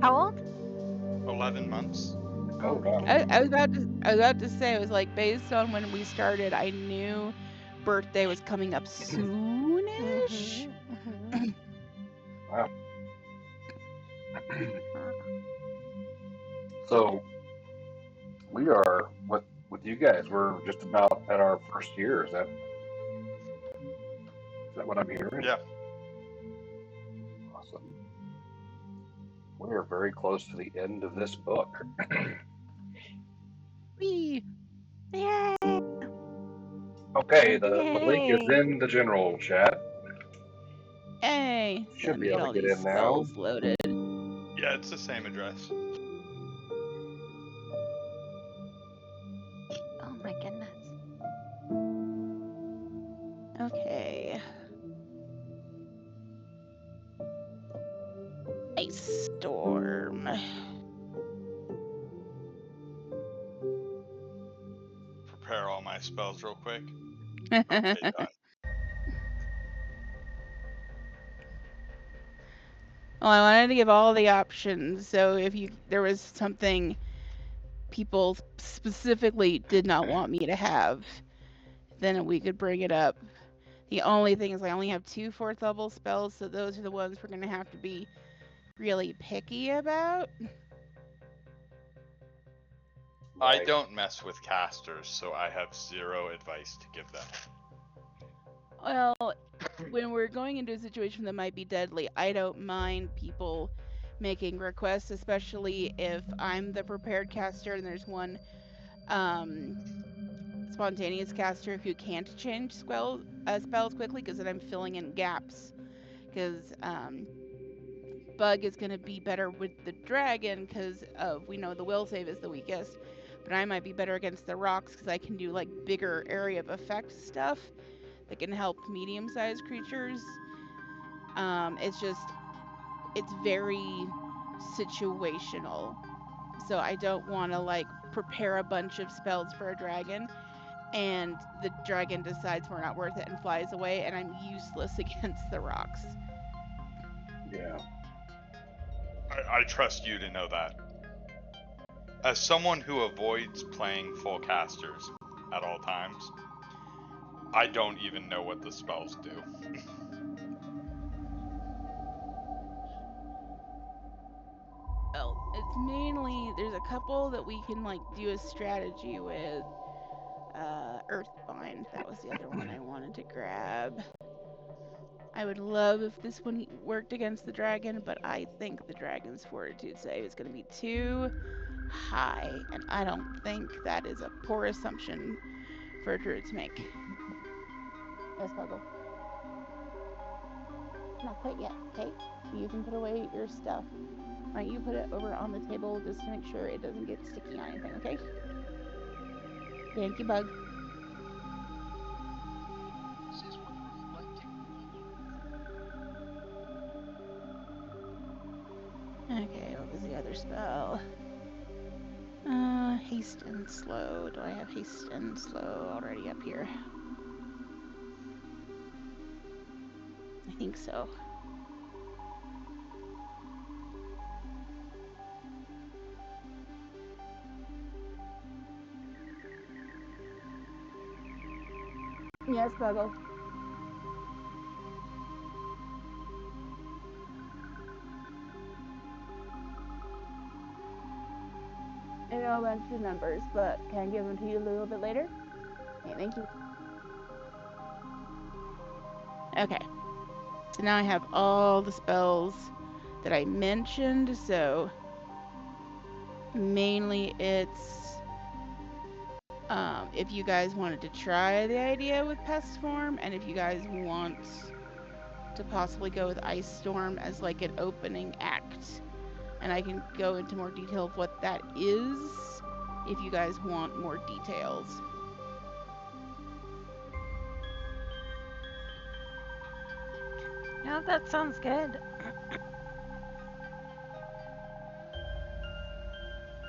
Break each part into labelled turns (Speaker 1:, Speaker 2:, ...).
Speaker 1: How old?
Speaker 2: 11 months.
Speaker 1: Oh my
Speaker 3: wow.
Speaker 1: goodness.
Speaker 4: I was about to say, it was like, based on when we started, I knew birthday was coming up soonish.
Speaker 3: Wow. So we are with you guys. We're just about at our first year. Is that what I'm hearing?
Speaker 2: Yeah.
Speaker 3: Awesome. We are very close to the end of this book.
Speaker 4: Whee!
Speaker 1: Yay!
Speaker 3: Okay, the link is in the general chat.
Speaker 4: Hey,
Speaker 3: Should
Speaker 4: let
Speaker 3: be
Speaker 4: me get
Speaker 3: able
Speaker 4: all
Speaker 3: to get
Speaker 4: these
Speaker 3: in now.
Speaker 4: spells loaded.
Speaker 2: Yeah, it's the same address.
Speaker 1: Oh my goodness.
Speaker 4: Okay. Ice storm.
Speaker 2: Prepare all my spells real quick. Okay, done.
Speaker 4: Well, I wanted to give all the options, so if there was something people specifically did not want me to have, then we could bring it up. The only thing is I only have 2 4th level spells, so those are the ones we're going to have to be really picky about.
Speaker 2: I
Speaker 3: Right.
Speaker 2: don't mess with casters, so I have 0 advice to give them.
Speaker 4: Well, when we're going into a situation that might be deadly, I don't mind people making requests, especially if I'm the prepared caster and there's one spontaneous caster who can't change spells quickly, because then I'm filling in gaps. Because Bugg is going to be better with the dragon because we know the will save is the weakest, but I might be better against the rocks because I can do like bigger area of effect stuff that can help medium-sized creatures. It's very situational. So I don't want to like prepare a bunch of spells for a dragon and the dragon decides we're not worth it and flies away and I'm useless against the rocks.
Speaker 3: Yeah.
Speaker 2: I trust you to know that. As someone who avoids playing full casters at all times, I don't even know what the spells do.
Speaker 4: Well, it's mainly, there's a couple that we can like do a strategy with. Earthbind, that was the other one I wanted to grab. I would love if this one worked against the dragon, but I think the dragon's fortitude save is going to be too high, and I don't think that is a poor assumption for a druid to make. Yes, Buggle. Not quite yet, okay? You can put away your stuff. Why don't you put it over on the table just to make sure it doesn't get sticky on anything, okay? Thank you, Bug. Okay, what was the other spell? Haste and slow. Do I have haste and slow already up here? I think so. Yes, Buggle. I know a bunch of numbers, but can I give them to you a little bit later? Okay, thank you. Okay. So now I have all the spells that I mentioned, so mainly it's if you guys wanted to try the idea with Pest Form, and if you guys want to possibly go with Ice Storm as like an opening act. And I can go into more detail of what that is if you guys want more details.
Speaker 1: No, that sounds good.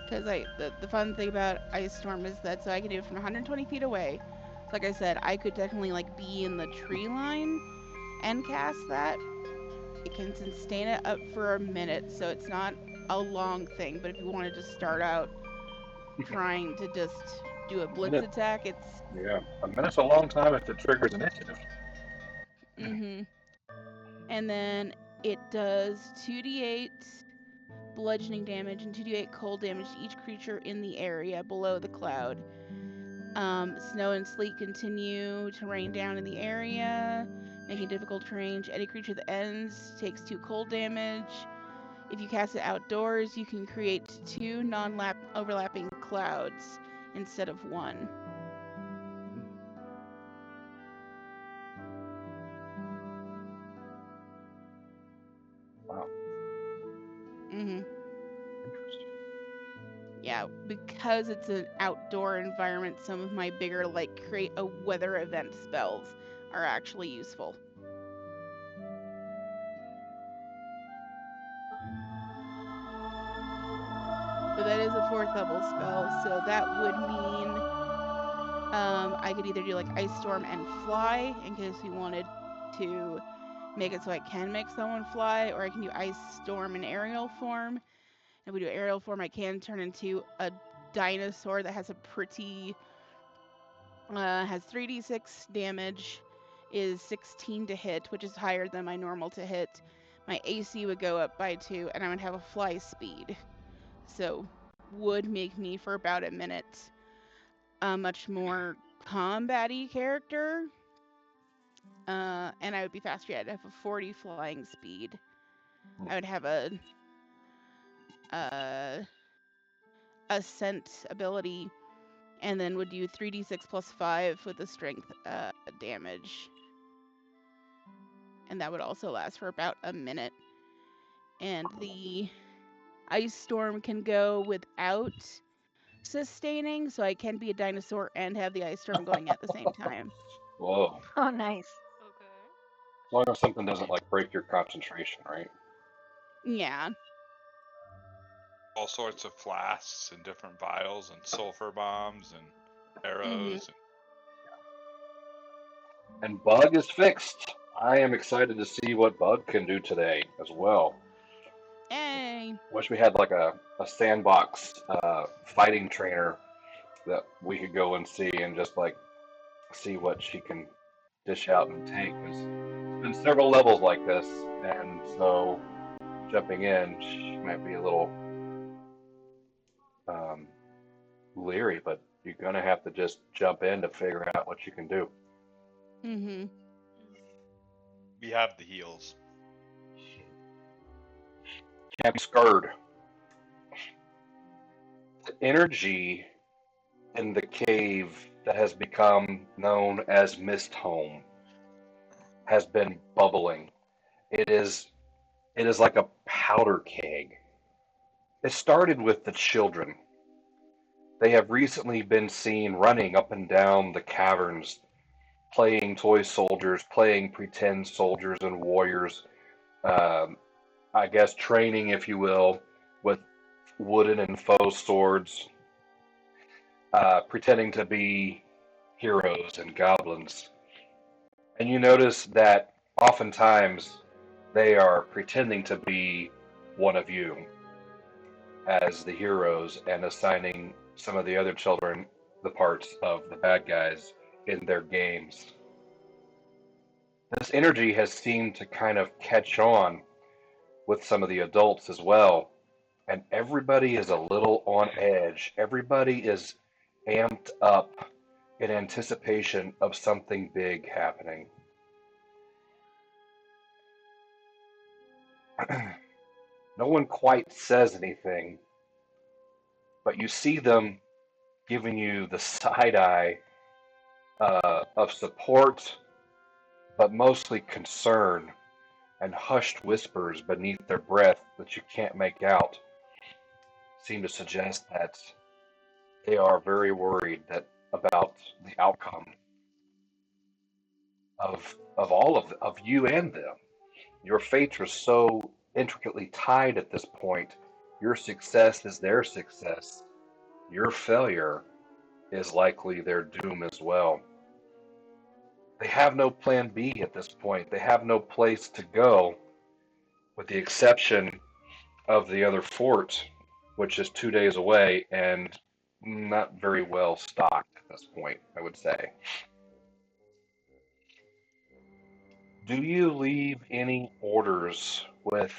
Speaker 4: Because the fun thing about Ice Storm is that so I can do it from 120 feet away. So like I said, I could technically like be in the tree line and cast that. It can sustain it up for a minute, so it's not a long thing, but if you wanted to start out trying to just do a blitz
Speaker 3: minute.
Speaker 4: attack, it's
Speaker 3: Yeah, a minute's a long time if it triggers initiative.
Speaker 4: mm-hmm. And then it does 2d8 bludgeoning damage and 2d8 cold damage to each creature in the area below the cloud. Snow and sleet continue to rain down in the area, making it difficult to range. Any creature that ends takes 2 cold damage. If you cast it outdoors, you can create 2 non-overlapping clouds instead of 1.
Speaker 3: Wow.
Speaker 4: Mm-hmm.
Speaker 3: Interesting.
Speaker 4: Yeah, because it's an outdoor environment, some of my bigger, like, create a weather event spells are actually useful. But that is a 4th level spell, so that would mean I could either do like Ice Storm and Fly in case we wanted to make it so I can make someone fly, or I can do Ice Storm in aerial form. If we do aerial form, I can turn into a dinosaur that has a pretty has 3d6 damage, is 16 to hit, which is higher than my normal to hit. My AC would go up by 2, and I would have a fly speed. So would make me for about a minute a much more combat-y character. And I would be faster. I'd have a 40 flying speed. I would have a scent ability, and then would do 3d6 plus 5 with the strength damage. And that would also last for about a minute. And the Ice Storm can go without sustaining, so I can be a dinosaur and have the Ice Storm going at the same time.
Speaker 3: Whoa.
Speaker 1: Oh, nice.
Speaker 5: Okay.
Speaker 3: As long as something doesn't like break your concentration, right?
Speaker 4: Yeah.
Speaker 2: All sorts of flasks and different vials and sulfur bombs and arrows.
Speaker 3: And Bug is fixed. I am excited to see what Bug can do today as well.
Speaker 4: Yay!
Speaker 3: Wish we had like a sandbox fighting trainer that we could go and see and just like see what she can dish out and take. There's been several levels like this, and so jumping in, she might be a little leery, but you're gonna have to just jump in to figure out what you can do.
Speaker 4: Mm-hmm.
Speaker 2: We have the heals.
Speaker 3: Can't be scared. The energy in the cave that has become known as Mist Home has been bubbling. It is like a powder keg. It started with the children. They have recently been seen running up and down the caverns, playing toy soldiers, playing pretend soldiers and warriors, I guess training, if you will, with wooden and faux swords, pretending to be heroes and goblins. And you notice that oftentimes they are pretending to be one of you as the heroes and assigning some of the other children the parts of the bad guys in their games. This energy has seemed to kind of catch on with some of the adults as well, and everybody is a little on edge. Everybody is amped up in anticipation of something big happening. No one quite says anything, but you see them giving you the side eye of support, but mostly concern and hushed whispers beneath their breath that you can't make out seem to suggest that they are very worried about the outcome of all of you and them. Your fates are so intricately tied at this point. Your success is their success. Your failure is likely their doom as well. They have no plan B at this point. They have no place to go, with the exception of the other fort, which is 2 days away and not very well stocked at this point, I would say. Do you leave any orders with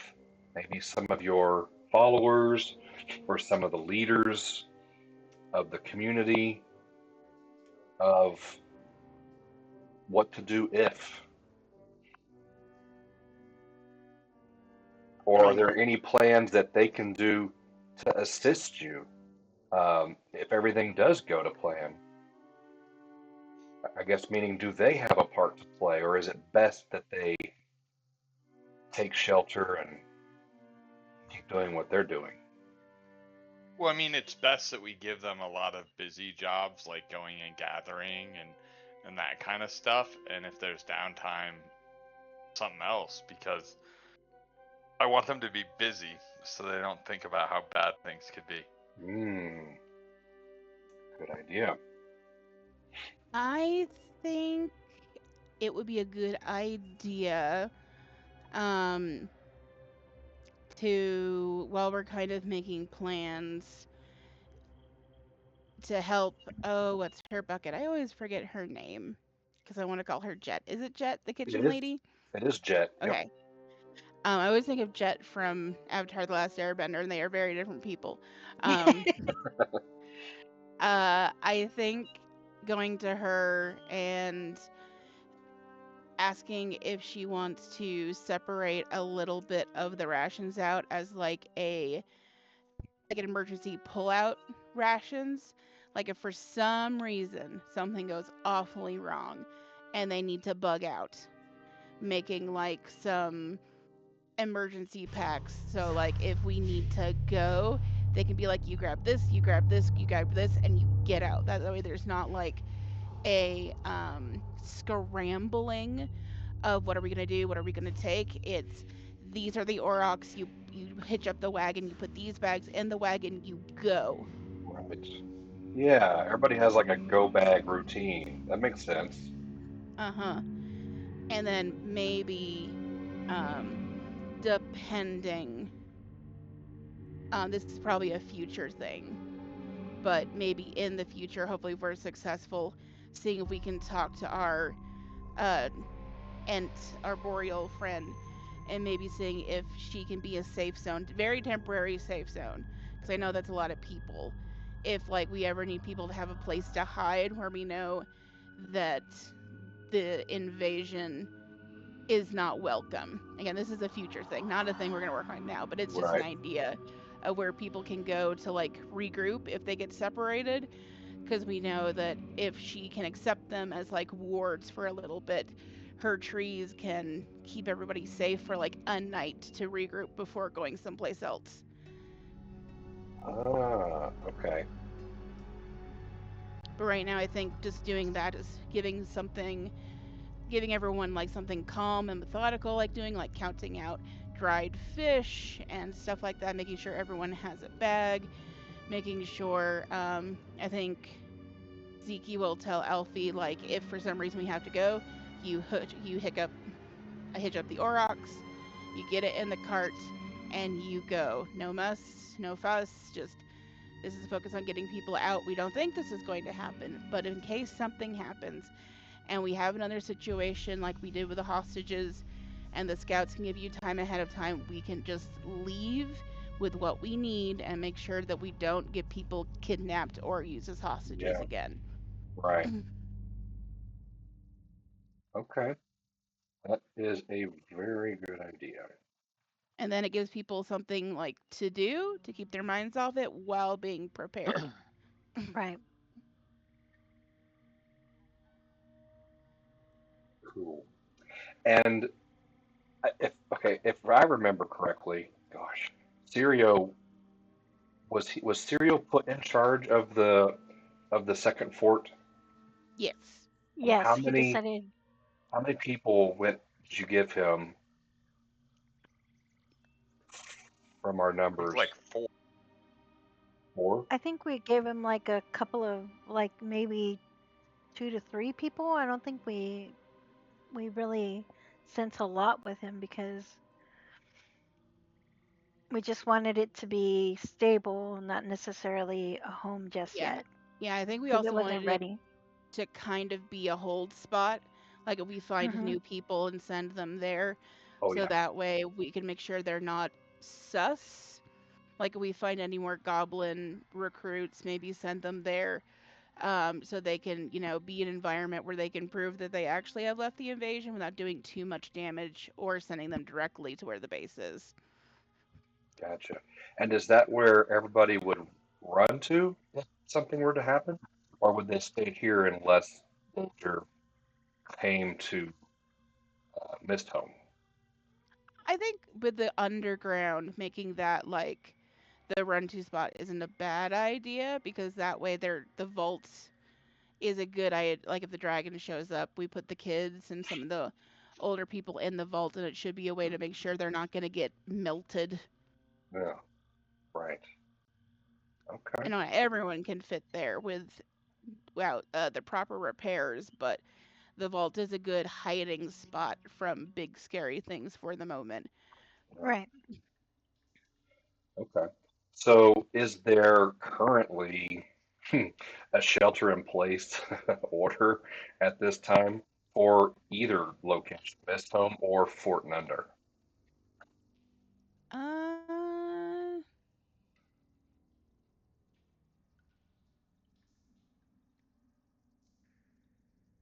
Speaker 3: maybe some of your followers or some of the leaders of the community of what to do if? Or are there any plans that they can do to assist you if everything does go to plan? I guess meaning, do they have a part to play, or is it best that they take shelter and keep doing what they're doing?
Speaker 2: Well, I mean, it's best that we give them a lot of busy jobs like going and gathering and that kind of stuff. And if there's downtime, something else, because I want them to be busy so they don't think about how bad things could be.
Speaker 3: Good idea.
Speaker 4: I think it would be a good idea to, while we're kind of making plans to help, oh, what's her bucket? I always forget her name because I want to call her Jet. Is it Jet, the kitchen
Speaker 3: It is.
Speaker 4: lady?
Speaker 3: It is Jet. Yep.
Speaker 4: Okay. I always think of Jet from Avatar: The Last Airbender, and they are very different people. I think going to her and asking if she wants to separate a little bit of the rations out as like an emergency pullout rations. Like if for some reason something goes awfully wrong and they need to bug out, making like some emergency packs. So like if we need to go, they can be like, you grab this, you grab this, you grab this, and you get out. That way there's not like a scrambling of what are we gonna do, what are we gonna take. It's these are the aurochs. You hitch up the wagon, you put these bags in the wagon, you go.
Speaker 3: Right. Yeah, everybody has like a go bag routine. That makes sense.
Speaker 4: And then maybe depending, this is probably a future thing, but maybe in the future, hopefully if we're successful, seeing if we can talk to our Ent, our boreal friend, and maybe seeing if she can be a safe zone, very temporary safe zone, because I know that's a lot of people. If like we ever need people to have a place to hide where we know that the invasion is not welcome. Again, this is a future thing, not a thing we're gonna work on now, but it's just an idea of where people can go to like regroup if they get separated, because we know that if she can accept them as like wards for a little bit, her trees can keep everybody safe for like a night to regroup before going someplace else.
Speaker 3: Ah, okay.
Speaker 4: But right now I think just doing that is giving everyone like something calm and methodical, like doing like counting out dried fish and stuff like that, making sure everyone has a bag, making sure I think Zeke will tell Alfie, like, if for some reason we have to go, you hitch up the aurochs, you get it in the cart, and you go. No muss, no fuss, just this is focused on getting people out. We don't think this is going to happen, but in case something happens and we have another situation like we did with the hostages and the scouts can give you time ahead of time, we can just leave with what we need and make sure that we don't get people kidnapped or used as hostages again.
Speaker 3: Right. Okay. That is a very good idea.
Speaker 4: And then it gives people something like to do to keep their minds off it while being prepared.
Speaker 1: Right.
Speaker 3: Cool. And if I remember correctly, gosh, Sirio was Sirio put in charge of the second fort?
Speaker 4: Yes.
Speaker 1: Yes,
Speaker 3: How
Speaker 1: he
Speaker 3: many
Speaker 1: decided.
Speaker 3: how many people did you give him from our numbers?
Speaker 2: Like 4.
Speaker 3: 4?
Speaker 1: I think we gave him like a couple of like maybe 2 to 3 people. I don't think we really sent a lot with him because We just wanted it to be stable, not necessarily a home just
Speaker 4: Yeah.
Speaker 1: yet,
Speaker 4: Yeah, I think we
Speaker 1: because it
Speaker 4: also
Speaker 1: wasn't
Speaker 4: wanted it
Speaker 1: ready.
Speaker 4: to kind of be a hold spot. Like if we find
Speaker 1: Hmm.
Speaker 4: new people and send them there,
Speaker 3: Oh
Speaker 4: so
Speaker 3: yeah,
Speaker 4: that way we can make sure they're not sus. Like if we find any more goblin recruits, maybe send them there, so they can, be an environment where they can prove that they actually have left the invasion without doing too much damage or sending them directly to where the base is.
Speaker 3: gotcha. And is that where everybody would run to if something were to happen, or would they stay here unless danger came to Mist Home?
Speaker 4: I think with the underground, making that like the run to spot isn't a bad idea because that way the vault is a good idea. Like if the dragon shows up, we put the kids and some of the older people in the vault, and it should be a way to make sure they're not going to get melted.
Speaker 3: Yeah, right.
Speaker 4: I
Speaker 3: Okay.
Speaker 4: know everyone can fit there without the proper repairs, but the vault is a good hiding spot from big scary things for the moment.
Speaker 3: Yeah.
Speaker 1: Right.
Speaker 3: Okay. So, is there currently a shelter in place order at this time for either location, Mist Home or Fort Nunder?
Speaker 4: Uh,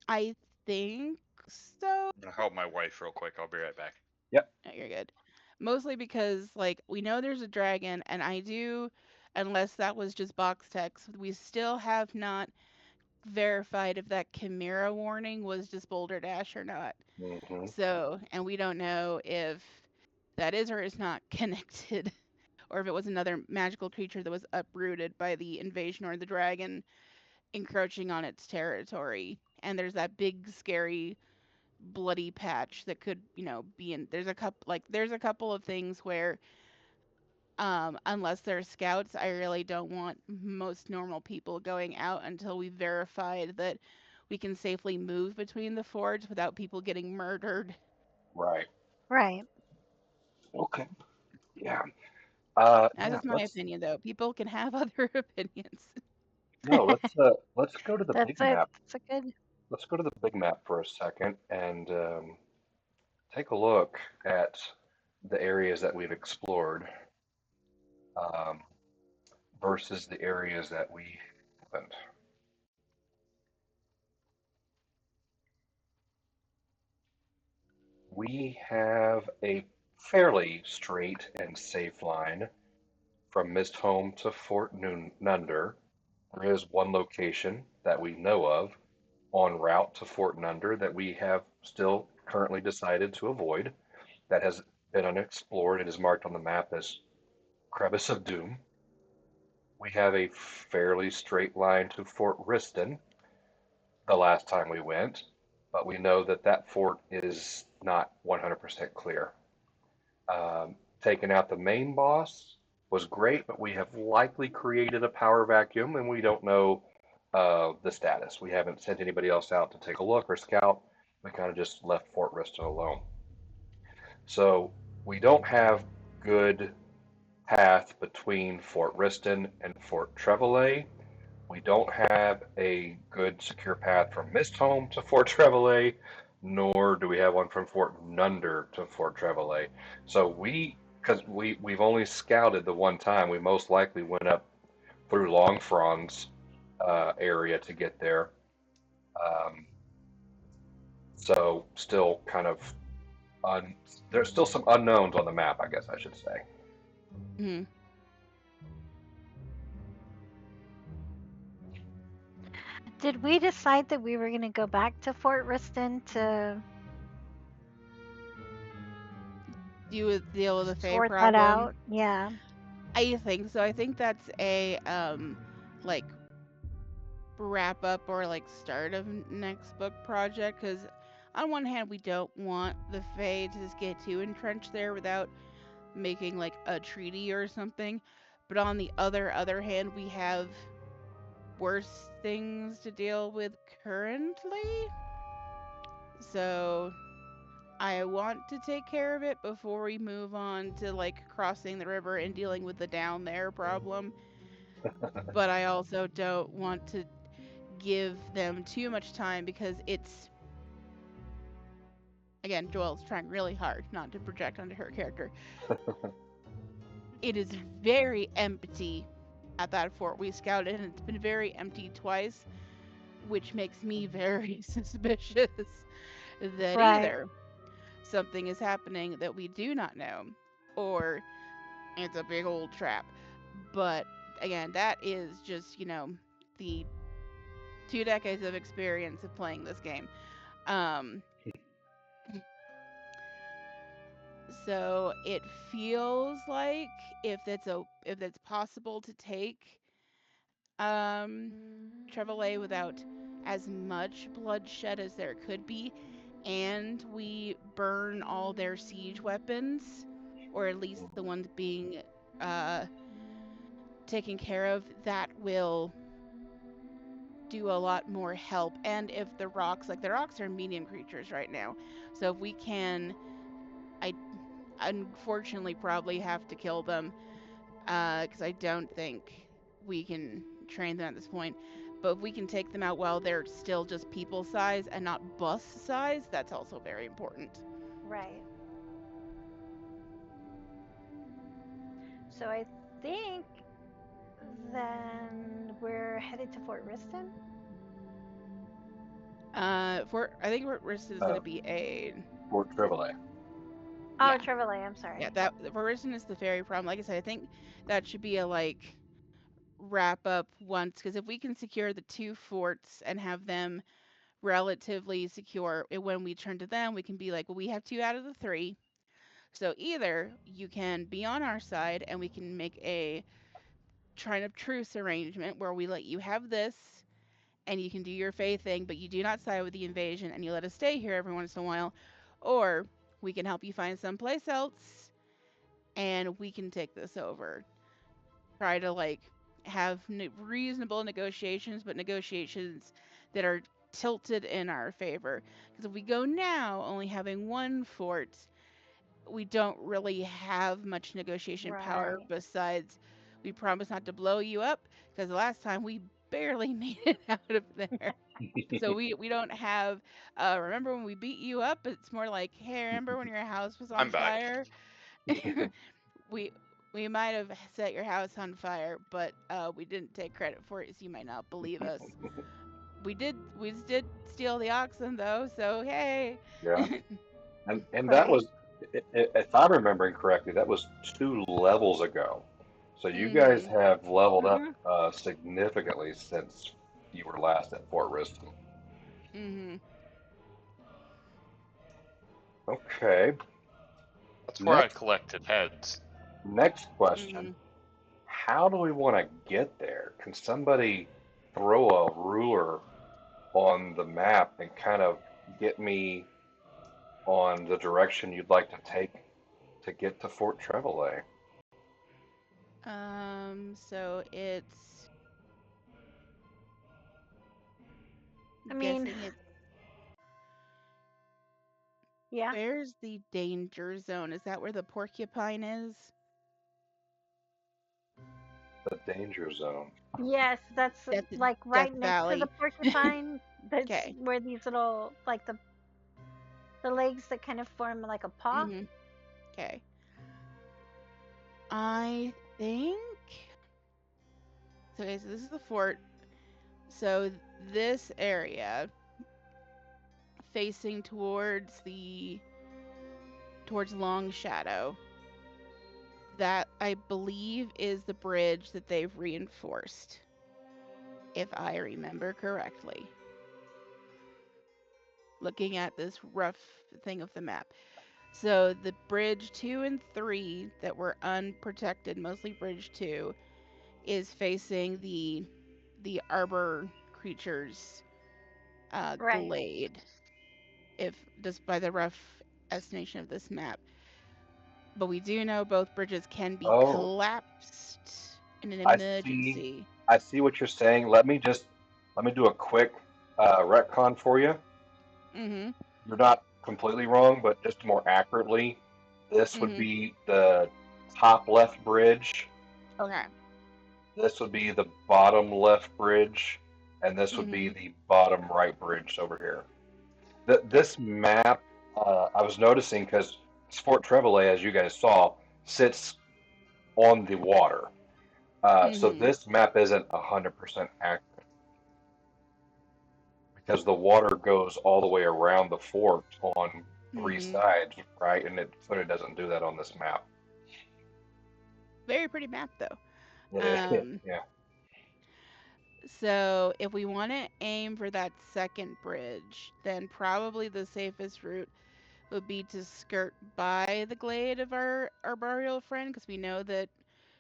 Speaker 4: I think so.
Speaker 2: I'm gonna help my wife real quick. I'll be right back.
Speaker 3: Yep.
Speaker 4: No, you're good. Mostly because like we know there's a dragon, and unless that was just box text, we still have not verified if that Chimera warning was just Boulder Dash or not.
Speaker 3: Hmm.
Speaker 4: So, and we don't know if that is or is not connected, or if it was another magical creature that was uprooted by the invasion or the dragon encroaching on its territory. And there's that big, scary, bloody patch that could, be in. There's a couple of things where, unless they're scouts, I really don't want most normal people going out until we verified that we can safely move between the forts without people getting murdered.
Speaker 3: Right.
Speaker 1: Right.
Speaker 3: Okay. Yeah.
Speaker 4: That's
Speaker 3: Yeah.
Speaker 4: just my opinion, though. People can have other opinions.
Speaker 3: No, let's go to the big map.
Speaker 1: That's a good.
Speaker 3: Let's go to the big map for a second and take a look at the areas that we've explored um, versus the areas that we haven't. We have a fairly straight and safe line from Mist Home to Fort Nunder. There is one location that we know of en route to Fort Nunder that we have still currently decided to avoid. That has been unexplored. It is marked on the map as Crevice of Doom. We have a fairly straight line to Fort Riston the last time we went, but we know that that fort is not 100% clear. Taking out the main boss was great, but we have likely created a power vacuum and we don't know the status. We haven't sent anybody else out to take a look or scout. We kind of just left Fort Riston alone. So we don't have good path between Fort Riston and Fort Trevalay. We don't have a good secure path from Mist Home to Fort Trevalay, nor do we have one from Fort Nunder to Fort Trevalay. So because we've only scouted the one time, we most likely went up through Long Fron's area to get there. Um, so still kind of un, there's still some unknowns on the map, I guess I should say.
Speaker 4: Hmm.
Speaker 1: Did we decide that we were going to go back to Fort Riston to
Speaker 4: Deal with the Fae
Speaker 1: sort that
Speaker 4: problem.
Speaker 1: out? Yeah.
Speaker 4: I think so. I think that's a like wrap up or like start of next book project because on one hand we don't want the Fae to just get too entrenched there without making like a treaty or something, but on the other hand we have worse things to deal with currently. So I want to take care of it before we move on to like crossing the river and dealing with the down there problem. But I also don't want to give them too much time because it's, again, Joel's trying really hard not to project onto her character. It is very empty at that fort we scouted, and it's been very empty twice, which makes me very suspicious that
Speaker 1: Right.
Speaker 4: either something is happening that we do not know, or it's a big old trap. But again, that is just, the 2 decades of experience of playing this game. Um, so it feels like if that's possible to take Trevalay without as much bloodshed as there could be, and we burn all their siege weapons, or at least the ones being taken care of, that will do a lot more help. And if the rocks are medium creatures right now, so if we can, I unfortunately probably have to kill them because I don't think we can train them at this point. But if we can take them out while they're still just people size and not bus size, that's also very important.
Speaker 1: Right. So I think then we're headed to Fort Riston.
Speaker 4: I think Fort Riston is going to be a
Speaker 3: Fort Trevalay.
Speaker 1: Oh,
Speaker 4: yeah.
Speaker 1: Trevalay, I'm sorry.
Speaker 4: Yeah, that Fort Riston is the ferry problem. Like I said, I think that should be a like wrap up once, because if we can secure the 2 forts and have them relatively secure, when we turn to them, we can be like, well, we have 2 out of the 3. So either you can be on our side and we can make a Trine of Truce arrangement where we let you have this and you can do your Fae thing, but you do not side with the invasion and you let us stay here every once in a while, or we can help you find someplace else and we can take this over. Try to like have reasonable negotiations, but negotiations that are tilted in our favor. Because if we go now only having 1 fort, we don't really have much negotiation power
Speaker 1: Right.
Speaker 4: besides we promise not to blow you up, because the last time we barely made it out of there. So we don't have remember when we beat you up? It's more like, hey, remember when your house was on
Speaker 2: I'm back.
Speaker 4: fire? we we might have set your house on fire, but we didn't take credit for it, so you might not believe us. We did steal the oxen though, so hey.
Speaker 3: Yeah. And that
Speaker 1: Right.
Speaker 3: was, if I'm remembering correctly, that was 2 levels ago. So you guys
Speaker 4: Mhm.
Speaker 3: have leveled up
Speaker 1: Mhm.
Speaker 3: significantly since you were last at Fort Riston.
Speaker 4: Mhm.
Speaker 3: Okay.
Speaker 2: That's where I
Speaker 3: Next
Speaker 2: collected heads.
Speaker 3: next question.
Speaker 4: Mhm.
Speaker 3: How do we want to get there? Can somebody throw a ruler on the map and kind of get me on the direction you'd like to take to get to Fort Trevalay?
Speaker 4: So it's
Speaker 1: I mean,
Speaker 4: guessing it's
Speaker 1: yeah.
Speaker 4: where's the danger zone? Is that where the porcupine is?
Speaker 3: The danger zone.
Speaker 1: Yes, that's like
Speaker 4: Death
Speaker 1: right next to the
Speaker 4: Valley.
Speaker 1: porcupine. That's
Speaker 4: Okay.
Speaker 1: where these little, like the legs that kind of form like a paw.
Speaker 4: Mhm. Okay. I think so. Okay, so this is the fort. So this area facing towards Long Shadow, that I believe is the bridge that they've reinforced, if I remember correctly. Looking at this rough thing of the map. So the bridge 2 and 3 that were unprotected, mostly bridge 2, is facing the arbor creatures
Speaker 1: Right.
Speaker 4: glade, if just by the rough estimation of this map. But we do know both bridges can be
Speaker 3: Oh,
Speaker 4: collapsed in an
Speaker 3: I see.
Speaker 4: emergency.
Speaker 3: I see what you're saying. Let me do a quick retcon for you.
Speaker 4: Mm-hmm.
Speaker 3: You're not completely wrong, but just more accurately, this would
Speaker 4: Mhm.
Speaker 3: be the top left bridge,
Speaker 4: Okay.
Speaker 3: this would be the bottom left bridge, and this would be
Speaker 4: Mhm.
Speaker 3: the bottom right bridge over here. This map, I was noticing because Fort Trevalay, as you guys saw, sits on the water. So
Speaker 4: Mhm.
Speaker 3: this map isn't 100% accurate because the water goes all the way around the fort on three
Speaker 4: Mhm.
Speaker 3: sides, right? And it clearly doesn't do that on this map.
Speaker 4: Very pretty map though.
Speaker 3: Yeah,
Speaker 4: Um,
Speaker 3: yeah.
Speaker 4: so if we want to aim for that second bridge, then probably the safest route would be to skirt by the glade of our arboreal friend because we know that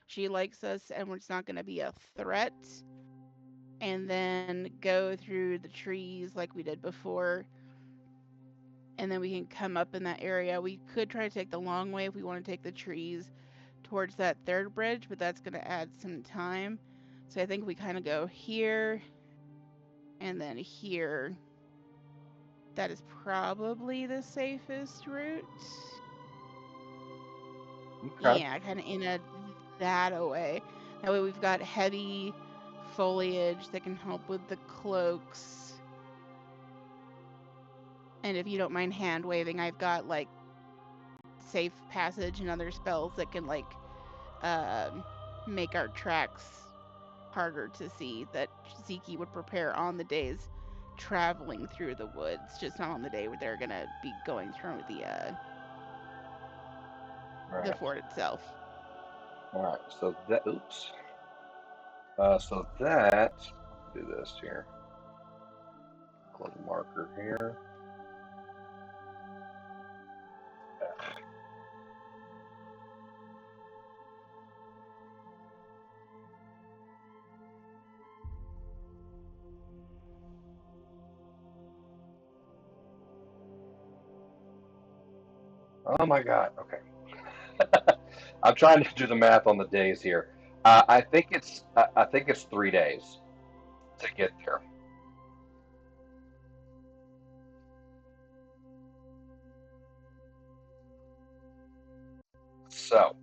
Speaker 4: she likes us and it's not going to be a threat. And then go through the trees like we did before. And then we can come up in that area. We could try to take the long way if we want to take the trees towards that third bridge, but that's going to add some time. So I think we kind of go here and then here. That is probably the safest route.
Speaker 3: Okay.
Speaker 4: Yeah, kind of in a that away. That way we've got heavy foliage that can help with the cloaks. And if you don't mind hand waving, I've got like safe passage and other spells that can like make our tracks harder to see that Zeke would prepare on the days traveling through the woods, just not on the day where they're gonna be going through
Speaker 3: All
Speaker 4: the
Speaker 3: right.
Speaker 4: fort itself.
Speaker 3: All right. So that, oops. So that, do this here. Little marker here. Oh my God. Okay. I'm trying to do the math on the days here. I think it's 3 days to get there. So,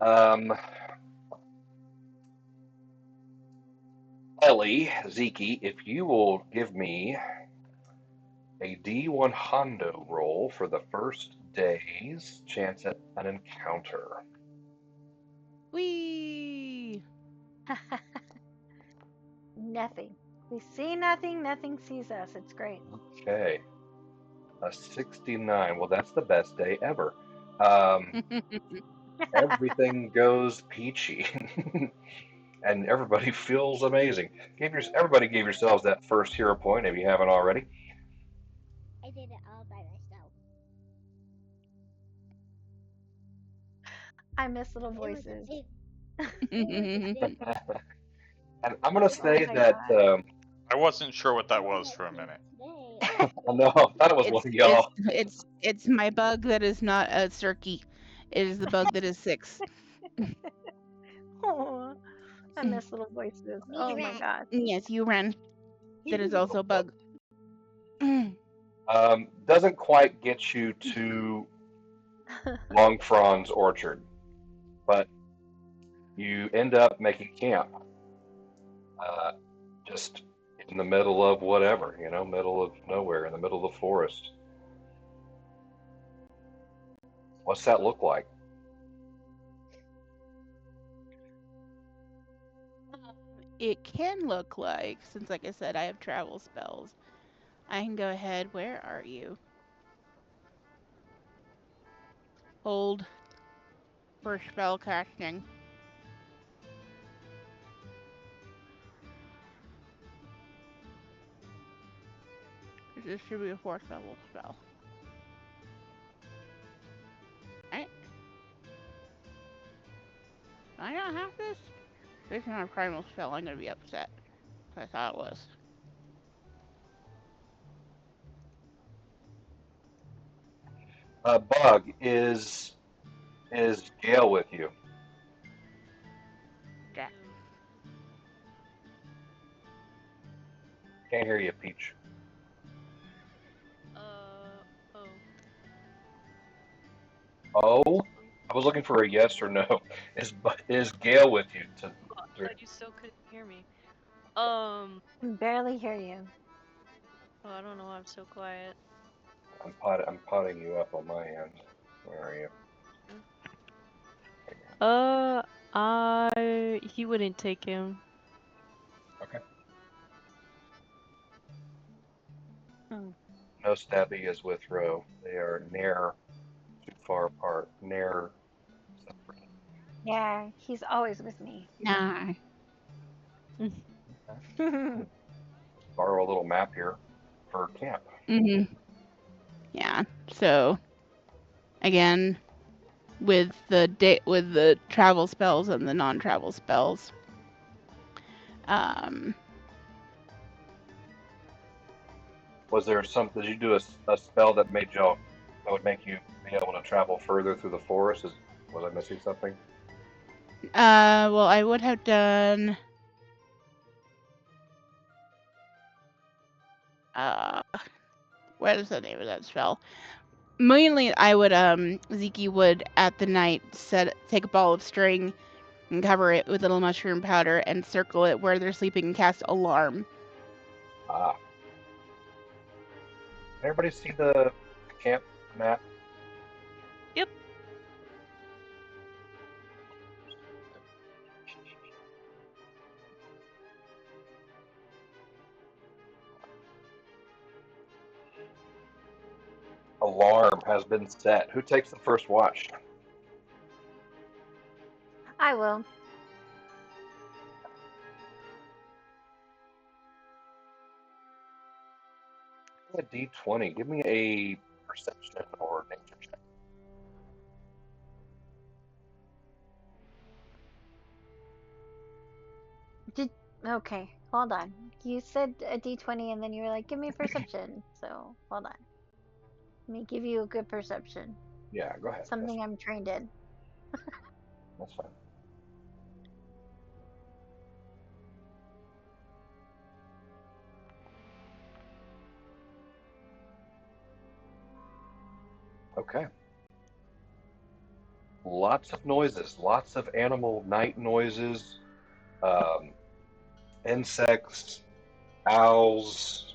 Speaker 3: um, Ellie, Zeke, if you will give me a D1 Hondo roll for the first day's chance at an encounter.
Speaker 4: Whee!
Speaker 1: Nothing. We see nothing, nothing sees us. It's great.
Speaker 3: Okay, a 69. Well, that's the best day ever. Um, everything goes peachy, and everybody feels amazing. Everybody gave yourselves that first hero point if you haven't already.
Speaker 5: I did it all by myself.
Speaker 1: I miss little
Speaker 5: It was a
Speaker 1: voices.
Speaker 5: big, it was a big.
Speaker 3: And I'm gonna
Speaker 1: Oh
Speaker 3: say
Speaker 1: my
Speaker 3: that
Speaker 1: god.
Speaker 2: I wasn't sure what that
Speaker 5: It was
Speaker 2: was
Speaker 5: like
Speaker 2: for a
Speaker 5: this
Speaker 2: minute.
Speaker 5: today.
Speaker 3: I know I thought it was one
Speaker 4: it's
Speaker 3: of
Speaker 4: it's
Speaker 3: y'all.
Speaker 4: it's it's my bug that is not a Cirky. It is the bug that is 6.
Speaker 1: Oh, I miss little voices.
Speaker 5: Me
Speaker 1: Oh my
Speaker 5: ran.
Speaker 1: god.
Speaker 4: Yes, you ran. That is also a bug.
Speaker 3: Doesn't quite get you to Long Franz Orchard, but you end up making camp, uh, just in the middle of whatever, middle of nowhere, in the middle of the forest. What's that look like?
Speaker 4: It can look like, since like I said, I have travel spells. I can go ahead. Where are you? Hold for spell casting. This should be a 4th level spell. Right? Do I not have this? This is not a primal spell. I'm gonna be upset. I thought it was.
Speaker 3: Bug, is Gale with you?
Speaker 4: Yeah.
Speaker 3: Can't hear you, Peach. Oh, I was looking for a yes or no. Is Gail with you?
Speaker 6: Oh, I thought you still couldn't hear me. Um,
Speaker 1: Can barely hear you.
Speaker 6: oh, I don't know why I'm so quiet.
Speaker 3: I'm potting you up on my end. Where are you?
Speaker 6: He wouldn't take him.
Speaker 3: Okay.
Speaker 1: Hmm.
Speaker 3: No, Stabby is with Ro. They are near too far apart. Near separated.
Speaker 1: Yeah, he's always with me.
Speaker 4: Nah.
Speaker 3: Okay. Borrow a little map here for camp.
Speaker 4: Mm-hmm. Yeah. So again, with the travel spells and the non-travel spells, um,
Speaker 3: Was there some? Did you do a spell that made y'all that would make you be able to travel further through the forest? Was I missing something?
Speaker 4: well, I would have done. Uh, what is the name of that spell? Mainly, I would Zeke would at the night take a ball of string and cover it with little mushroom powder and circle it where they're sleeping and cast alarm.
Speaker 3: Ah. Everybody see the camp map?
Speaker 6: Yep.
Speaker 3: Alarm has been set. Who takes the first watch?
Speaker 1: I will.
Speaker 3: Give me a D20. Give me a perception or nature check.
Speaker 1: Did okay, hold on. You said a D20 and then you were like, give me a perception. So hold on. Let me give you a good perception.
Speaker 3: Yeah, go ahead.
Speaker 1: Something I'm trained in.
Speaker 3: That's fine. Okay. Lots of noises, lots of animal night noises, um, insects, owls,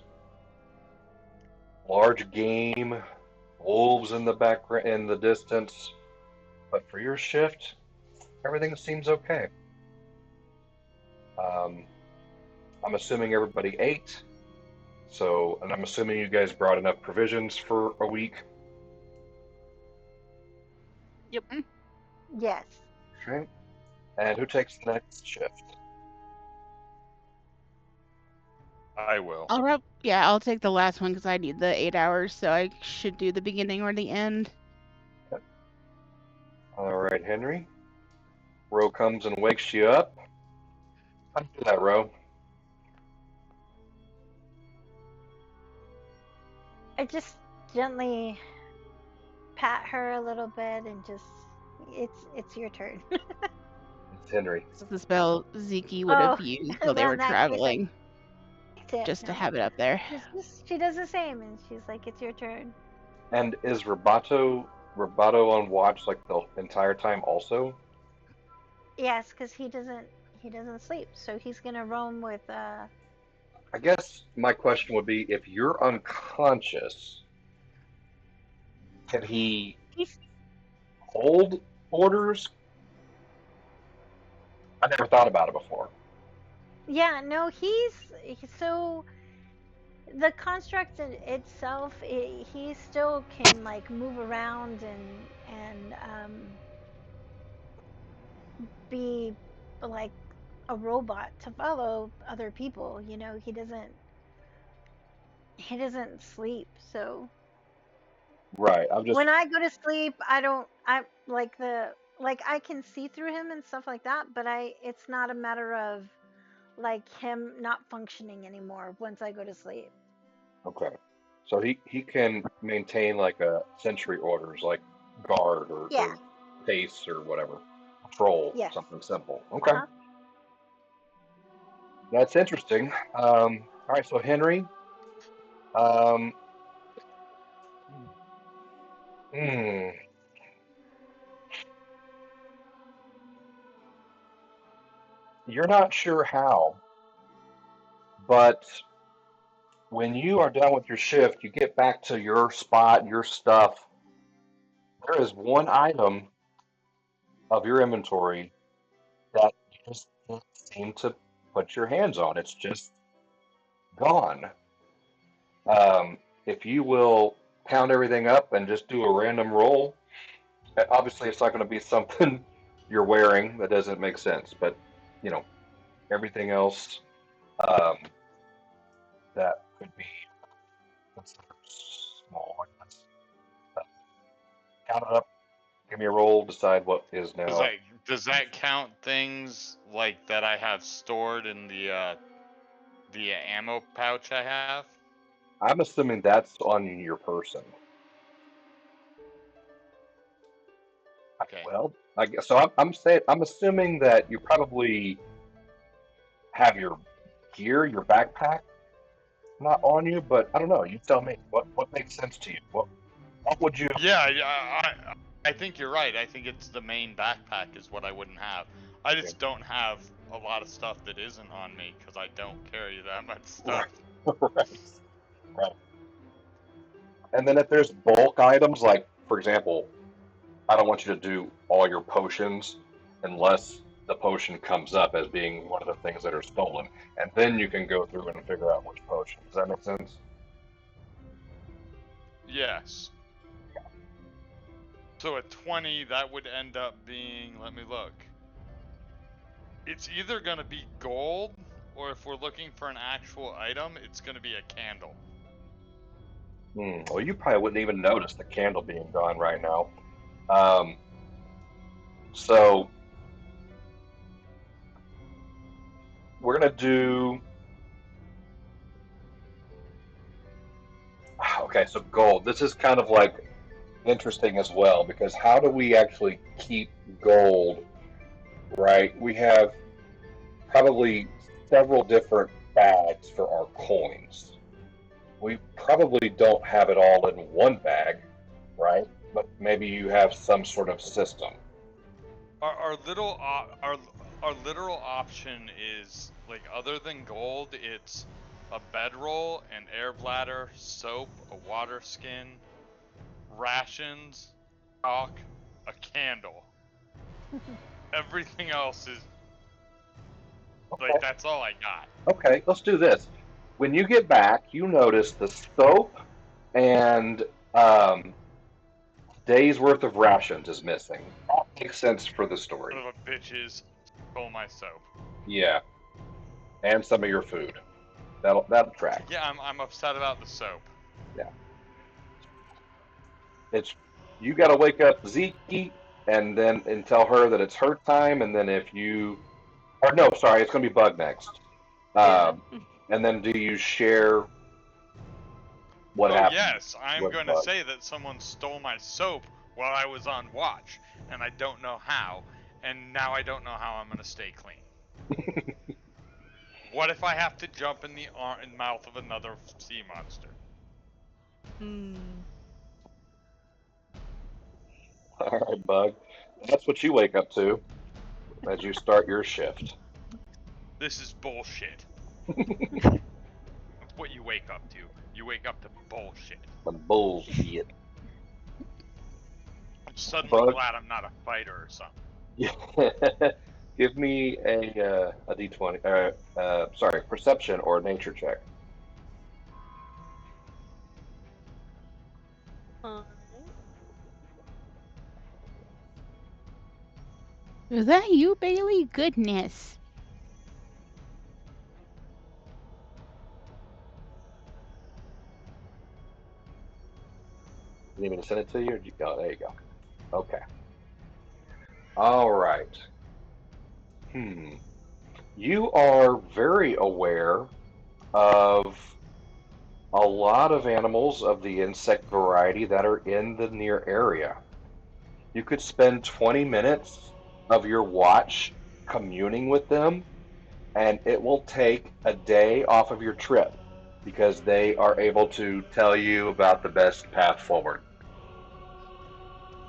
Speaker 3: large game, wolves in the background in the distance. But for your shift, everything seems okay. Um, I'm assuming everybody ate, so and I'm assuming you guys brought enough provisions for a week.
Speaker 6: Yep.
Speaker 1: Yes.
Speaker 3: Okay. And who takes the next shift?
Speaker 2: I will.
Speaker 4: I'll take the last one because I need the 8 hours, so I should do the beginning or the end.
Speaker 3: Okay. All right, Henry. Ro comes and wakes you up. How do you do that, Ro?
Speaker 1: I just gently pat her a little bit and just it's your turn.
Speaker 3: It's Henry.
Speaker 4: This is the spell Zeke would
Speaker 1: Oh,
Speaker 4: have used while they
Speaker 1: well,
Speaker 4: were
Speaker 1: in that case, I
Speaker 4: traveling,
Speaker 1: fix it.
Speaker 4: just to
Speaker 1: No,
Speaker 4: have it up there.
Speaker 1: she does the same, and she's like, "It's your turn."
Speaker 3: And is Roboto on watch like the entire time also?
Speaker 1: Yes, because he doesn't sleep, so he's gonna roam with
Speaker 3: I guess my question would be if you're unconscious, can he
Speaker 1: he's
Speaker 3: hold orders? I never thought about it before.
Speaker 1: yeah, no, so the construct itself, he still can like move around and be like a robot to follow other people. You know, he doesn't sleep. So
Speaker 3: Right. I'm just
Speaker 1: when I go to sleep, I don't I like the like I can see through him and stuff like that, but I it's not a matter of like him not functioning anymore once I go to sleep.
Speaker 3: okay. So he can maintain like a sentry orders, like guard
Speaker 1: Yeah.
Speaker 3: or pace or whatever, patrol,
Speaker 1: Yes.
Speaker 3: something simple. Okay,
Speaker 1: Uh-huh.
Speaker 3: that's interesting. All right, so Henry, um, hmm, you're not sure how, but when you are done with your shift, you get back to your spot, your stuff. There is one item of your inventory that you just can't seem to put your hands on. It's just gone. If you will count everything up and just do a random roll, obviously it's not going to be something you're wearing that doesn't make sense, but you know, everything else um, that could be considered small, I guess. Uh, Count it up, give me a roll, decide what is now.
Speaker 2: Does that count things like that I have stored in the ammo pouch I have?
Speaker 3: I'm assuming that's on your person.
Speaker 2: Okay.
Speaker 3: Well, I guess so. I'm saying I'm assuming that you probably have your gear, your backpack, not on you, but I don't know. You tell me. What makes sense to you? What would you?
Speaker 2: Yeah, I think you're right. I think it's the main backpack is what I wouldn't have. I just don't have a lot of stuff that isn't on me because I don't carry that much stuff.
Speaker 3: Right, right. And then if there's bulk items, like for example, I don't want you to do all your potions unless the potion comes up as being one of the things that are stolen, and then you can go through and figure out which potion. Does that make sense?
Speaker 2: Yes. So at 20, that would end up being, let me look. It's either going to be gold, or if we're looking for an actual item, it's going to be a candle.
Speaker 3: Well, you probably wouldn't even notice the candle being gone right now. Um, so we're gonna do. Okay, so gold. This is kind of like interesting as well because how do we actually keep gold, right? We have probably several different bags for our coins. We probably don't have it all in one bag, right? But maybe you have some sort of system.
Speaker 2: Our literal option is like other than gold, it's a bedroll, an air bladder, soap, a water skin, rations, chalk, a candle. Everything else is
Speaker 3: Okay.
Speaker 2: like that's all I got.
Speaker 3: Okay, let's do this. When you get back, you notice the soap and day's worth of rations is missing. That makes sense for the story.
Speaker 2: Son of a bitches stole my soap.
Speaker 3: Yeah, and some of your food. That'll track.
Speaker 2: Yeah, I'm upset about the soap.
Speaker 3: Yeah, it's you got to wake up Zeke and tell her that it's her time, and then if you or no, sorry, it's gonna be Bug next.
Speaker 6: Yeah.
Speaker 3: And then do you share what
Speaker 2: Oh
Speaker 3: happened
Speaker 2: yes, I'm
Speaker 3: with
Speaker 2: going to
Speaker 3: Bug?
Speaker 2: say that someone stole my soap while I was on watch, and I don't know how, and now I don't know how I'm going to stay clean. What if I have to jump in the mouth of another sea monster?
Speaker 6: Hmm.
Speaker 3: All right, Bug. That's what you wake up to as you start your shift.
Speaker 2: This is bullshit. That's what you wake up to. You wake up to bullshit.
Speaker 3: Some bullshit.
Speaker 2: I'm suddenly
Speaker 3: Bug.
Speaker 2: glad I'm not a fighter or something.
Speaker 3: Give me a d20. Sorry, perception or nature check.
Speaker 6: Alright.
Speaker 4: Was that you, Bailey? Goodness.
Speaker 3: You need me to send it to you? Oh, there you go. Okay. All right. Hmm. You are very aware of a lot of animals of the insect variety that are in the near area. You could spend 20 minutes of your watch communing with them, and it will take a day off of your trip because they are able to tell you about the best path forward.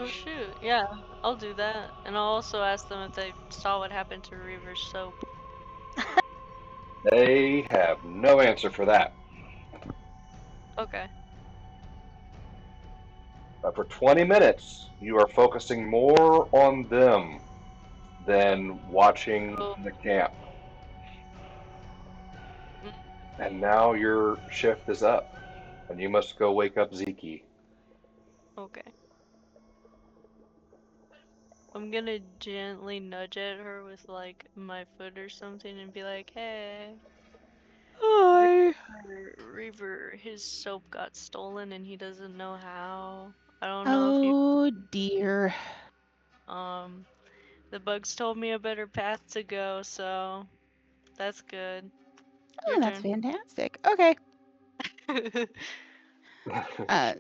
Speaker 6: Oh shoot, yeah, I'll do that. And I'll also ask them if they saw what happened to Reaver's soap.
Speaker 3: They have no answer for that.
Speaker 6: Okay.
Speaker 3: But for 20 minutes, you are focusing more on them than watching
Speaker 6: So,
Speaker 3: the camp.
Speaker 6: mm,
Speaker 3: And now your shift is up, and you must go wake up Zeke.
Speaker 6: okay. I'm gonna gently nudge at her with like my foot or something and be like, "Hey,
Speaker 4: Hi.
Speaker 6: Reaver, his soap got stolen and he doesn't know how. I don't know if you
Speaker 4: Oh dear.
Speaker 6: um the bugs told me a better path to go, so that's good. Your
Speaker 4: Oh, that's
Speaker 6: turn."
Speaker 4: fantastic. Okay. Uh,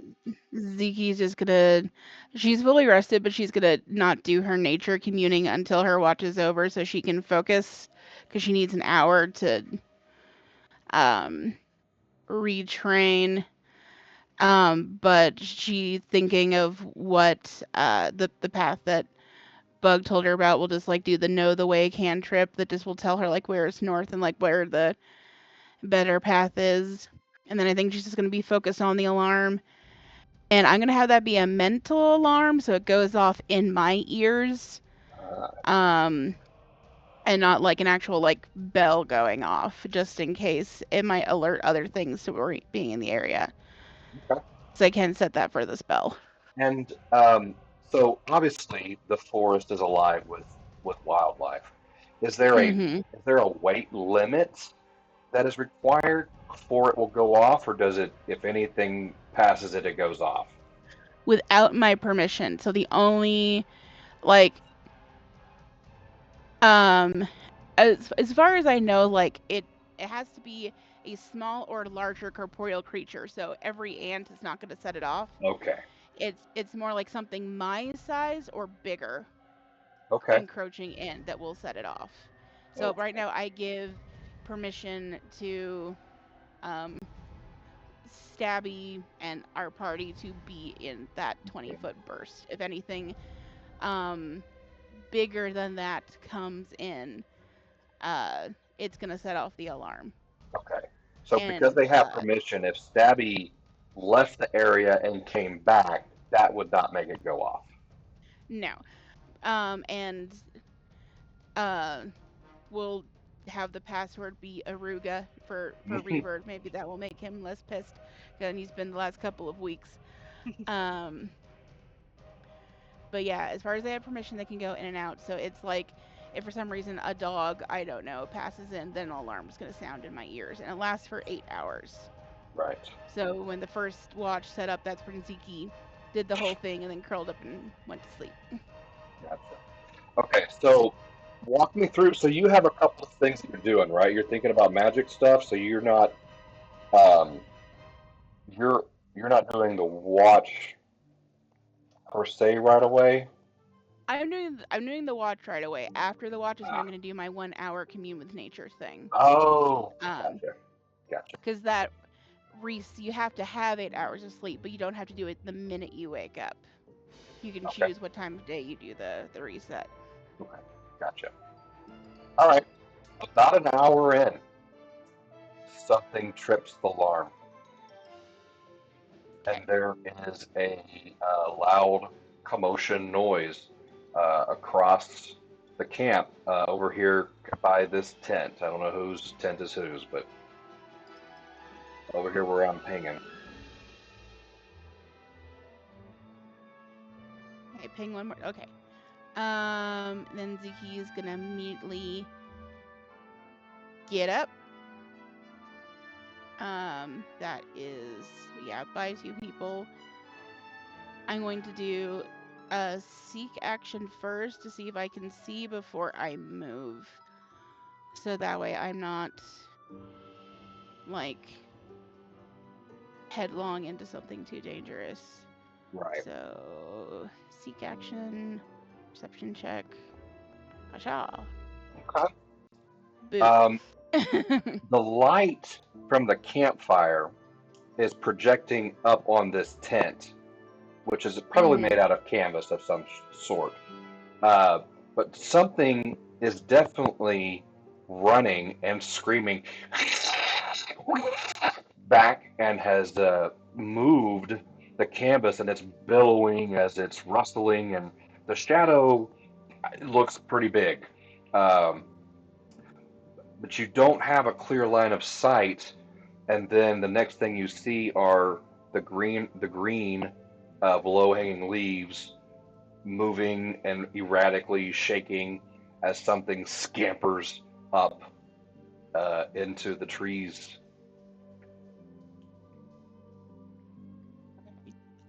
Speaker 4: Zeke's just gonna. She's fully rested, but she's gonna not do her nature communing until her watch is over, so she can focus, because she needs an hour to um retrain. But she thinking of what the path that Bug told her about will just like do the know the way cantrip that just will tell her like where it's north and like where the better path is. And then I think she's just gonna be focused on the alarm. And I'm gonna have that be a mental alarm, so it goes off in my ears, um, and not like an actual like bell going off, just in case it might alert other things to being in the area.
Speaker 3: Okay.
Speaker 4: So I can set that for the spell.
Speaker 3: And so obviously the forest is alive with wildlife. Is there a
Speaker 4: Mm-hmm.
Speaker 3: is there a weight limit that is required before it will go off, or does it, if anything passes it, it goes off?
Speaker 4: Without my permission. So the only like um as far as I know, like it has to be a small or larger corporeal creature. So every ant is not going to set it off.
Speaker 3: Okay.
Speaker 4: It's more like something my size or bigger
Speaker 3: Okay.
Speaker 4: encroaching in that will set it off. So right
Speaker 3: Okay.
Speaker 4: now I give permission to um Stabby and our party to be in that 20-foot burst. If anything um bigger than that comes in, uh it's gonna set off the alarm.
Speaker 3: Okay. So because
Speaker 4: And
Speaker 3: they have permission, if Stabby left the area and came back, that would not make it go off.
Speaker 4: no. And uh we'll have the password be Aruga for Reaver. Maybe that will make him less pissed than he's been the last couple of weeks. Um, but yeah, as far as they have permission, they can go in and out. So it's like if for some reason a dog, I don't know, passes in, then an alarm is going to sound in my ears, and it lasts for 8 hours.
Speaker 3: Right.
Speaker 4: So when the first watch set up, that's when Zeke did the whole thing and then curled up and went to sleep.
Speaker 3: Gotcha. Okay. So walk me through. So you have a couple of things that you're doing, right? You're thinking about magic stuff. So um, you're not doing the watch per se right away.
Speaker 4: I'm doing the watch right away. After the watch is when I'm going to do my 1 hour commune with nature thing.
Speaker 3: Oh,
Speaker 4: Um,
Speaker 3: gotcha. Gotcha.
Speaker 4: because that you have to have 8 hours of sleep, but you don't have to do it the minute you wake up. You can
Speaker 3: Okay.
Speaker 4: choose what time of day you do the reset.
Speaker 3: Okay. Gotcha. All right. About an hour in, something trips the alarm, and
Speaker 4: Okay.
Speaker 3: there is a loud commotion noise across the camp over here by this tent. I don't know whose tent is whose, but over here where I'm pinging.
Speaker 4: Okay, ping one more. Okay. Then Ziki is gonna immediately get up. That is, yeah, by 2 people. I'm going to do a seek action first to see if I can see before I move. So that way I'm not like headlong into something too dangerous.
Speaker 3: Right.
Speaker 4: So seek action, perception check. Asha.
Speaker 3: Okay.
Speaker 4: Boo.
Speaker 3: Um, the light from the campfire is projecting up on this tent, which is probably
Speaker 4: Mhm.
Speaker 3: made out of canvas of some sort. Uh, but something is definitely running and screaming back and has moved the canvas and it's billowing as it's rustling and the shadow looks pretty big. Um, but you don't have a clear line of sight, and then the next thing you see are the green of low-hanging leaves moving and erratically shaking as something scampers up into the trees.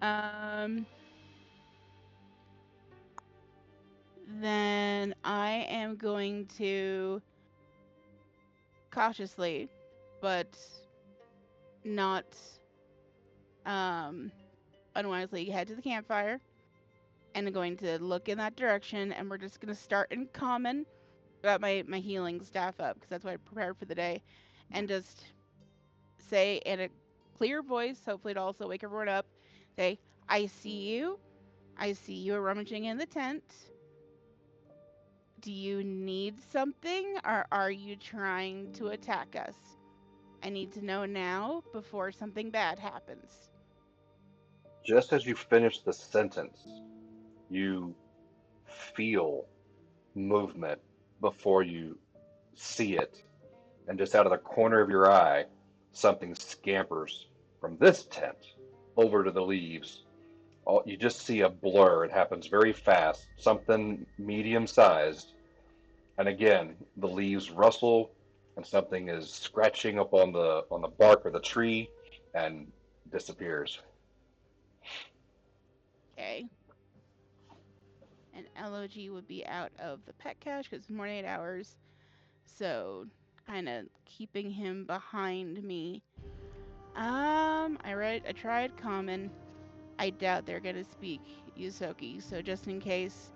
Speaker 4: Um, then I am going to cautiously, but not unwisely, head to the campfire and I'm going to look in that direction. And we're just going to start in common. Got my healing staff up because that's what I prepared for the day, and just say in a clear voice, hopefully to also wake everyone up, say, I see you. I see you are rummaging in the tent. Do you need something, or are you trying to attack us? I need to know now before something bad happens.
Speaker 3: Just as you finish the sentence, you feel movement before you see it, and just out of the corner of your eye, something scampers from this tent over to the leaves. You just see a blur. It happens very fast, something medium sized. And again, the leaves rustle and something is scratching up on the bark of the tree and disappears.
Speaker 4: Okay. And LOG would be out of the pet cache because it's more than 8 hours. So kind of keeping him behind me. I tried common. I doubt they're gonna speak Yusoki, so just in case,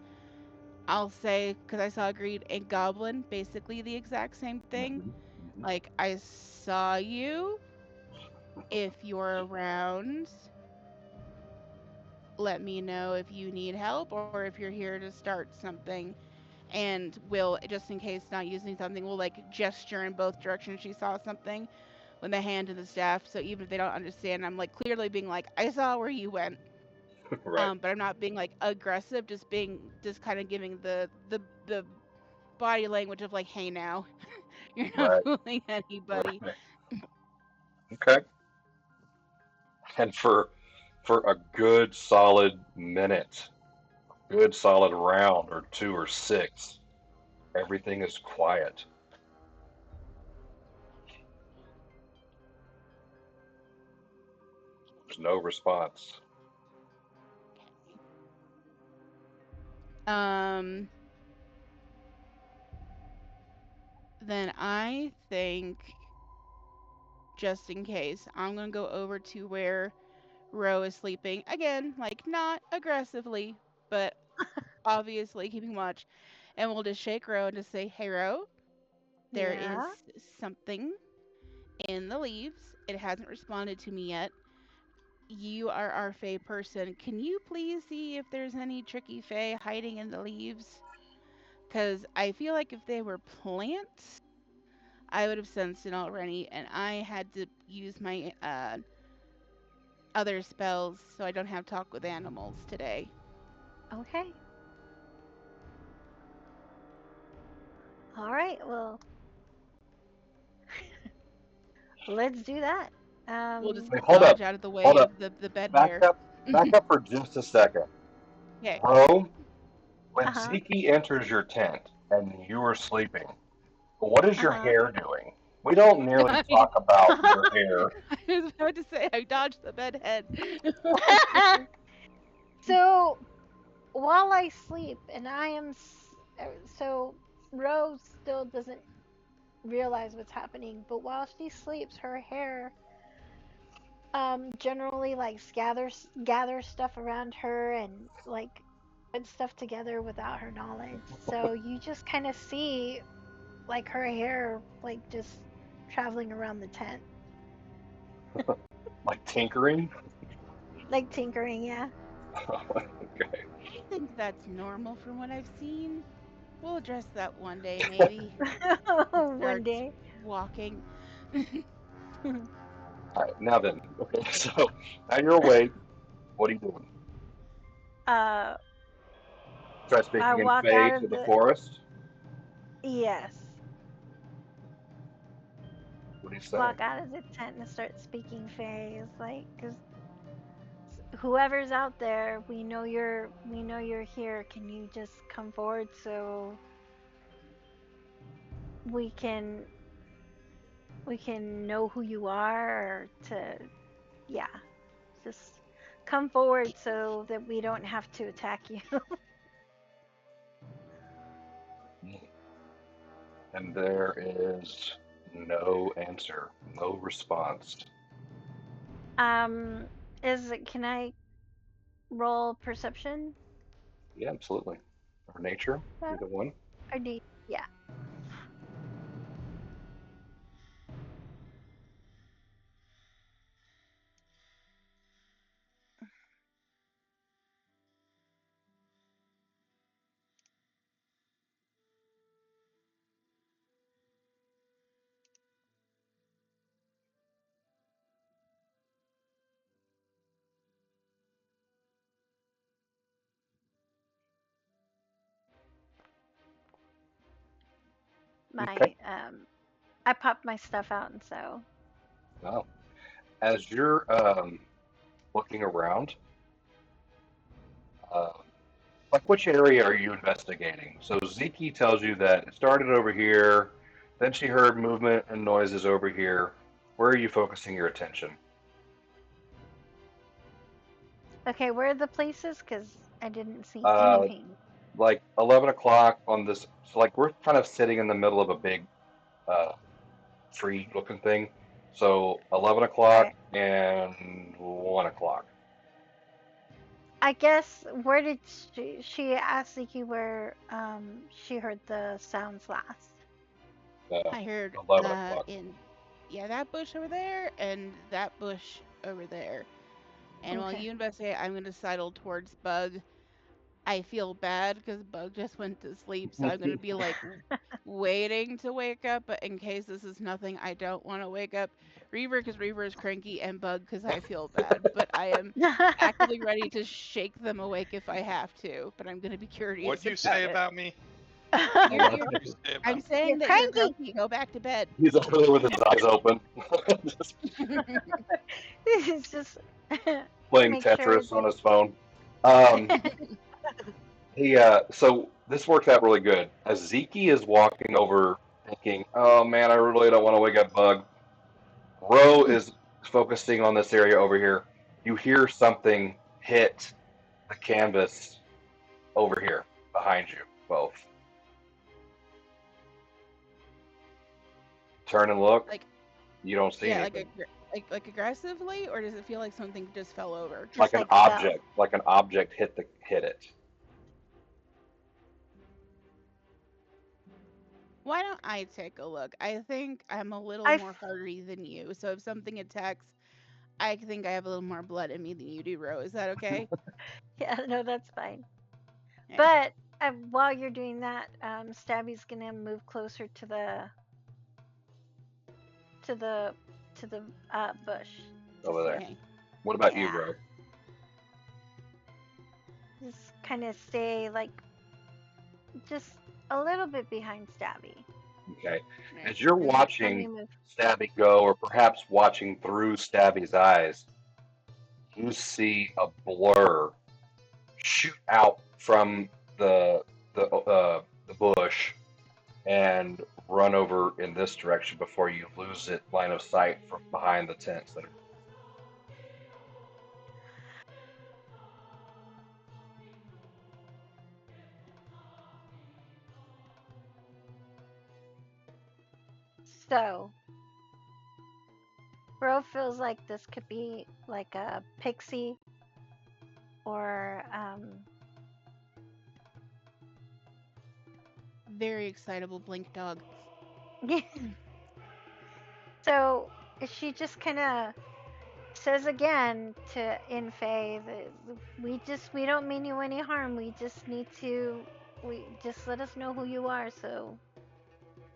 Speaker 4: I'll say, because I saw Greed and Goblin, basically the exact same thing. Like, I saw you. If you're around, let me know if you need help or if you're here to start something. And we'll, just in case not using something, we'll like gesture in both directions. She saw something with the hand and the staff. So even if they don't understand, I'm like clearly being like, I saw where you went.
Speaker 3: Right,
Speaker 4: But I'm not being like aggressive, just kind of giving the body language of like, hey now, you're not
Speaker 3: right,
Speaker 4: fooling anybody.
Speaker 3: right. Okay. And for a good solid minute, good solid round or two or six, everything is quiet. There's no response.
Speaker 4: Um, then I think, just in case, I'm gonna go over to where Ro is sleeping again, like not aggressively, but obviously keeping watch. And we'll just shake Ro and just say, hey Ro, there is
Speaker 1: Yeah.
Speaker 4: something in the leaves. It hasn't responded to me yet. You are our Fae person. Can you please see if there's any tricky Fae hiding in the leaves? Because I feel like if they were plants, I would have sensed it already, and I had to use my other spells so I don't have talk with animals today.
Speaker 1: Okay. All right. Well, let's do that.
Speaker 4: We'll just
Speaker 3: Wait, hold
Speaker 4: dodge
Speaker 3: up,
Speaker 4: out of the
Speaker 3: hold
Speaker 4: way
Speaker 3: up,
Speaker 4: of the bed
Speaker 3: back
Speaker 4: hair.
Speaker 3: up, back up for just a second.
Speaker 4: Okay.
Speaker 3: Bro, when
Speaker 1: Uh-huh.
Speaker 3: Zeke enters your tent and you are sleeping, what is your
Speaker 1: Uh-huh.
Speaker 3: hair doing? We don't nearly
Speaker 4: I,
Speaker 3: talk about your hair.
Speaker 4: I was about to say I dodged the bed head.
Speaker 1: So while I sleep and so Rose still doesn't realize what's happening, but while she sleeps, her hair generally like gathers stuff around her and like puts stuff together without her knowledge. So you just kind of see like her hair like just traveling around the tent,
Speaker 3: Like tinkering?
Speaker 1: like tinkering. Yeah.
Speaker 3: Okay.
Speaker 4: I think that's normal from what I've seen. We'll address that one day, maybe.
Speaker 1: One
Speaker 4: Starts
Speaker 1: day.
Speaker 4: walking.
Speaker 3: All right, now then. Okay, so now you're awake. What are you doing?
Speaker 1: uh,
Speaker 3: Try
Speaker 1: I
Speaker 3: speaking in
Speaker 1: walk out
Speaker 3: Fey to
Speaker 1: of
Speaker 3: the
Speaker 1: the.
Speaker 3: forest.
Speaker 1: Yes.
Speaker 3: What do you say?
Speaker 1: Walk out of the tent and start speaking Fae. It's like, 'cause whoever's out there, we know you're here. Can you just come forward so we can we can know who you are, or to, yeah, just come forward so that we don't have to attack you.
Speaker 3: And there is no answer, no response.
Speaker 1: um, can I roll perception?
Speaker 3: Yeah, absolutely. Or nature,
Speaker 1: Uh,
Speaker 3: either one.
Speaker 1: Or do you, yeah.
Speaker 3: Okay.
Speaker 1: My I popped my stuff out, and so
Speaker 3: Now, as you're looking around, uh, like which area are you investigating? So Zeke tells you that it started over here, then she heard movement and noises over here. Where are you focusing your attention?
Speaker 1: okay. Where are the places? Because I didn't see
Speaker 3: Uh,
Speaker 1: anything.
Speaker 3: like 11 o'clock on this. So like we're kind of sitting in the middle of a big uh, tree-looking thing. So 11 o'clock
Speaker 1: Okay.
Speaker 3: and 1 o'clock.
Speaker 1: I guess where did she asked Ziki where she heard the sounds last.
Speaker 3: Uh,
Speaker 4: I heard
Speaker 3: 11 o'clock.
Speaker 4: in yeah, that bush over there and that bush over there. And while
Speaker 1: Okay.
Speaker 4: you investigate, I'm going to sidle towards Bug. I feel bad because Bug just went to sleep, so I'm going to be like waiting to wake up. But in case this is nothing, I don't want to wake up Reaver because Reaver is cranky, and Bug because I feel bad. But I am actively ready to shake them awake if I have to. But I'm going to be
Speaker 2: What'd
Speaker 4: curious
Speaker 2: you
Speaker 4: about
Speaker 2: say
Speaker 4: it.
Speaker 2: about me?
Speaker 4: You're
Speaker 2: What'd you say
Speaker 4: I'm
Speaker 2: about me?
Speaker 1: You're
Speaker 4: saying that you're
Speaker 1: cranky.
Speaker 4: grumpy. Go back to bed.
Speaker 3: He's over there with his eyes open, just
Speaker 1: It's just
Speaker 3: playing
Speaker 1: make sure
Speaker 3: Tetris on his phone. Um,
Speaker 1: that.
Speaker 3: so this worked out really good. As Zeke is walking over, thinking, "Oh man, I really don't want to wake up Bug." Roe is focusing on this area over here. You hear something hit the canvas over here behind you, both. Turn and look.
Speaker 4: Like
Speaker 3: You don't see
Speaker 4: yeah,
Speaker 3: anything.
Speaker 4: like aggressively, or does it feel like something just fell over?
Speaker 1: Just like fell.
Speaker 3: Like an object hit it.
Speaker 4: Why don't I take a look? I think I'm a little
Speaker 1: I
Speaker 4: more hardy than you, so if something attacks, I think I have a little more blood in me than you do, Ro. Is that okay?
Speaker 1: Yeah, no, that's fine.
Speaker 4: Yeah.
Speaker 1: But while you're doing that, Stabby's gonna move closer to the to the bush to
Speaker 3: Over
Speaker 1: see
Speaker 3: there.
Speaker 1: if,
Speaker 4: Okay.
Speaker 3: What about you,
Speaker 1: yeah,
Speaker 3: Roe?
Speaker 1: just kind of stay like just a little bit behind Stabby.
Speaker 3: Okay.
Speaker 4: Right.
Speaker 3: As you're
Speaker 1: And next time
Speaker 3: watching
Speaker 1: you move,
Speaker 3: Stabby go, or perhaps watching through Stabby's eyes, you see a blur shoot out from the bush and run over in this direction before you lose it line of sight from behind the tents that are.
Speaker 1: so Bro feels like this could be like a pixie or
Speaker 4: Very excitable blink dog.
Speaker 1: so she just kind of says again to Infei that we don't mean you any harm. We just need to we just let us know who you are, so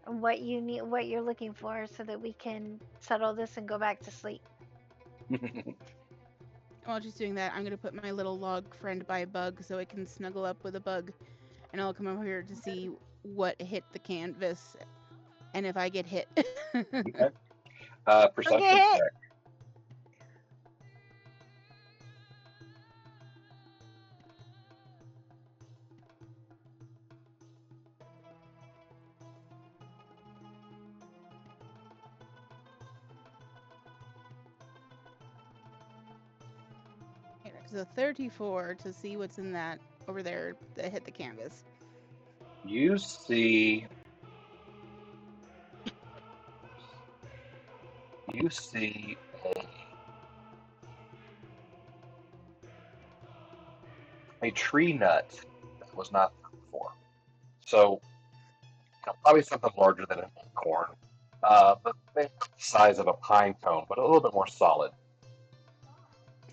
Speaker 1: and what you need, what you're looking for, so that we can settle this and go back to sleep.
Speaker 4: While she's doing that, I'm gonna put my little log friend by Bug so it can snuggle up with a bug, and I'll come over here to see what hit the canvas and if I get hit.
Speaker 3: Okay.
Speaker 1: Don't
Speaker 3: Perception
Speaker 1: get hit.
Speaker 3: check.
Speaker 4: So 34 to see what's in that over there that hit the canvas.
Speaker 3: You see. You see a tree nut that was not there before. So, probably something larger than an acorn, but maybe the size of a pine cone, but a little bit more solid.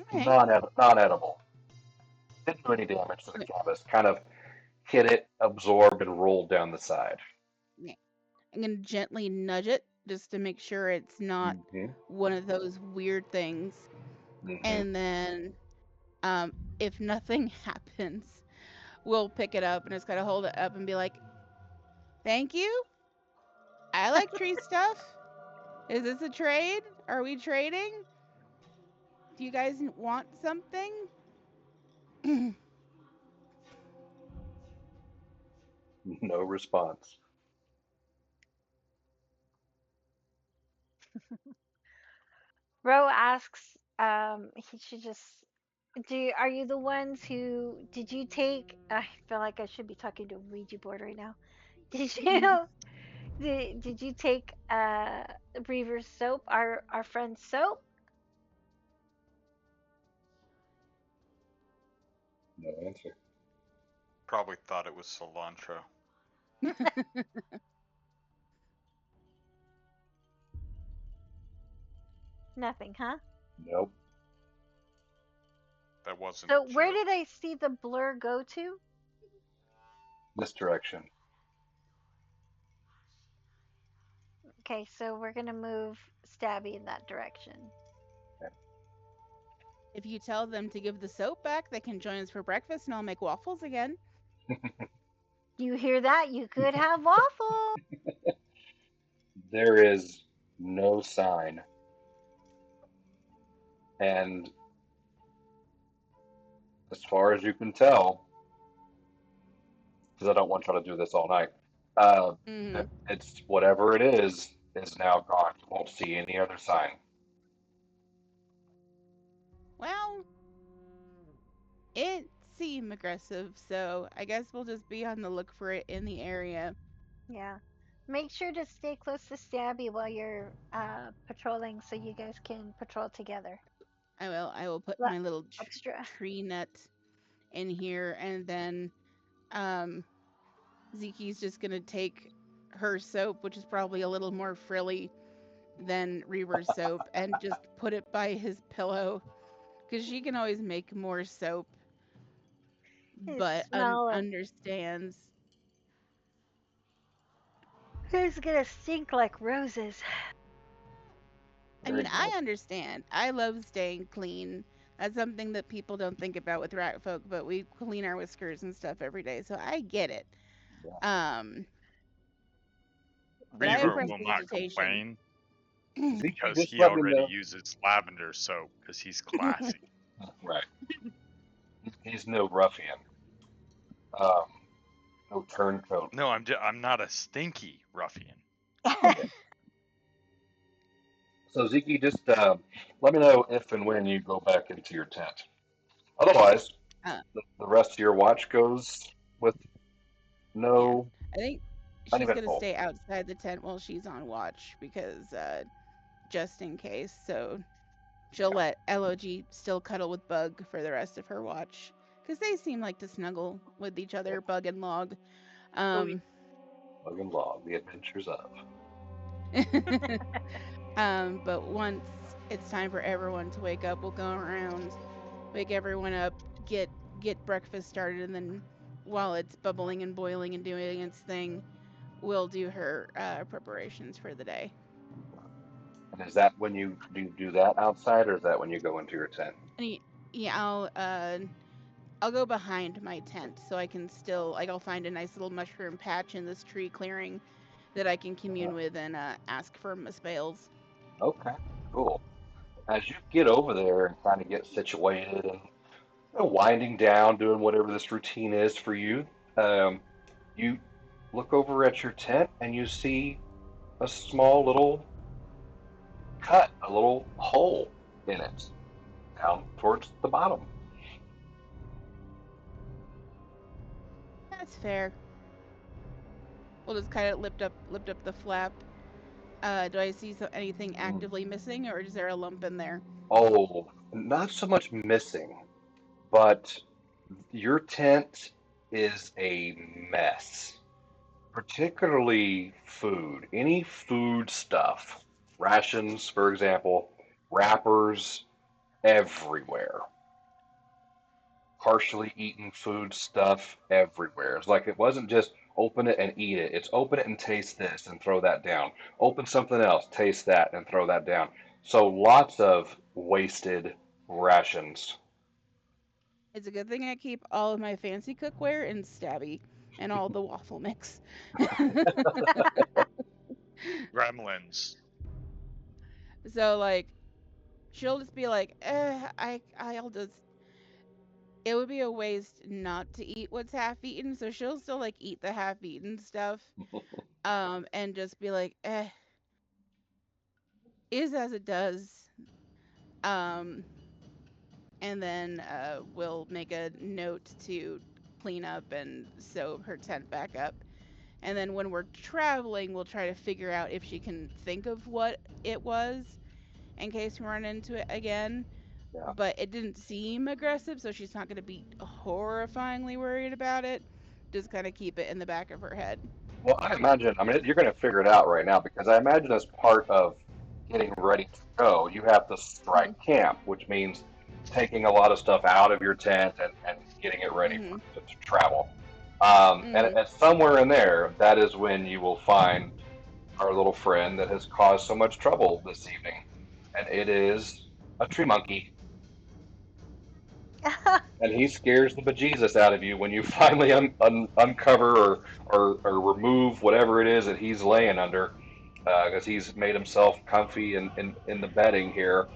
Speaker 4: Okay.
Speaker 3: Non-edible. Didn't do any damage to the canvas. Kind of hit it, absorbed, and rolled down the side.
Speaker 4: Yeah. I'm gonna gently nudge it just to make sure it's not
Speaker 3: Mm-hmm.
Speaker 4: one of those weird things.
Speaker 3: Mm-hmm.
Speaker 4: And then, if nothing happens, we'll pick it up and just gotta hold it up and be like, "Thank you. I like tree stuff. Is this a trade? Are we trading? Do you guys want something?"
Speaker 3: No response.
Speaker 1: Ro asks, he should just are you the ones who did you take? I feel like I should be talking to a Ouija board right now. Did you did you take Reaver's soap, our friend's soap?
Speaker 3: No answer.
Speaker 2: Probably thought it was cilantro.
Speaker 1: Nothing, huh?
Speaker 3: Nope.
Speaker 2: That wasn't
Speaker 1: So
Speaker 2: a
Speaker 1: where
Speaker 2: joke.
Speaker 1: did I see the blur go to?
Speaker 3: This direction.
Speaker 1: Okay, so we're gonna move Stabby in that direction.
Speaker 4: If you tell them to give the soap back, they can join us for breakfast and I'll make waffles again.
Speaker 1: You hear that? You could have waffles.
Speaker 3: There is no sign. And as far as you can tell, because I don't want to try to do this all night,
Speaker 4: Mm-hmm.
Speaker 3: it's whatever it is now gone. You won't see any other sign.
Speaker 4: Well, it seemed aggressive, so I guess we'll just be on the look for it in the area.
Speaker 1: Yeah. Make sure to stay close to Stabby while you're patrolling, so you guys can patrol together.
Speaker 4: I will. I will put
Speaker 1: Le-
Speaker 4: my little
Speaker 1: Extra.
Speaker 4: tree nut in here, and then um, Zeke's just gonna take her soap, which is probably a little more frilly than Reaver's soap, and just put it by his pillow because she can always make more soap,
Speaker 1: You
Speaker 4: but
Speaker 1: smell it.
Speaker 4: understands.
Speaker 1: Who's gonna stink like roses?
Speaker 4: I
Speaker 3: There
Speaker 4: mean,
Speaker 3: you
Speaker 4: I
Speaker 3: go.
Speaker 4: understand. I love staying clean. That's something that people don't think about with rat folk, but we clean our whiskers and stuff every day, so I get it.
Speaker 3: Yeah.
Speaker 4: Um, but I have
Speaker 2: Reaver will not
Speaker 4: prestidigitation.
Speaker 2: complain
Speaker 3: Zeke,
Speaker 2: because
Speaker 3: just
Speaker 2: he
Speaker 3: let me
Speaker 2: already
Speaker 3: know.
Speaker 2: uses lavender soap because he's classy.
Speaker 3: Right. He's no ruffian. Um, no turncoat.
Speaker 2: No, I'm not a stinky ruffian.
Speaker 3: Okay. So Zeke, just let me know if and when you go back into your tent. Otherwise,
Speaker 4: Uh,
Speaker 3: the rest of your watch goes with
Speaker 4: yeah,
Speaker 3: no
Speaker 4: I think she's gonna
Speaker 3: uneventful.
Speaker 4: stay outside the tent while she's on watch because just in case. So she'll
Speaker 3: Yeah.
Speaker 4: let LOG still cuddle with Bug for the rest of her watch because they seem like to snuggle with each other, Bug and Log. Um,
Speaker 3: Bug and Log, the adventures of.
Speaker 4: but once it's time for everyone to wake up, we'll go around, wake everyone up, get breakfast started, and then while it's bubbling and boiling and doing its thing, we'll do her preparations for the day.
Speaker 3: And is that when you do that outside, or is that when you go into your tent?
Speaker 4: And yeah, I'll go behind my tent so I can still, like, I'll find a nice little mushroom patch in this tree clearing that I can commune with and ask for my spells.
Speaker 3: Okay, cool. As you get over there and kind of get situated and winding down, doing whatever this routine is for you, you look over at your tent and you see a small little cut, a little hole in it, down towards the bottom.
Speaker 4: That's fair. We'll just kind of lift up the flap. Do I see anything actively missing, or is there a lump in there?
Speaker 3: Oh, not so much missing, but your tent is a mess, particularly food. Any food stuff, rations, for example, wrappers everywhere. Partially eaten food stuff everywhere. It's like it wasn't just open it and eat it. It's open it and taste this and throw that down. Open something else, taste that and throw that down. So lots of wasted rations.
Speaker 4: It's a good thing I keep all of my fancy cookware in Stabby and all the waffle mix.
Speaker 2: Gremlins.
Speaker 4: So, like, she'll just be like, I'll just. It would be a waste not to eat what's half eaten, so she'll still like eat the half eaten stuff, and just be like, is as it does, um, and then we'll make a note to clean up and sew her tent back up. And then when we're traveling, we'll try to figure out if she can think of what it was in case we run into it again.
Speaker 3: Yeah.
Speaker 4: But it didn't seem aggressive, so she's not going to be horrifyingly worried about it. Just kind of keep it in the back of her head.
Speaker 3: Well, I imagine, I mean, you're going to figure it out right now because I imagine as part of getting ready to go, you have to strike camp, which means taking a lot of stuff out of your tent and getting it ready to travel. And somewhere in there, that is when you will find our little friend that has caused so much trouble this evening. And it is a tree monkey. And he scares the bejesus out of you when you finally uncover or remove whatever it is that he's laying under, because he's made himself comfy in the bedding here,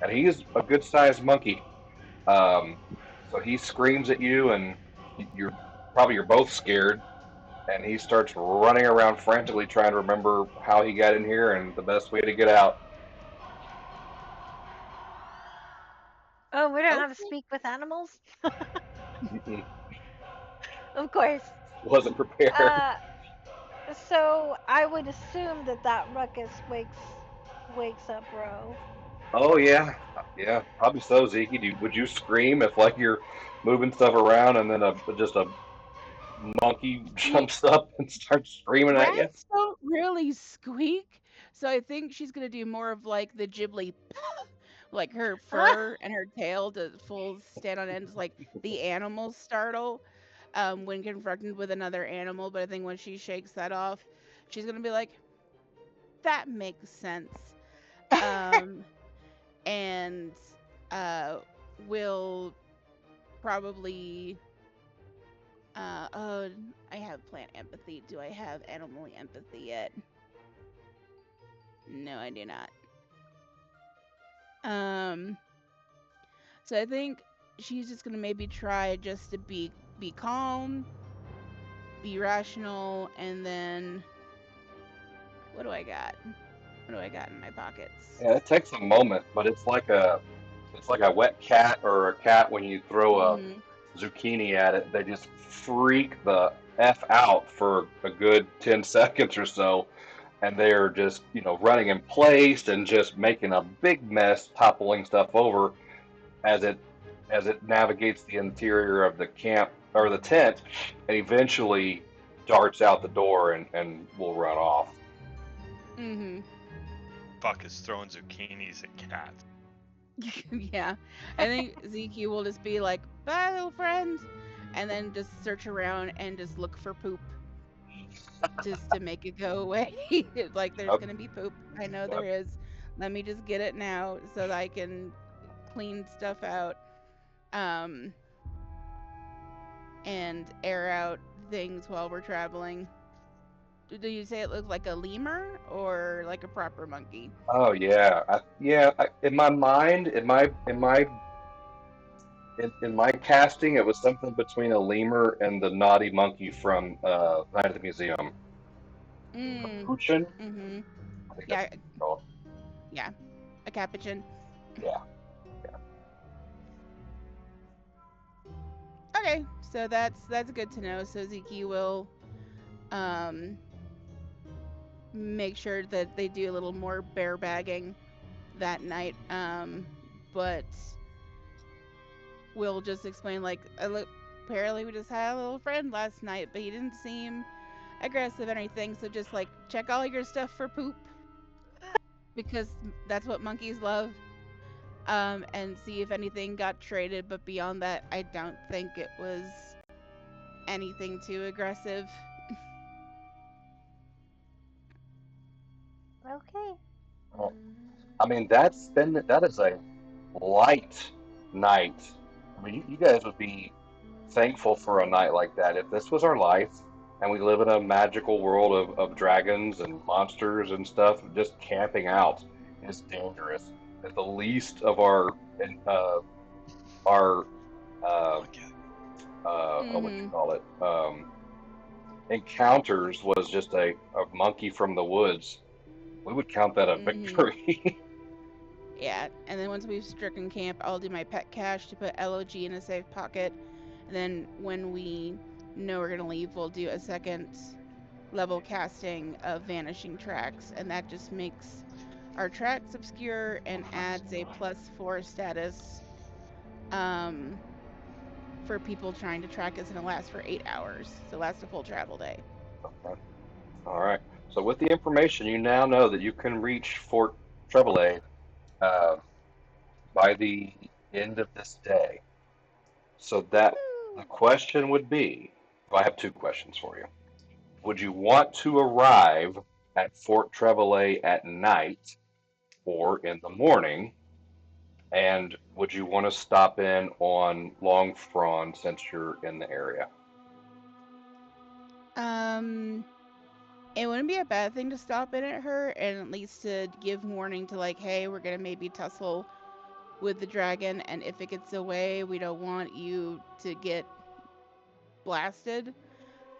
Speaker 3: and he's a good sized monkey. So he screams at you, and you're both scared, and he starts running around frantically trying to remember how he got in here and the best way to get out.
Speaker 1: Oh, we don't have to
Speaker 4: Okay.
Speaker 1: speak with animals?
Speaker 3: Mm-mm.
Speaker 1: Of course.
Speaker 3: Wasn't prepared.
Speaker 1: So I would assume that that ruckus wakes up Ro.
Speaker 3: Oh yeah, probably so, Zeke. Would you scream if like you're moving stuff around and then just a monkey jumps up and starts screaming at you?
Speaker 4: Rats don't really squeak, so I think she's gonna do more of like the Ghibli, like her fur and her tail to full stand on ends, like the animals startle when confronted with another animal. But I think when she shakes that off, she's gonna be like, "That makes sense," and will probably. Oh, I have plant empathy. Do I have animal empathy yet? No, I do not. So I think she's just gonna maybe try just to be calm, be rational, and then what do I got? What do I got in my pockets?
Speaker 3: Yeah, it takes a moment, but it's like a wet cat or a cat when you throw a zucchini at it. They just freak the f out for a good 10 seconds or so, and they're just running in place and just making a big mess, toppling stuff over as it navigates the interior of the camp or the tent, and eventually darts out the door and will run off.
Speaker 2: Fuck is throwing zucchinis at cats.
Speaker 4: Yeah, I think Zeke will just be like, "Bye, little friend," and then just search around and just look for poop just to make it go away. Like there's
Speaker 3: Yep.
Speaker 4: gonna be poop. I know there
Speaker 3: Yep.
Speaker 4: is. Let me just get it now so that I can clean stuff out. Um, and air out things while we're traveling. Do you say it looked like a lemur or like a proper monkey?
Speaker 3: Oh yeah, in my mind, in my casting, it was something between a lemur and the naughty monkey from Night at the Museum.
Speaker 4: Mm.
Speaker 3: Capuchin,
Speaker 4: Mm-hmm.
Speaker 3: I think that's
Speaker 4: Yeah.
Speaker 3: what it's called.
Speaker 4: Yeah. A capuchin.
Speaker 3: Yeah.
Speaker 4: Okay. So that's good to know. So Zeke will um make sure that they do a little more bear bagging that night. But we'll just explain like apparently we just had a little friend last night, but he didn't seem aggressive or anything. So just like check all your stuff for poop because that's what monkeys love. And see if anything got traded. But beyond that, I don't think it was anything too aggressive.
Speaker 1: Okay.
Speaker 3: Well, I mean, that is a light night. I mean, you guys would be thankful for a night like that. If this was our life and we live in a magical world of dragons and monsters and stuff, just camping out is dangerous. At the least of our uh, what you
Speaker 4: Mm-hmm.
Speaker 3: call it encounters was just a monkey from the woods. We would count that a
Speaker 4: Mm-hmm.
Speaker 3: victory.
Speaker 4: Yeah. And then once we've stricken camp, I'll do my pet cache to put LOG in a safe pocket. And then when we know we're gonna leave, we'll do a second level casting of vanishing tracks, and that just makes our tracks obscure and adds a +4 status um, for people trying to track us, and it lasts for 8 hours. So it lasts a full travel day.
Speaker 3: Okay. All right. So with the information, you now know that you can reach Fort Trevalay uh, by the end of this day. So that the question would be, well, I have two questions for you. Would you want to arrive at Fort Trevalay at night or in the morning? And would you want to stop in on Long Frond since you're in the area?
Speaker 4: Um, it wouldn't be a bad thing to stop in at her and at least to give warning to like, hey, we're gonna maybe tussle with the dragon, and if it gets away, we don't want you to get blasted.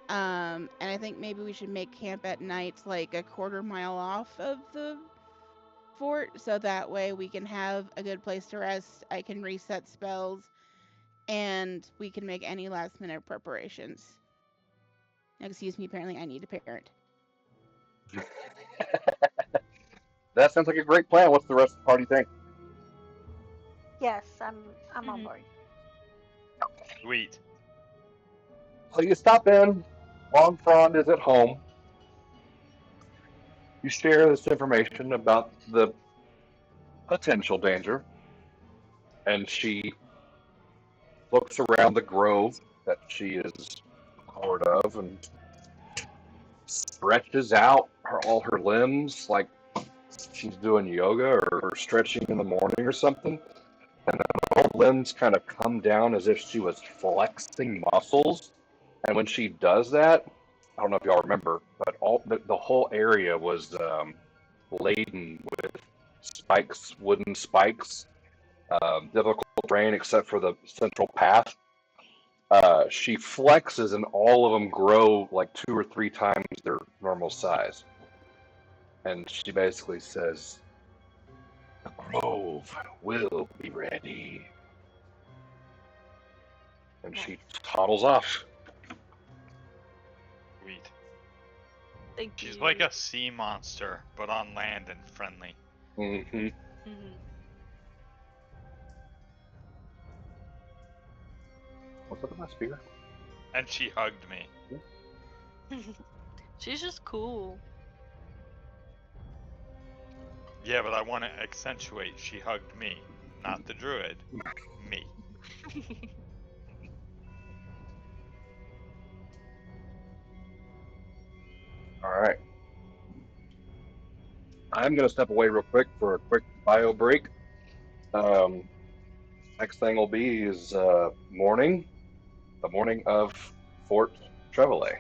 Speaker 4: And I think maybe we should make camp at night like a quarter mile off of the fort so that way we can have a good place to rest. I can reset spells and we can make any last minute preparations. Excuse me, apparently I need a parent.
Speaker 3: That sounds like a great plan. What's the rest of the party think?
Speaker 1: Yes, I'm on
Speaker 6: Mhm.
Speaker 1: board.
Speaker 2: Sweet.
Speaker 3: So you stop in. Long Frond is at home. You share this information about the potential danger, and she looks around the grove that she is part of and stretches out all her limbs like she's doing yoga or stretching in the morning or something. And then her limbs kind of come down as if she was flexing muscles. And when she does that, I don't know if y'all remember, but the whole area was laden with spikes, wooden spikes, difficult terrain except for the central path. She flexes and all of them grow like 2 or 3 times their normal size. And she basically says, "The grove will be ready." And
Speaker 1: Nice.
Speaker 3: she toddles off.
Speaker 2: Sweet.
Speaker 6: Thank
Speaker 2: She's
Speaker 6: you.
Speaker 2: like a sea monster, but on land and friendly.
Speaker 3: Mm-hmm.
Speaker 6: Mhm.
Speaker 3: What's up with my spear?
Speaker 2: And she hugged me.
Speaker 6: She's just cool.
Speaker 2: Yeah, but I want to accentuate she hugged me, not the druid. Me.
Speaker 3: All right. I'm going to step away real quick for a quick bio break. Next thing will be is morning, the morning of Fort Trevalay.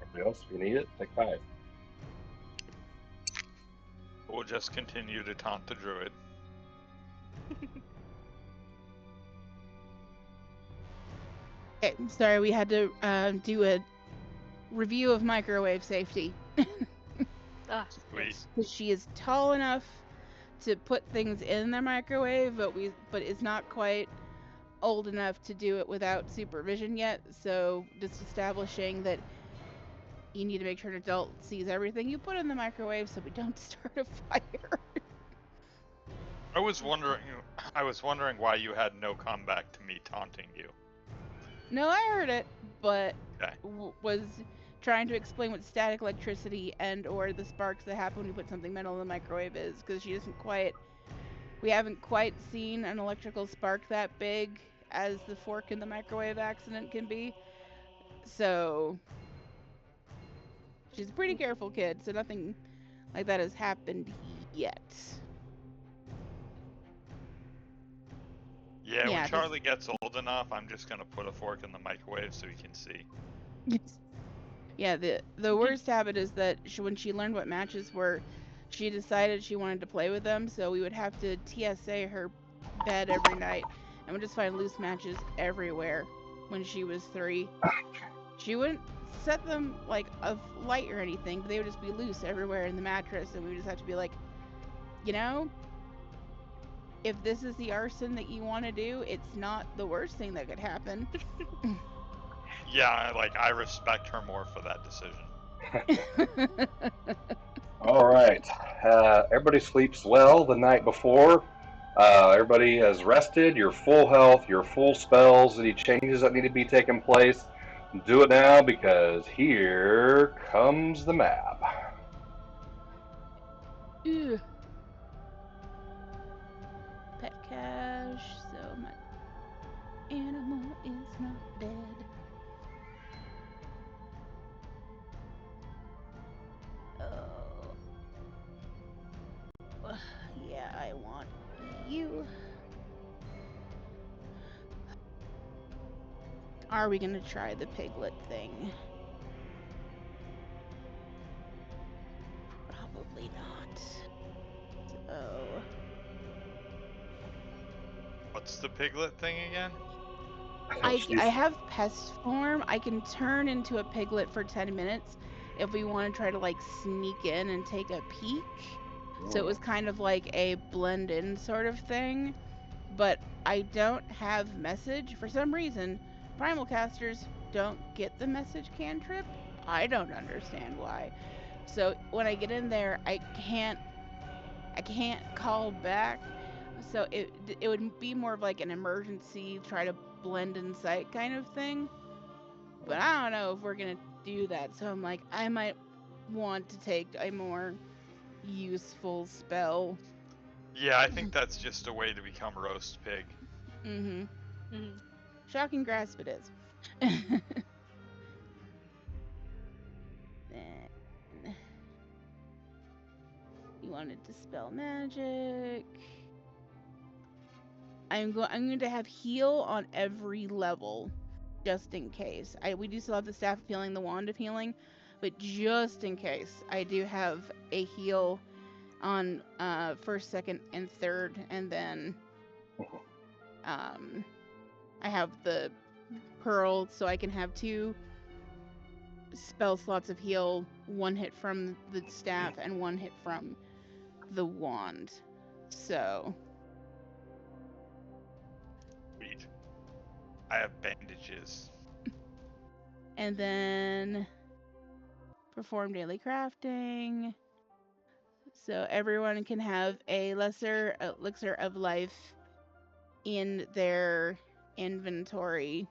Speaker 3: Everybody else, if you need it, take 5.
Speaker 2: We'll just continue to taunt the druid.
Speaker 4: Okay, sorry, we had to do a review of microwave safety.
Speaker 6: Ah,
Speaker 2: Sweet.
Speaker 6: yes.
Speaker 4: Because she is tall enough to put things in the microwave, but is not quite old enough to do it without supervision yet. So just establishing that you need to make sure an adult sees everything you put in the microwave so we don't start a fire.
Speaker 2: I was wondering why you had no comeback to me taunting you.
Speaker 4: No, I heard it, but
Speaker 2: Okay.
Speaker 4: was trying to explain what static electricity and or the sparks that happen when you put something metal in the microwave is, because we haven't quite seen an electrical spark that big as the fork in the microwave accident can be. So she's a pretty careful kid, so nothing like that has happened yet.
Speaker 2: Yeah,
Speaker 4: Yeah,
Speaker 2: when
Speaker 4: 'cause-
Speaker 2: Charlie gets old enough, I'm just gonna put a fork in the microwave so he can see.
Speaker 4: Yeah, the worst habit is that when she learned what matches were, she decided she wanted to play with them, so we would have to TSA her bed every night, and would just find loose matches everywhere when she was 3. She wouldn't set them like of light or anything, but they would just be loose everywhere in the mattress, and we would just have to be like, you know, if this is the arson that you want to do, it's not the worst thing that could happen.
Speaker 2: Yeah, I respect her more for that decision.
Speaker 3: All right. Everybody sleeps well the night before. Everybody has rested. Your full health, your full spells, any changes that need to be taking place. Do it now because here comes the map.
Speaker 4: Ew. Pet cache, so my animal is not dead. Oh. Yeah, I want you. Are we gonna try the piglet thing? Probably not. So,
Speaker 2: What's the piglet thing again?
Speaker 4: I have pest form. I can turn into a piglet for 10 minutes if we want to try to like sneak in and take a peek. So it was kind of like a blend in sort of thing. But I don't have message. For some reason, primal casters don't get the message cantrip. I don't understand why. So when I get in there, I can't call back. So it would be more of like an emergency, try to blend in sight kind of thing. But I don't know if we're gonna do that. So I'm like, I might want to take a more useful spell.
Speaker 2: Yeah, I think that's just a way to become roast pig.
Speaker 4: Mm-hmm.
Speaker 6: Mhm.
Speaker 4: Shocking grasp it is. Then you wanted to spell magic. I'm going to have heal on every level, just in case. We do still have the staff of healing, the wand of healing, but just in case, I do have a heal on first, second, and third, and then I have the pearl, so I can have 2 spell slots of heal, 1 hit from the staff and 1 hit from the wand. So
Speaker 2: Sweet. I have bandages.
Speaker 4: and then perform daily crafting. So everyone can have a lesser elixir of life in their inventory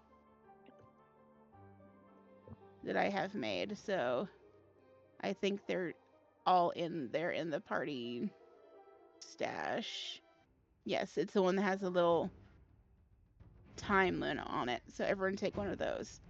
Speaker 4: that I have made. So I think they're all in there in the party stash. Yes, it's the one that has a little time limit on it. So everyone take one of those.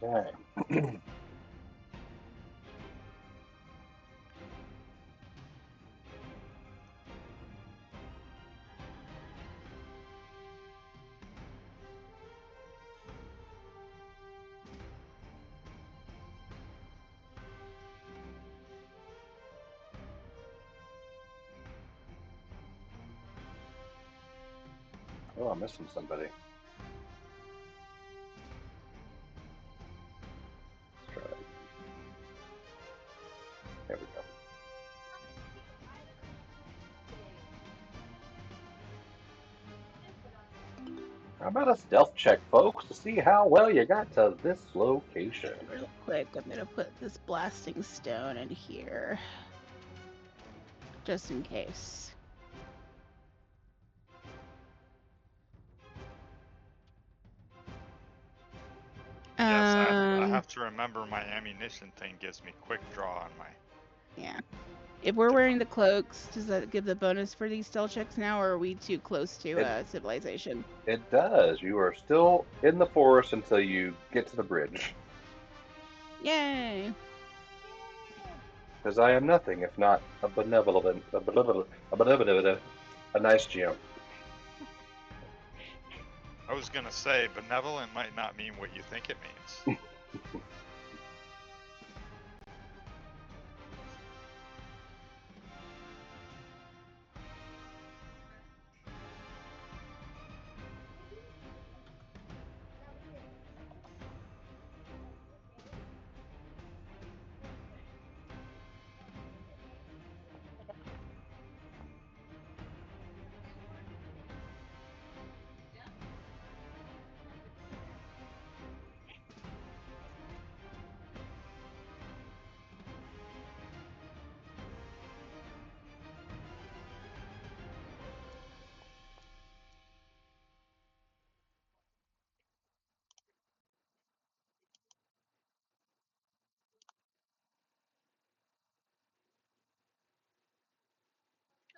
Speaker 3: Okay. Oh, I'm missing somebody. Let's try that. There we go. How about a stealth check, folks, to see how well you got to this location?
Speaker 4: Real quick, I'm gonna put this blasting stone in here, just in case.
Speaker 2: Yes, I
Speaker 4: Um,
Speaker 2: have to remember my ammunition thing gives me quick draw on my.
Speaker 4: yeah. If we're wearing the cloaks, does that give the bonus for these stealth checks now, or are we too close to
Speaker 3: It
Speaker 4: civilization?
Speaker 3: it does. You are still in the forest until you get to the bridge.
Speaker 4: Yay!
Speaker 3: Because I am nothing if not a a nice GM.
Speaker 2: I was gonna say benevolent might not mean what you think it means.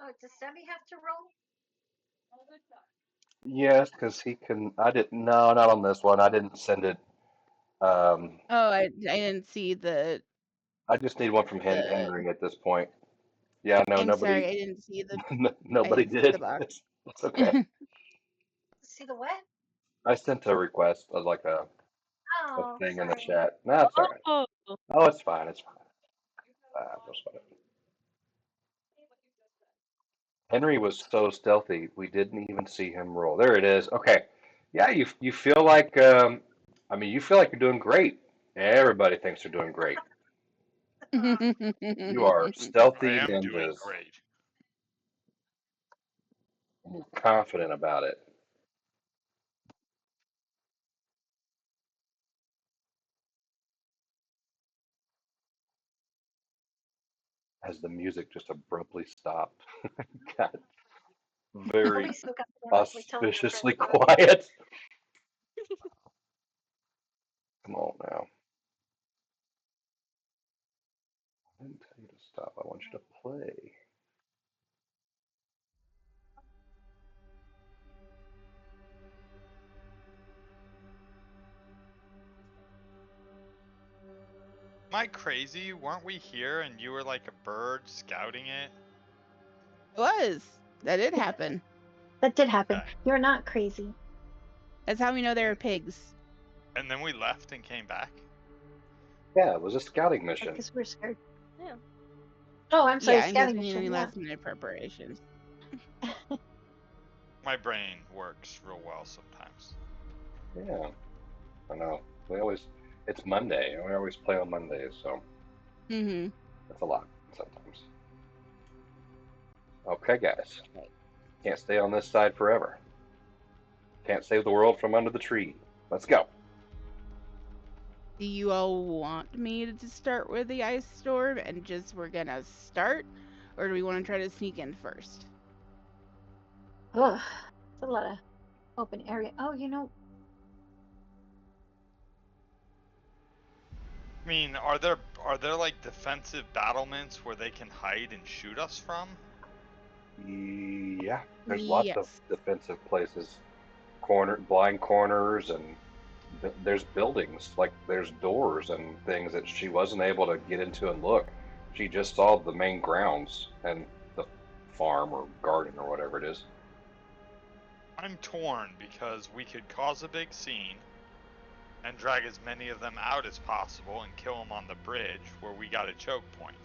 Speaker 1: Oh, does Sammy have to roll?
Speaker 3: Yes, because he can. I didn't. No, not on this one. I didn't send it.
Speaker 4: Oh, I didn't see the
Speaker 3: I just need one from
Speaker 4: the.
Speaker 3: Henry at this point. Yeah, no,
Speaker 4: I'm sorry,
Speaker 3: nobody,
Speaker 4: I didn't see the. I
Speaker 3: nobody
Speaker 4: didn't see the
Speaker 3: did.
Speaker 4: box.
Speaker 3: It's okay.
Speaker 1: See the what?
Speaker 3: I sent a request of like a
Speaker 1: Oh,
Speaker 3: thing in the
Speaker 1: sorry.
Speaker 3: chat. No, it's all right.
Speaker 6: Oh,
Speaker 3: Oh, it's fine. It's fine. That's fine. Henry was so stealthy, we didn't even see him roll. There it is. Okay. Yeah, you feel like I mean, you feel like you're doing great. Everybody thinks they're doing great. You are
Speaker 2: I
Speaker 3: stealthy
Speaker 2: am doing
Speaker 3: ninjas.
Speaker 2: great.
Speaker 3: And you're confident about it. As the music just abruptly stopped. Got very
Speaker 1: Nobody's still got the abruptly telling their friends
Speaker 3: auspiciously
Speaker 1: about it.
Speaker 3: quiet. Come on now. I didn't tell you to stop. I want you to play.
Speaker 2: Am I crazy? Weren't we here and you were like a bird scouting it?
Speaker 4: It was. That did happen.
Speaker 1: That did happen.
Speaker 2: Okay.
Speaker 1: You're not crazy.
Speaker 4: That's how we know they were pigs.
Speaker 2: And then we left and came back?
Speaker 3: Yeah, it was a scouting mission.
Speaker 1: Because we're scared.
Speaker 6: yeah.
Speaker 1: Oh, I'm sorry,
Speaker 4: Yeah, in case
Speaker 1: scouting
Speaker 4: we need
Speaker 1: mission.
Speaker 4: any
Speaker 1: Yeah.
Speaker 4: last minute preparations.
Speaker 2: My brain works real well sometimes.
Speaker 3: Yeah, I know. We always, it's Monday, and we always play on Mondays, so
Speaker 4: Mm-hmm.
Speaker 3: that's a lot sometimes. Okay, guys.
Speaker 4: Okay.
Speaker 3: Can't stay on this side forever. Can't save the world from under the tree. Let's go.
Speaker 4: Do you all want me to start with the ice storm and just we're gonna start? Or do we want to try to sneak in first?
Speaker 1: Ugh, it's a lot of open area. Oh, you know,
Speaker 2: I mean, are there like defensive battlements where they can hide and shoot us from?
Speaker 3: Yeah, there's lots of
Speaker 4: Yes.
Speaker 3: defensive places, blind corners, and there's buildings, like there's doors and things that she wasn't able to get into and look. She just saw the main grounds and the farm or garden or whatever it is.
Speaker 2: I'm torn because we could cause a big scene and drag as many of them out as possible and kill them on the bridge where we got a choke point.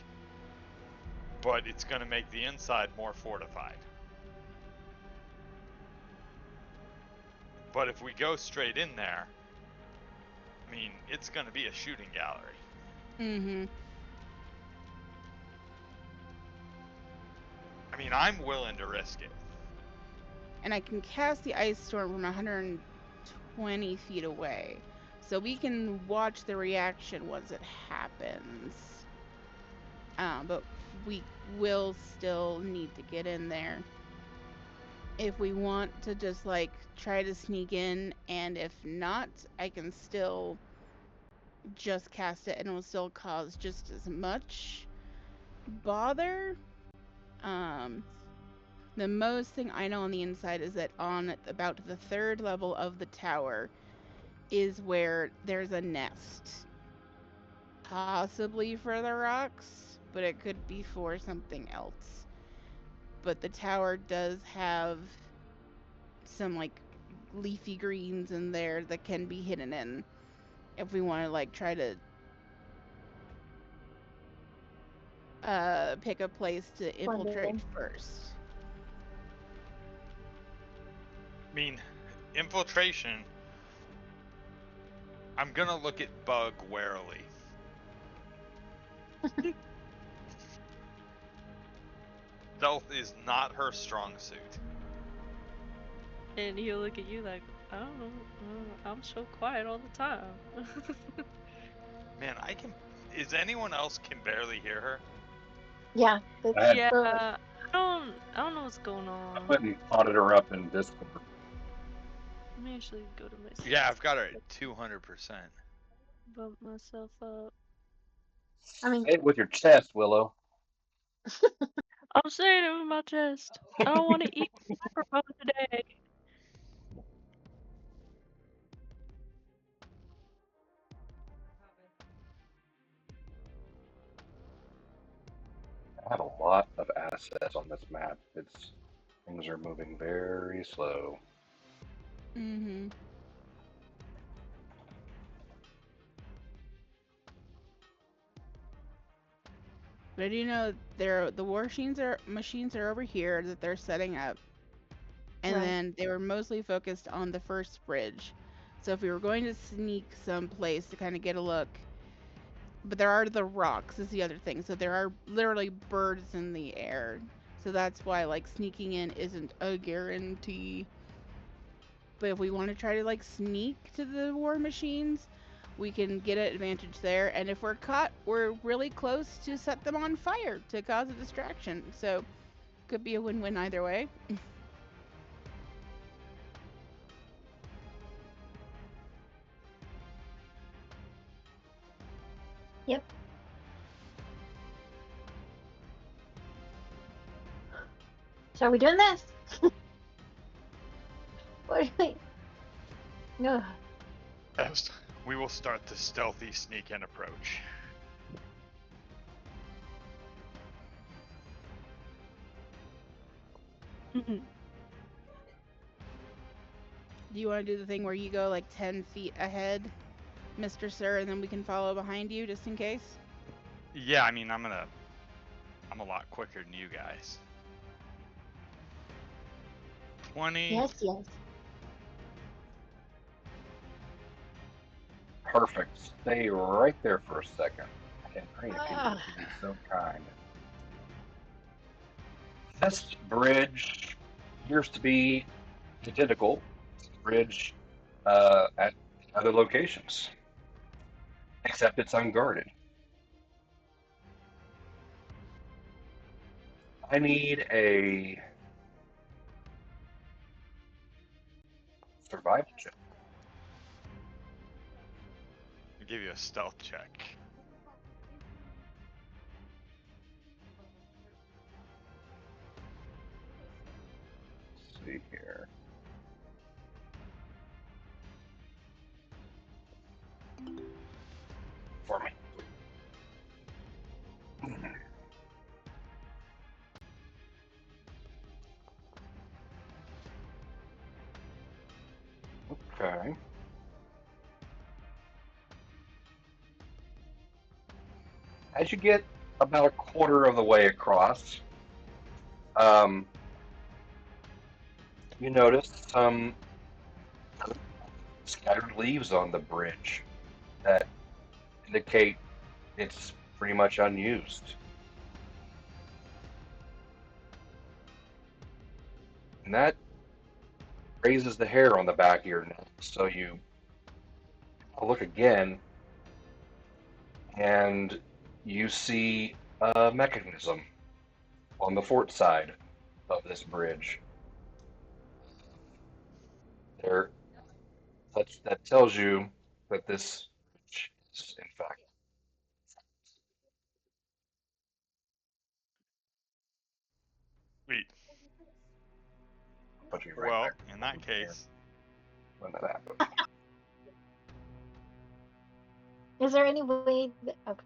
Speaker 2: But it's going to make the inside more fortified. But if we go straight in there, I mean, it's going to be a shooting gallery.
Speaker 4: Mm-hmm.
Speaker 2: I mean, I'm willing to risk it.
Speaker 4: And I can cast the ice storm from 120 feet away. So we can watch the reaction once it happens. But we will still need to get in there. If we want to just like try to sneak in, and if not, I can still just cast it and it will still cause just as much bother. The most thing I know on the inside is that on about the third level of the tower is where there's a nest. Possibly for the rocks, but it could be for something else. But the tower does have some like leafy greens in there that can be hidden in if we want to like try to pick a place to infiltrate first.
Speaker 2: I mean, infiltration, I'm going to look at Bug warily. Stealth is not her strong suit.
Speaker 6: And he'll look at you like, I don't know, I'm so quiet all the time.
Speaker 2: Man, is anyone else can barely hear her?
Speaker 1: Yeah.
Speaker 6: Yeah, I don't know what's going
Speaker 3: I
Speaker 6: on.
Speaker 3: went and potted her up in Discord.
Speaker 6: Let me actually go to my
Speaker 2: Yeah, I've got her at 200%.
Speaker 6: bump myself up.
Speaker 1: I mean,
Speaker 3: Say it with your chest, Willow.
Speaker 6: I'm saying it with my chest. I don't want to eat microphone today.
Speaker 3: I have a lot of assets on this map. Things are moving very slow.
Speaker 4: Mm-hmm. But you know, the war machines are over here that they're setting up, and
Speaker 1: Right.
Speaker 4: then they were mostly focused on the first bridge. So if we were going to sneak someplace to kind of get a look, but there are the rocks is the other thing. So there are literally birds in the air. So that's why like sneaking in isn't a guarantee. But if we want to try to like sneak to the war machines, we can get an advantage there. And if we're caught, we're really close to set them on fire to cause a distraction. So could be a win-win either way.
Speaker 1: Yep. So are we doing this? What are we? No.
Speaker 2: Yes, we will start the stealthy sneak in approach.
Speaker 4: Do you want to do the thing where you go like 10 feet ahead, Mr. Sir, and then we can follow behind you just in case?
Speaker 2: Yeah, I mean, I'm a lot quicker than you guys. 20.
Speaker 1: Yes, yes.
Speaker 3: Perfect. Stay right there for a second. Henry, if you
Speaker 1: Ah.
Speaker 3: would be so kind. This bridge appears to be identical to the bridge at other locations, except it's unguarded. I need a survival check.
Speaker 2: I'll give you a stealth check.
Speaker 3: Let's see here. Okay. As you get about a quarter of the way across, um, you notice some scattered leaves on the bridge that indicate it's pretty much unused. And that raises the hair on the back of your neck. So you look again and you see a mechanism on the fort side of this bridge. There, that tells you that this is, in fact,
Speaker 2: Sweet.
Speaker 3: put you right
Speaker 2: Well,
Speaker 3: back
Speaker 2: in that
Speaker 3: there
Speaker 2: case,
Speaker 3: when that happens.
Speaker 1: Is there any way that, okay.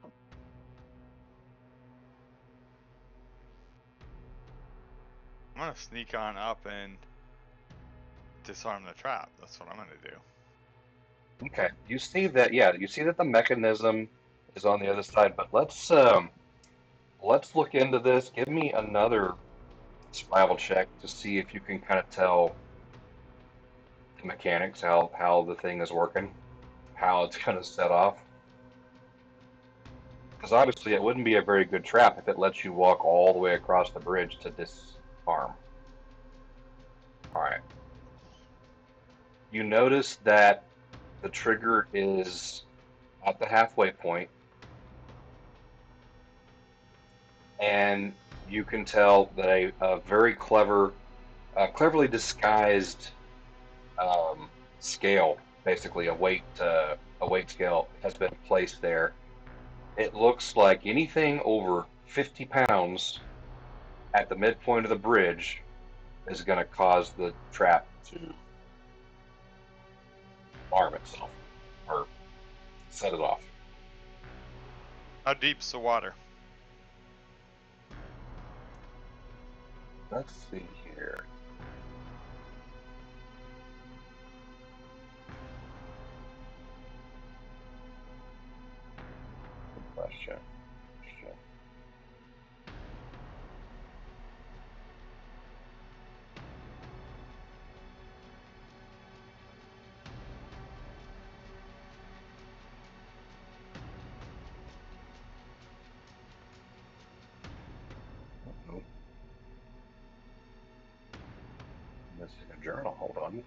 Speaker 2: I'm gonna sneak on up and disarm the trap. That's what I'm gonna do.
Speaker 3: Okay, you see that? Yeah, you see that the mechanism is on the other side. But let's look into this. Give me another survival check to see if you can kind of tell the mechanics, how the thing is working, how it's going to set off. Because obviously, it wouldn't be a very good trap if it lets you walk all the way across the bridge to disarm. All right. You notice that the trigger is at the halfway point, and you can tell that a very cleverly disguised scale, basically a weight scale, has been placed there. It looks like anything over 50 pounds at the midpoint of the bridge is going to cause the trap to arm itself or set it off.
Speaker 2: How deep's the water?
Speaker 3: Let's see here. Good question. Oh, missing a journal. Hold on.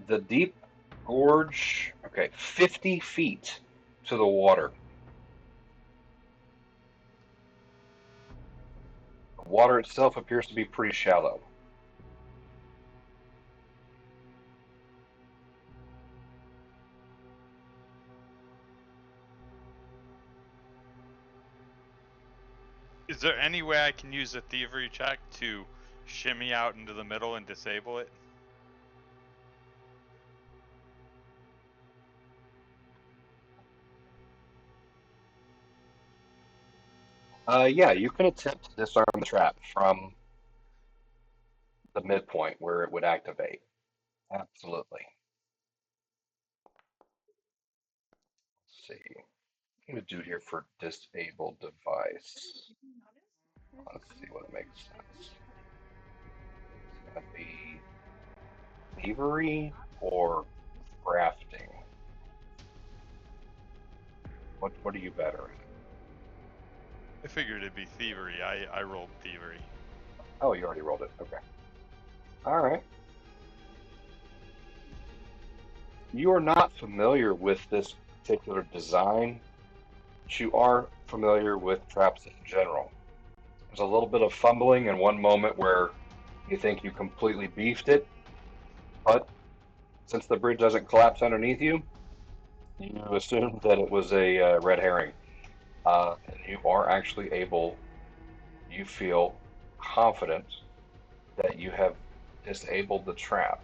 Speaker 3: The deep gorge. Okay, 50 feet to the water. The water itself appears to be pretty shallow.
Speaker 2: Is there any way I can use a thievery check to shimmy out into the middle and disable it?
Speaker 3: Yeah, you can attempt to disarm the trap from the midpoint where it would activate. Absolutely. Let's see. What do we do here for disabled device? Let's see what makes sense. It's going to be thievery or crafting. What are you better at?
Speaker 2: I figured it'd be thievery. I rolled thievery.
Speaker 3: Oh, you already rolled it. Okay. All right. You are not familiar with this particular design, but you are familiar with traps in general. There's a little bit of fumbling in one moment where you think you completely beefed it, but since the bridge doesn't collapse underneath you, you assume that it was a red herring. And you are actually able, you feel confident that you have disabled the trap.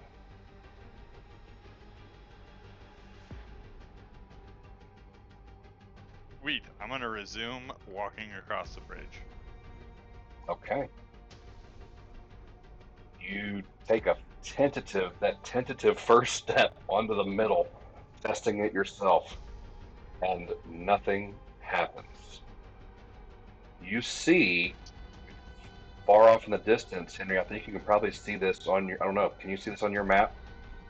Speaker 2: Sweet. I'm gonna resume walking across the bridge.
Speaker 3: Okay. You take that tentative first step onto the middle, testing it yourself, and nothing happens. You see far off in the distance, Henry, I think you can probably see this on your, I don't know, can you see this on your map?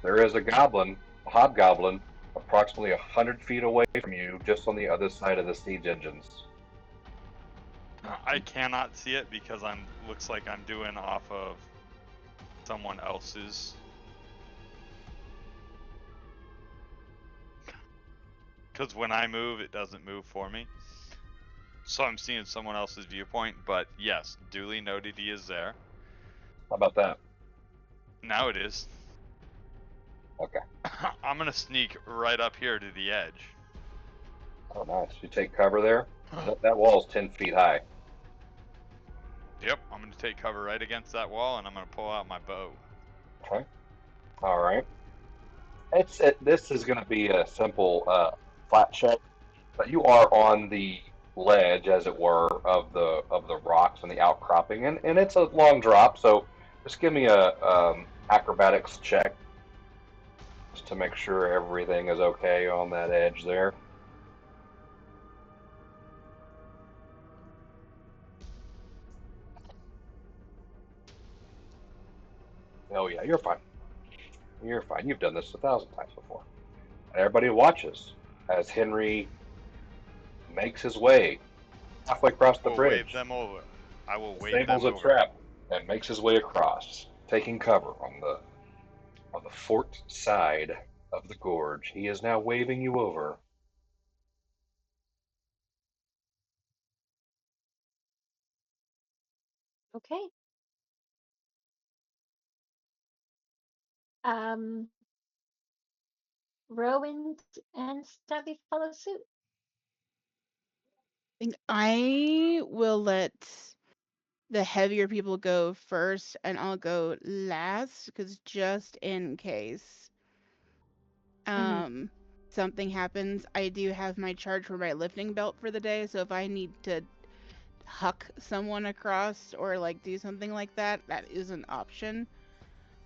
Speaker 3: There is a goblin, a hobgoblin, approximately 100 feet away from you, just on the other side of the siege engines.
Speaker 2: I cannot see it because looks like I'm doing off of someone else's. Because when I move, it doesn't move for me. So I'm seeing someone else's viewpoint, but yes, duly noted he is there.
Speaker 3: How about that?
Speaker 2: Now it is.
Speaker 3: Okay.
Speaker 2: I'm gonna sneak right up here to the edge.
Speaker 3: Oh, nice. You take cover there? That wall is 10 feet high.
Speaker 2: Yep, I'm gonna take cover right against that wall, and I'm gonna pull out my bow.
Speaker 3: Okay. All right. This is going to be a simple flat check, but you are on the ledge, as it were, of the rocks and the outcropping, and it's a long drop. So just give me a acrobatics check just to make sure everything is okay on that edge there. Oh yeah, you're fine. You're fine. You've done this 1,000 times before. And everybody watches as Henry makes his way halfway across the
Speaker 2: We'll wave
Speaker 3: bridge,
Speaker 2: them over. I will wave
Speaker 3: disables
Speaker 2: them
Speaker 3: a
Speaker 2: over.
Speaker 3: trap, and makes his way across, taking cover on the fort side of the gorge. He is now waving you over.
Speaker 1: Okay. Um, Rowan and Stubby follow suit.
Speaker 4: Think I will let the heavier people go first, and I'll go last, because just in case something happens, I do have my charge for my lifting belt for the day. So if I need to huck someone across or like do something like that, that is an option.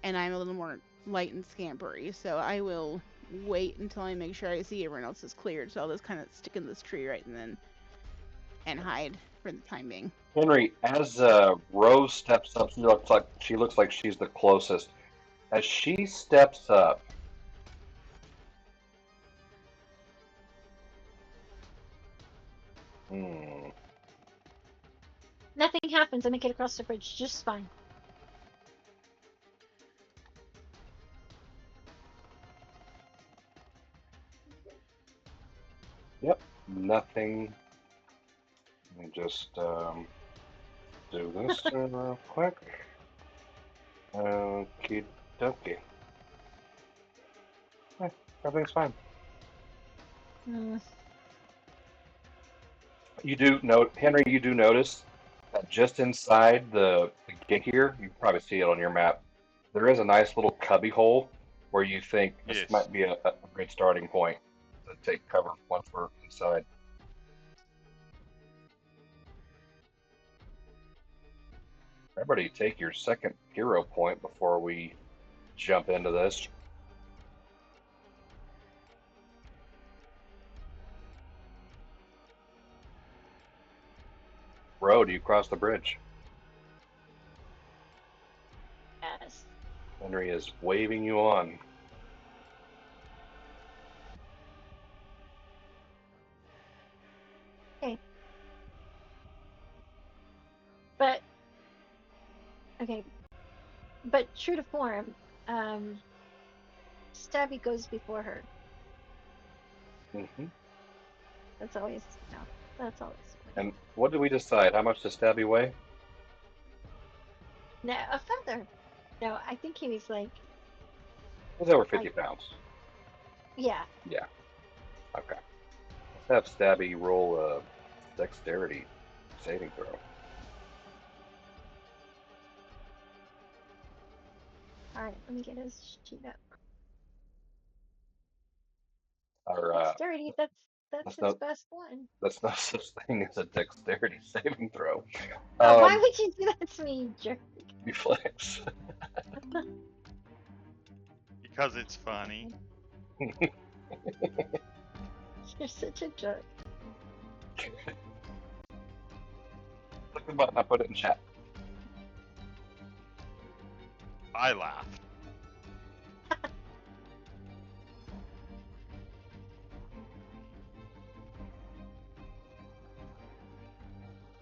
Speaker 4: And I'm a little more light and scampery, so I will wait until I make sure I see everyone else is cleared. So I'll just kind of stick in this tree right and hide for the time being.
Speaker 3: Henry, as Rose steps up, she looks like she's the closest. As she steps up, hmm,
Speaker 1: Nothing happens. I make it across the bridge just fine.
Speaker 3: yep, nothing. Let me just do this real quick. Okie dokie. Everything's fine.
Speaker 1: Mm.
Speaker 3: You do note, Henry, you do notice that just inside the gate here, you can probably see it on your map, there is a nice little cubby hole where you think this
Speaker 2: Yes.
Speaker 3: might be a great starting point to take cover once we're inside. Everybody take your second hero point before we jump into this. Road, you cross the bridge.
Speaker 1: Yes.
Speaker 3: Henry is waving you on.
Speaker 1: Okay. But okay. But true to form, Stabby goes before her.
Speaker 3: Hmm.
Speaker 1: That's always no. That's always
Speaker 3: And what did we decide? How much does Stabby weigh?
Speaker 1: no a feather. No, I think he was
Speaker 3: He's over 50
Speaker 1: like
Speaker 3: pounds.
Speaker 1: yeah.
Speaker 3: Yeah. Okay. Let's have Stabby roll a dexterity saving throw.
Speaker 1: All right, let me get his sheet up.
Speaker 3: Or
Speaker 1: Dexterity. That's That's
Speaker 3: That's
Speaker 1: his
Speaker 3: no
Speaker 1: best one.
Speaker 3: that's no such thing as a dexterity saving throw.
Speaker 1: Oh, why
Speaker 3: Um,
Speaker 1: would you do that to me, you jerk?
Speaker 3: reflex.
Speaker 2: Because it's funny.
Speaker 1: You're such a jerk.
Speaker 3: Click the button. I put it in chat.
Speaker 2: I laughed.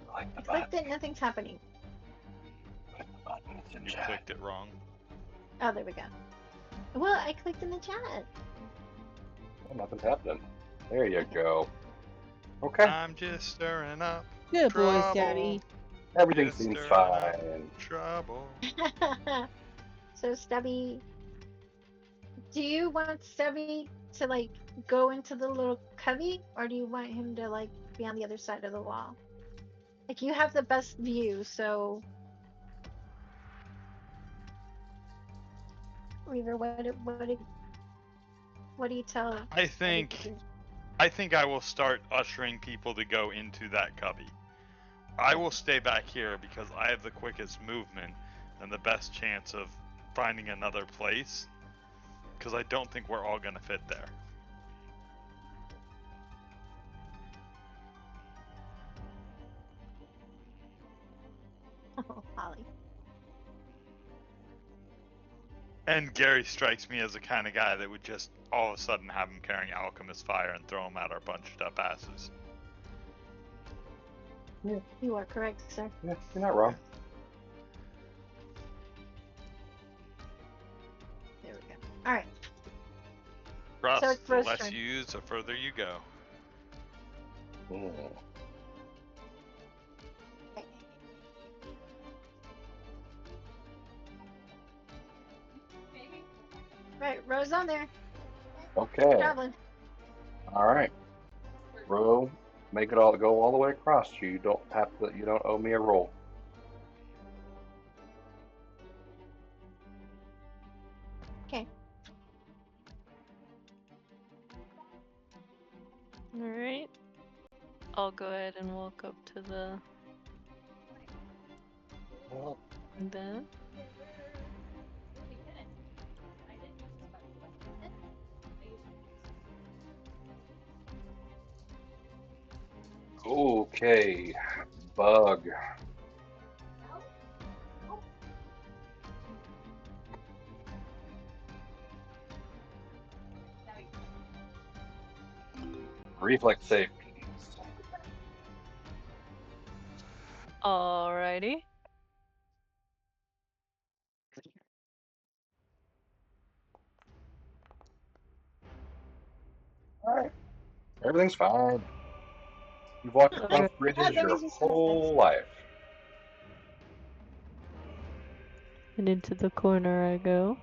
Speaker 3: Click the
Speaker 1: I clicked
Speaker 3: button.
Speaker 1: it, nothing's happening.
Speaker 3: Click the button. It's in
Speaker 2: You
Speaker 3: chat.
Speaker 2: clicked it wrong.
Speaker 1: Oh, there we go. Well, I clicked in the chat.
Speaker 3: Oh, nothing's happening. There you
Speaker 1: Okay.
Speaker 3: go. Okay.
Speaker 2: I'm just stirring up
Speaker 4: Good boy,
Speaker 2: trouble.
Speaker 4: Stabby.
Speaker 3: Everything
Speaker 2: Just
Speaker 3: seems
Speaker 2: stirring up
Speaker 3: fine.
Speaker 2: trouble.
Speaker 1: So, Stubby, do you want Stubby to like go into the little cubby, or do you want him to like be on the other side of the wall? Like you have the best view, so Reaver, what do you tell
Speaker 2: I think I will start ushering people to go into that cubby. I will stay back here because I have the quickest movement and the best chance of finding another place. Because I don't think we're all gonna fit there.
Speaker 1: Oh, Holly.
Speaker 2: And Gary strikes me as the kind of guy that would just all of a sudden have him carrying alchemist fire and throw him at our bunched up asses.
Speaker 1: You are correct, sir.
Speaker 3: Yeah, you're not wrong.
Speaker 1: There we go. All right.
Speaker 2: Trust,
Speaker 1: So it's
Speaker 2: the
Speaker 1: Rose's
Speaker 2: less
Speaker 1: turn.
Speaker 2: you use, the further you go.
Speaker 3: Mm.
Speaker 1: Right, Rose on there.
Speaker 3: Okay.
Speaker 1: Traveling.
Speaker 3: All right. Row, make it all go all the way across. You don't have to. You don't owe me a roll.
Speaker 1: Okay.
Speaker 6: Alright. I'll go ahead and walk up to the bed.
Speaker 3: Okay. Bug. Reflex save, please.
Speaker 6: Alrighty.
Speaker 3: All right. Everything's fine. You've walked across
Speaker 6: Alright.
Speaker 3: bridges
Speaker 1: that
Speaker 3: your
Speaker 1: means you said
Speaker 3: whole life.
Speaker 6: And into the corner I go.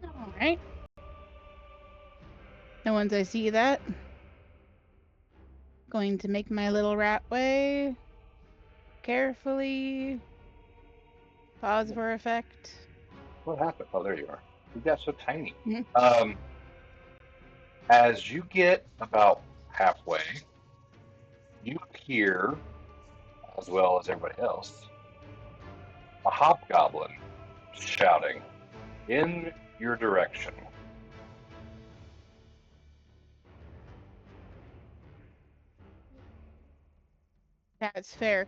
Speaker 4: All right. And once I see that, going to make my little rat way. Carefully. Pause for effect.
Speaker 3: What happened? Oh, there you are. You got so tiny.
Speaker 4: Mhm.
Speaker 3: As you get about halfway, you hear, as well as everybody else, a hobgoblin shouting in your direction.
Speaker 4: That's fair.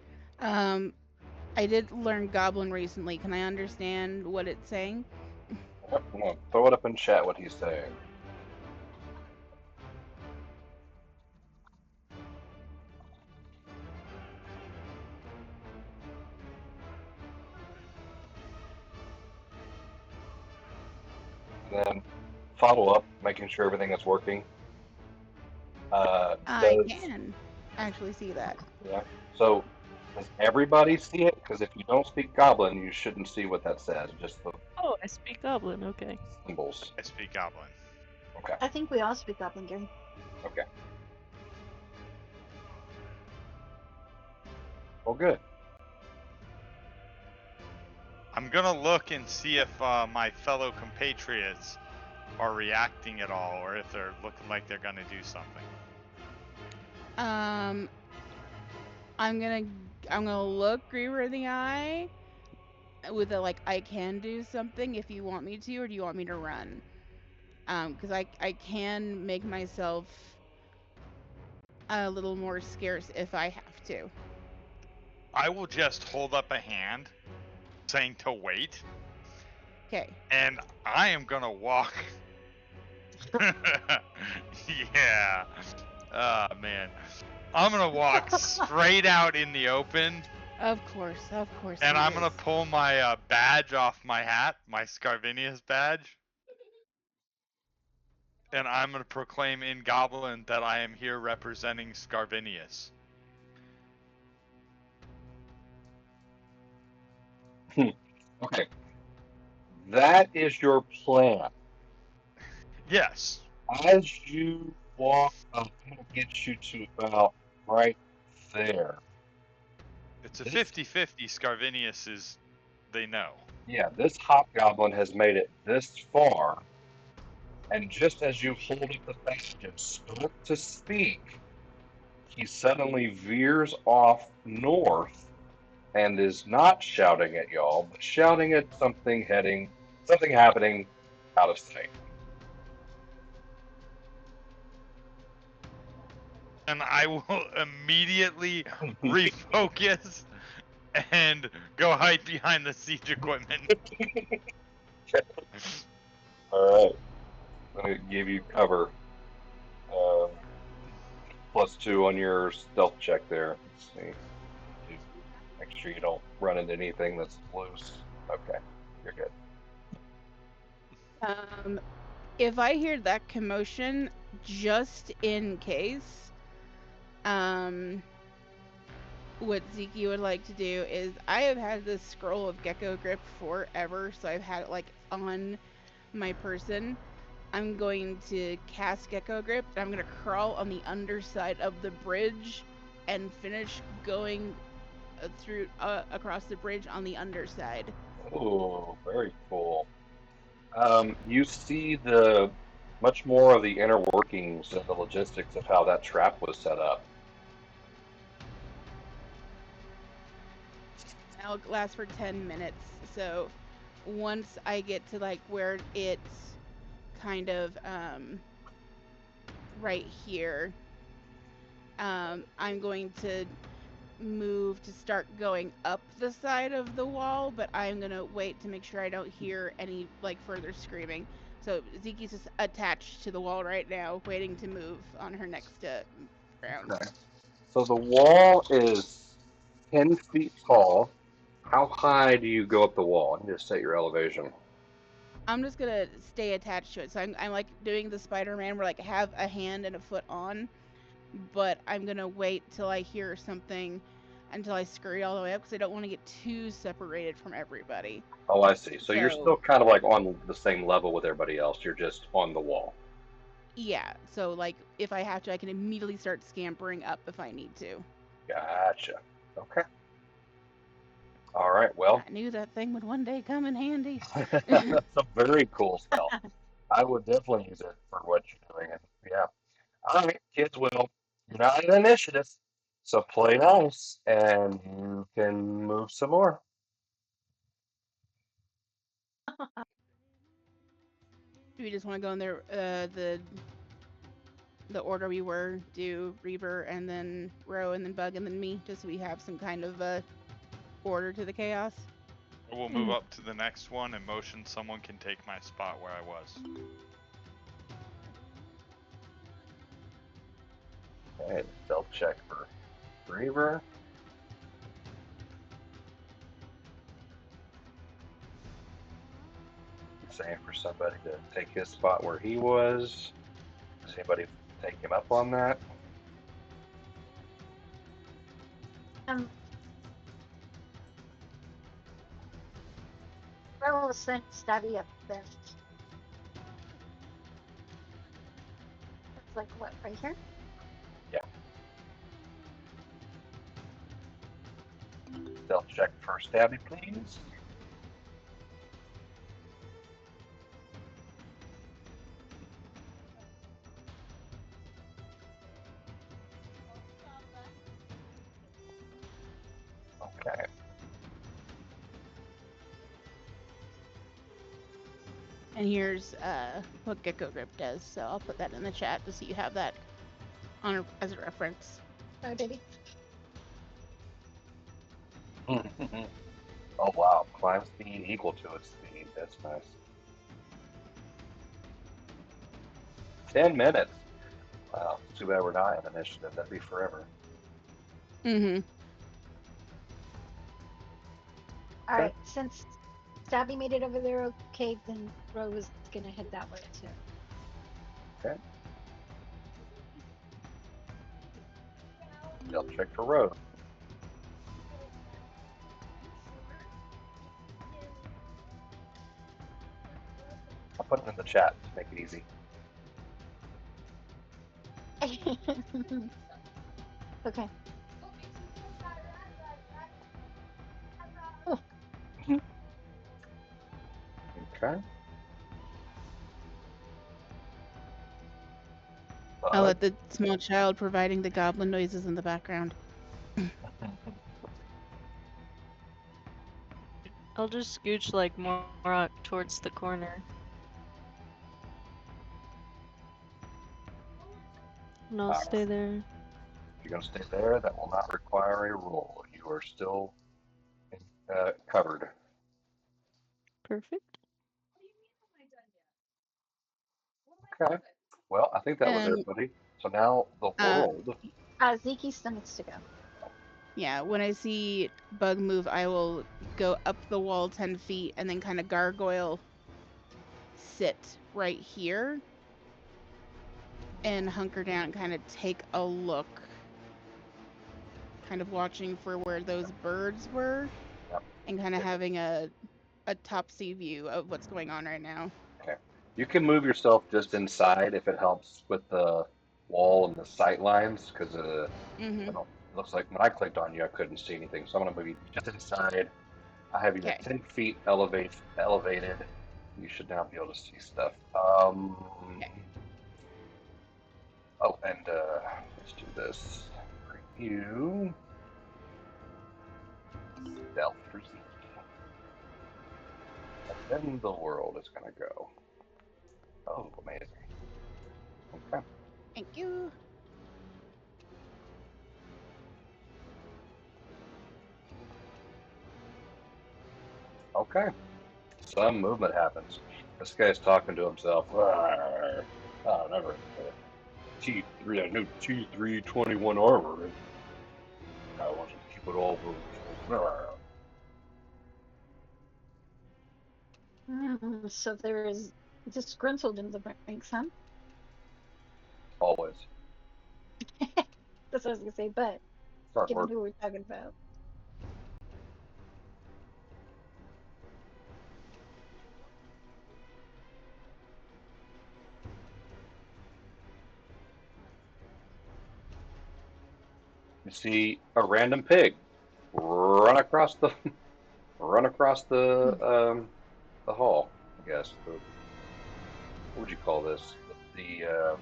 Speaker 4: I did learn Goblin recently. Can I understand what it's saying?
Speaker 3: Yep, I'm gonna throw it up in chat what he's saying. And then follow up, making sure everything is working.
Speaker 4: I
Speaker 3: Does
Speaker 4: can actually see that.
Speaker 3: yeah? So does everybody see it? Because if you don't speak Goblin, you shouldn't see what that says. Just the
Speaker 6: Oh, I speak Goblin, okay.
Speaker 3: symbols.
Speaker 2: I speak Goblin.
Speaker 3: Okay.
Speaker 1: I think we all speak Goblin, Gary.
Speaker 3: Okay. Well, good.
Speaker 2: gonna look and see if my fellow compatriots are reacting at all, or if they're looking like they're gonna do something.
Speaker 4: I'm gonna look Griever in the eye with a I can do something if you want me to, or do you want me to run? Because I can make myself a little more scarce if I have to.
Speaker 2: I will just hold up a hand, saying to wait,
Speaker 4: Okay.
Speaker 2: and I am gonna walk. Yeah. Ah, man. I'm gonna walk straight out in the open,
Speaker 4: Of course.
Speaker 2: and
Speaker 4: he
Speaker 2: I'm gonna
Speaker 4: is.
Speaker 2: pull my badge off my hat, my Scarvinius badge, and I'm gonna proclaim in Goblin that I am here representing Scarvinius.
Speaker 3: Okay. That is your plan.
Speaker 2: Yes.
Speaker 3: As you walk up, I'm going to get you to about right there.
Speaker 2: It's a
Speaker 3: This-
Speaker 2: 50-50. Scarvinius is, they know.
Speaker 3: Yeah, this hobgoblin has made it this far, and just as you hold up the badge and start to speak, he suddenly veers off north and is not shouting at y'all, but shouting at something happening out of sight.
Speaker 2: And I will immediately refocus and go hide behind the siege equipment.
Speaker 3: All right, let me give you cover. +2 on your stealth check there. Let's see. Make sure you don't run into anything that's loose. Okay, you're good.
Speaker 4: If I hear that commotion, just in case, what Zeke would like to do is I have had this scroll of gecko grip forever, so I've had it on my person. I'm going to cast gecko grip, and I'm going to crawl on the underside of the bridge and finish going through across the bridge on the underside.
Speaker 3: Oh, very cool. You see the much more of the inner workings and the logistics of how that trap was set up.
Speaker 4: That'll last for 10 minutes. So once I get to where it's kind of right here, I'm going to move to start going up the side of the wall, but I'm gonna wait to make sure I don't hear any further screaming. So Zeke's just attached to the wall right now, waiting to move on her next round.
Speaker 3: Okay. So the wall is 10 feet tall. How high do you go up the wall? And just set your elevation.
Speaker 4: I'm just gonna stay attached to it. So I'm doing the Spider-Man where I have a hand and a foot on, but I'm gonna wait till I hear something until I scurry all the way up because I don't want to get too separated from everybody.
Speaker 3: Oh, I see. So you're still kind of on the same level with everybody else. You're just on the wall.
Speaker 4: Yeah. So if I have to, I can immediately start scampering up if I need to.
Speaker 3: Gotcha. Okay. All right. Well,
Speaker 4: I knew that thing would one day come in handy.
Speaker 3: that's a very cool spell. I would definitely use it for what you're doing. And yeah. All right, kids. Well, you're not in initiative, so play nice, and you can move some more.
Speaker 4: Do we just want to go in there the order we were? Do Reaver and then Roe and then Bug and then me, just so we have some kind of order to the chaos.
Speaker 2: We'll move up to the next one and motion someone can take my spot where I was.
Speaker 3: Okay, stealth check for Reaver. Saying for somebody to take his spot where he was. Does anybody take him up on that?
Speaker 1: Roll a study up there. It's what, right here?
Speaker 3: Yeah. Stealth check for Stabby, please. Okay.
Speaker 4: And here's what Gecko Grip does. So I'll put that in the chat just so you have that as a reference.
Speaker 1: Oh, baby.
Speaker 3: Oh wow, climb speed equal to its speed. That's nice. 10 minutes. Wow, it's too bad we're not in initiative. That'd be forever.
Speaker 4: Mm-hmm.
Speaker 1: All
Speaker 3: Okay.
Speaker 1: right, since Stabby made it over there okay, then Ro is gonna head that way too.
Speaker 3: Okay. They'll check for road. I'll put it in the chat to make it easy.
Speaker 1: Okay.
Speaker 3: Okay.
Speaker 4: I'll
Speaker 3: Bug.
Speaker 4: let the small child providing the goblin noises in the background.
Speaker 6: I'll just scooch like more out towards the corner. And I'll stay there.
Speaker 3: If you're going to stay there, that will not require a roll. You are still covered.
Speaker 6: Perfect.
Speaker 3: Okay. Well, I think that was
Speaker 4: And
Speaker 3: everybody. So now the world.
Speaker 1: Zeke still needs to go.
Speaker 4: yeah, when I see Bug move, I will go up the wall 10 feet and then kind of gargoyle sit right here and hunker down and kind of take a look. Kind of watching for where those birds were
Speaker 3: Yep.
Speaker 4: and kind of having a top-sea view of what's going on right now.
Speaker 3: Okay. You can move yourself just inside if it helps with the wall and the sight lines, because
Speaker 4: Mm-hmm.
Speaker 3: it looks like when I clicked on you, I couldn't see anything. So I'm going to move you just inside. I have you
Speaker 4: Okay.
Speaker 3: at 10 feet elevated. You should now be able to see stuff.
Speaker 4: Okay.
Speaker 3: Oh, and let's do this. Preview. Stealth for Zeke. And then the world is going to go. Oh, amazing. Okay.
Speaker 4: Thank you.
Speaker 3: Okay. Some movement happens. This guy's talking to himself. Oh, never. T3, I knew T321 armor. I want to keep it all.
Speaker 1: So there is disgruntled in the ranks, huh?
Speaker 3: Always.
Speaker 1: That's what I was gonna say, but
Speaker 3: Start
Speaker 1: given
Speaker 3: work.
Speaker 1: who we're talking about.
Speaker 3: You see a random pig run across the the hall. I guess what would you call this? The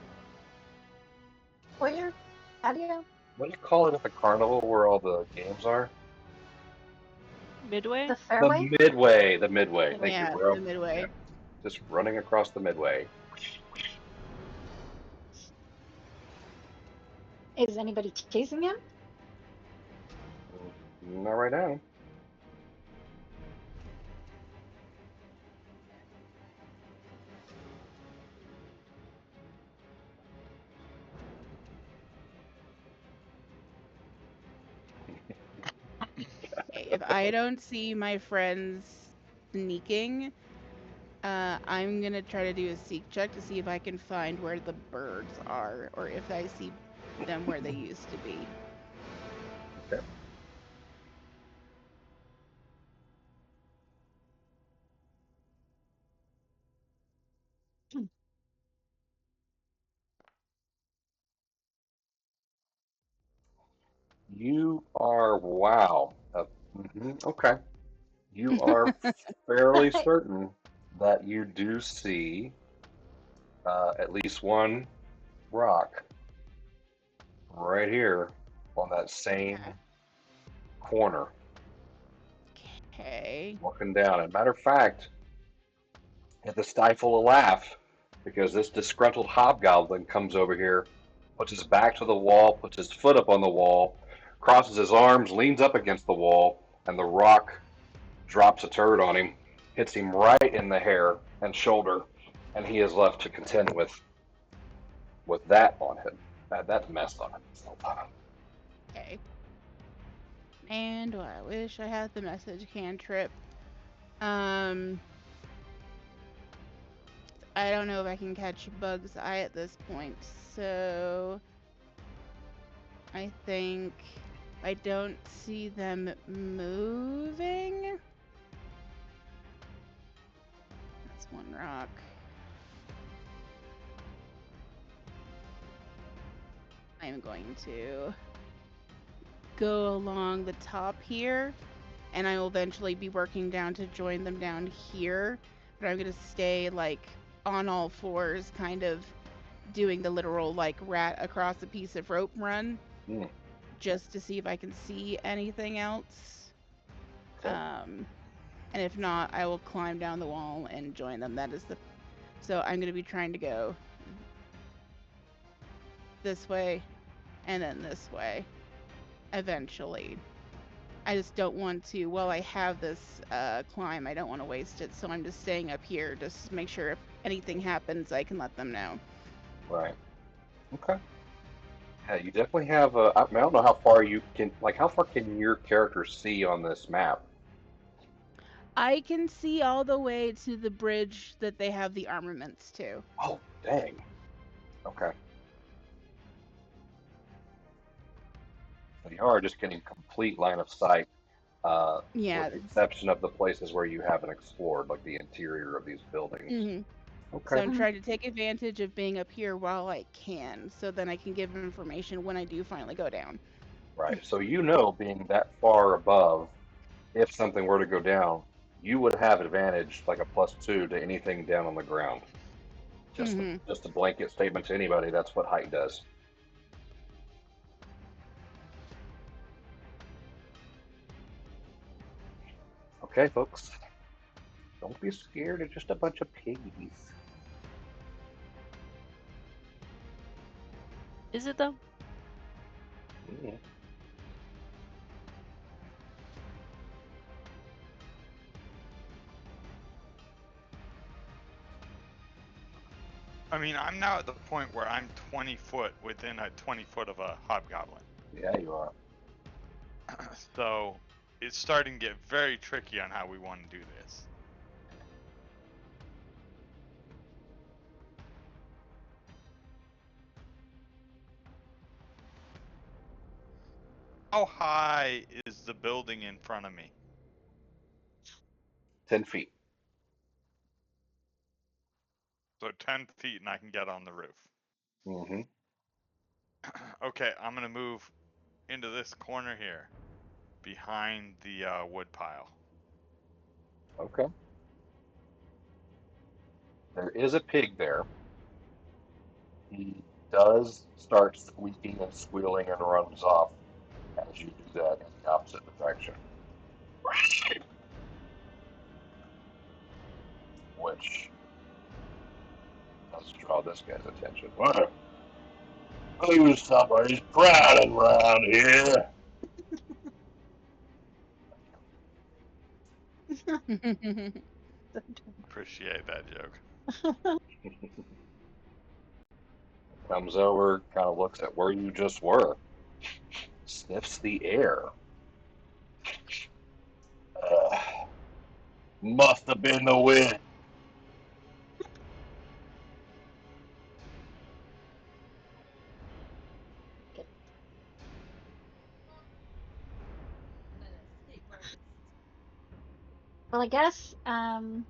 Speaker 1: Foyer? Patio?
Speaker 3: what do you call it at the carnival where all the games are?
Speaker 6: Midway?
Speaker 1: The fairway?
Speaker 3: The midway. Thank you,
Speaker 4: Yeah,
Speaker 3: bro.
Speaker 4: the midway.
Speaker 3: Yeah, just running across the midway.
Speaker 1: Is anybody chasing him?
Speaker 3: Not right now.
Speaker 4: Okay, if I don't see my friends sneaking, I'm gonna try to do a seek check to see if I can find where the birds are, or if I see them where they used to be.
Speaker 3: Okay. You are wow. Okay. You are fairly certain that you do see at least one rock right here on that same
Speaker 4: Okay.
Speaker 3: corner.
Speaker 4: Okay.
Speaker 3: Walking down. As a matter of fact, you have to stifle a laugh because this disgruntled hobgoblin comes over here, puts his back to the wall, puts his foot up on the wall, crosses his arms, leans up against the wall, and the rock drops a turd on him, hits him right in the hair and shoulder, and he is left to contend with that on him. That mess on himself.
Speaker 4: Okay. Man, do I wish I had the message cantrip. I don't know if I can catch Bug's eye at this point, so I think I don't see them moving. That's one rock. I'm going to go along the top here, and I will eventually be working down to join them down here, but I'm going to stay like on all fours, kind of doing the literal like rat across a piece of rope run, just to see if I can see anything else.
Speaker 3: Okay.
Speaker 4: And if not, I will climb down the wall and join them. So I'm going to be trying to go this way and then this way eventually. I just don't want to, while I have this climb, I don't want to waste it, so I'm just staying up here just to make sure if anything happens, I can let them know.
Speaker 3: Right. Okay. Yeah, you definitely have a. I don't know how far you can. Like, how far can your character see on this map?
Speaker 4: I can see all the way to the bridge that they have the armaments to.
Speaker 3: Oh, dang. Okay. So you are just getting complete line of sight,
Speaker 4: Yeah.
Speaker 3: with the exception of the places where you haven't explored, like the interior of these buildings.
Speaker 4: Mm-hmm.
Speaker 3: Okay.
Speaker 4: So I'm trying to take advantage of being up here while I can, so then I can give information when I do finally go down.
Speaker 3: Right. So you know, being that far above, if something were to go down, you would have advantage, like a +2 to anything down on the ground. Just a blanket statement to anybody. That's what height does. Okay, folks. Don't be scared of just a bunch of piggies.
Speaker 6: Is it though?
Speaker 3: Mm.
Speaker 2: I mean, I'm now at the point where I'm 20 foot within a 20 foot of a hobgoblin.
Speaker 3: Yeah, you are.
Speaker 2: So it's starting to get very tricky on how we want to do this. How high is the building in front of me?
Speaker 3: 10 feet.
Speaker 2: So 10 feet and I can get on the roof.
Speaker 3: Mm-hmm.
Speaker 2: Okay, I'm gonna move into this corner here, behind the wood pile.
Speaker 3: Okay. There is a pig there. He does start squeaking and squealing and runs off as you do that in the opposite direction. Which does draw this guy's attention. What? Who's somebody's prowling around here?
Speaker 2: Appreciate that joke.
Speaker 3: Comes over, kind of looks at where you just were, sniffs the air. Uh, Must have been the wind.
Speaker 1: Well, I guess Zabby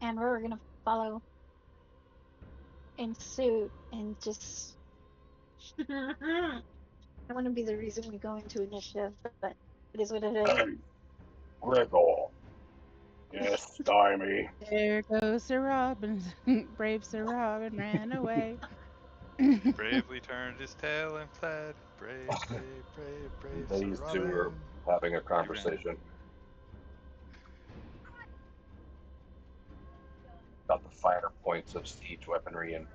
Speaker 1: and Ro are gonna follow in suit and just. I want to be the reason we go into initiative, but it is what it is.
Speaker 3: Hey, Gregor. Yes, stymie.
Speaker 4: There goes Sir Robin. Brave Sir Robin ran away.
Speaker 2: Bravely turned his tail and fled. Brave, brave, brave, brave Sir
Speaker 3: These two are
Speaker 2: Robin.
Speaker 3: having a
Speaker 2: He ran.
Speaker 3: conversation about the finer points of siege weaponry and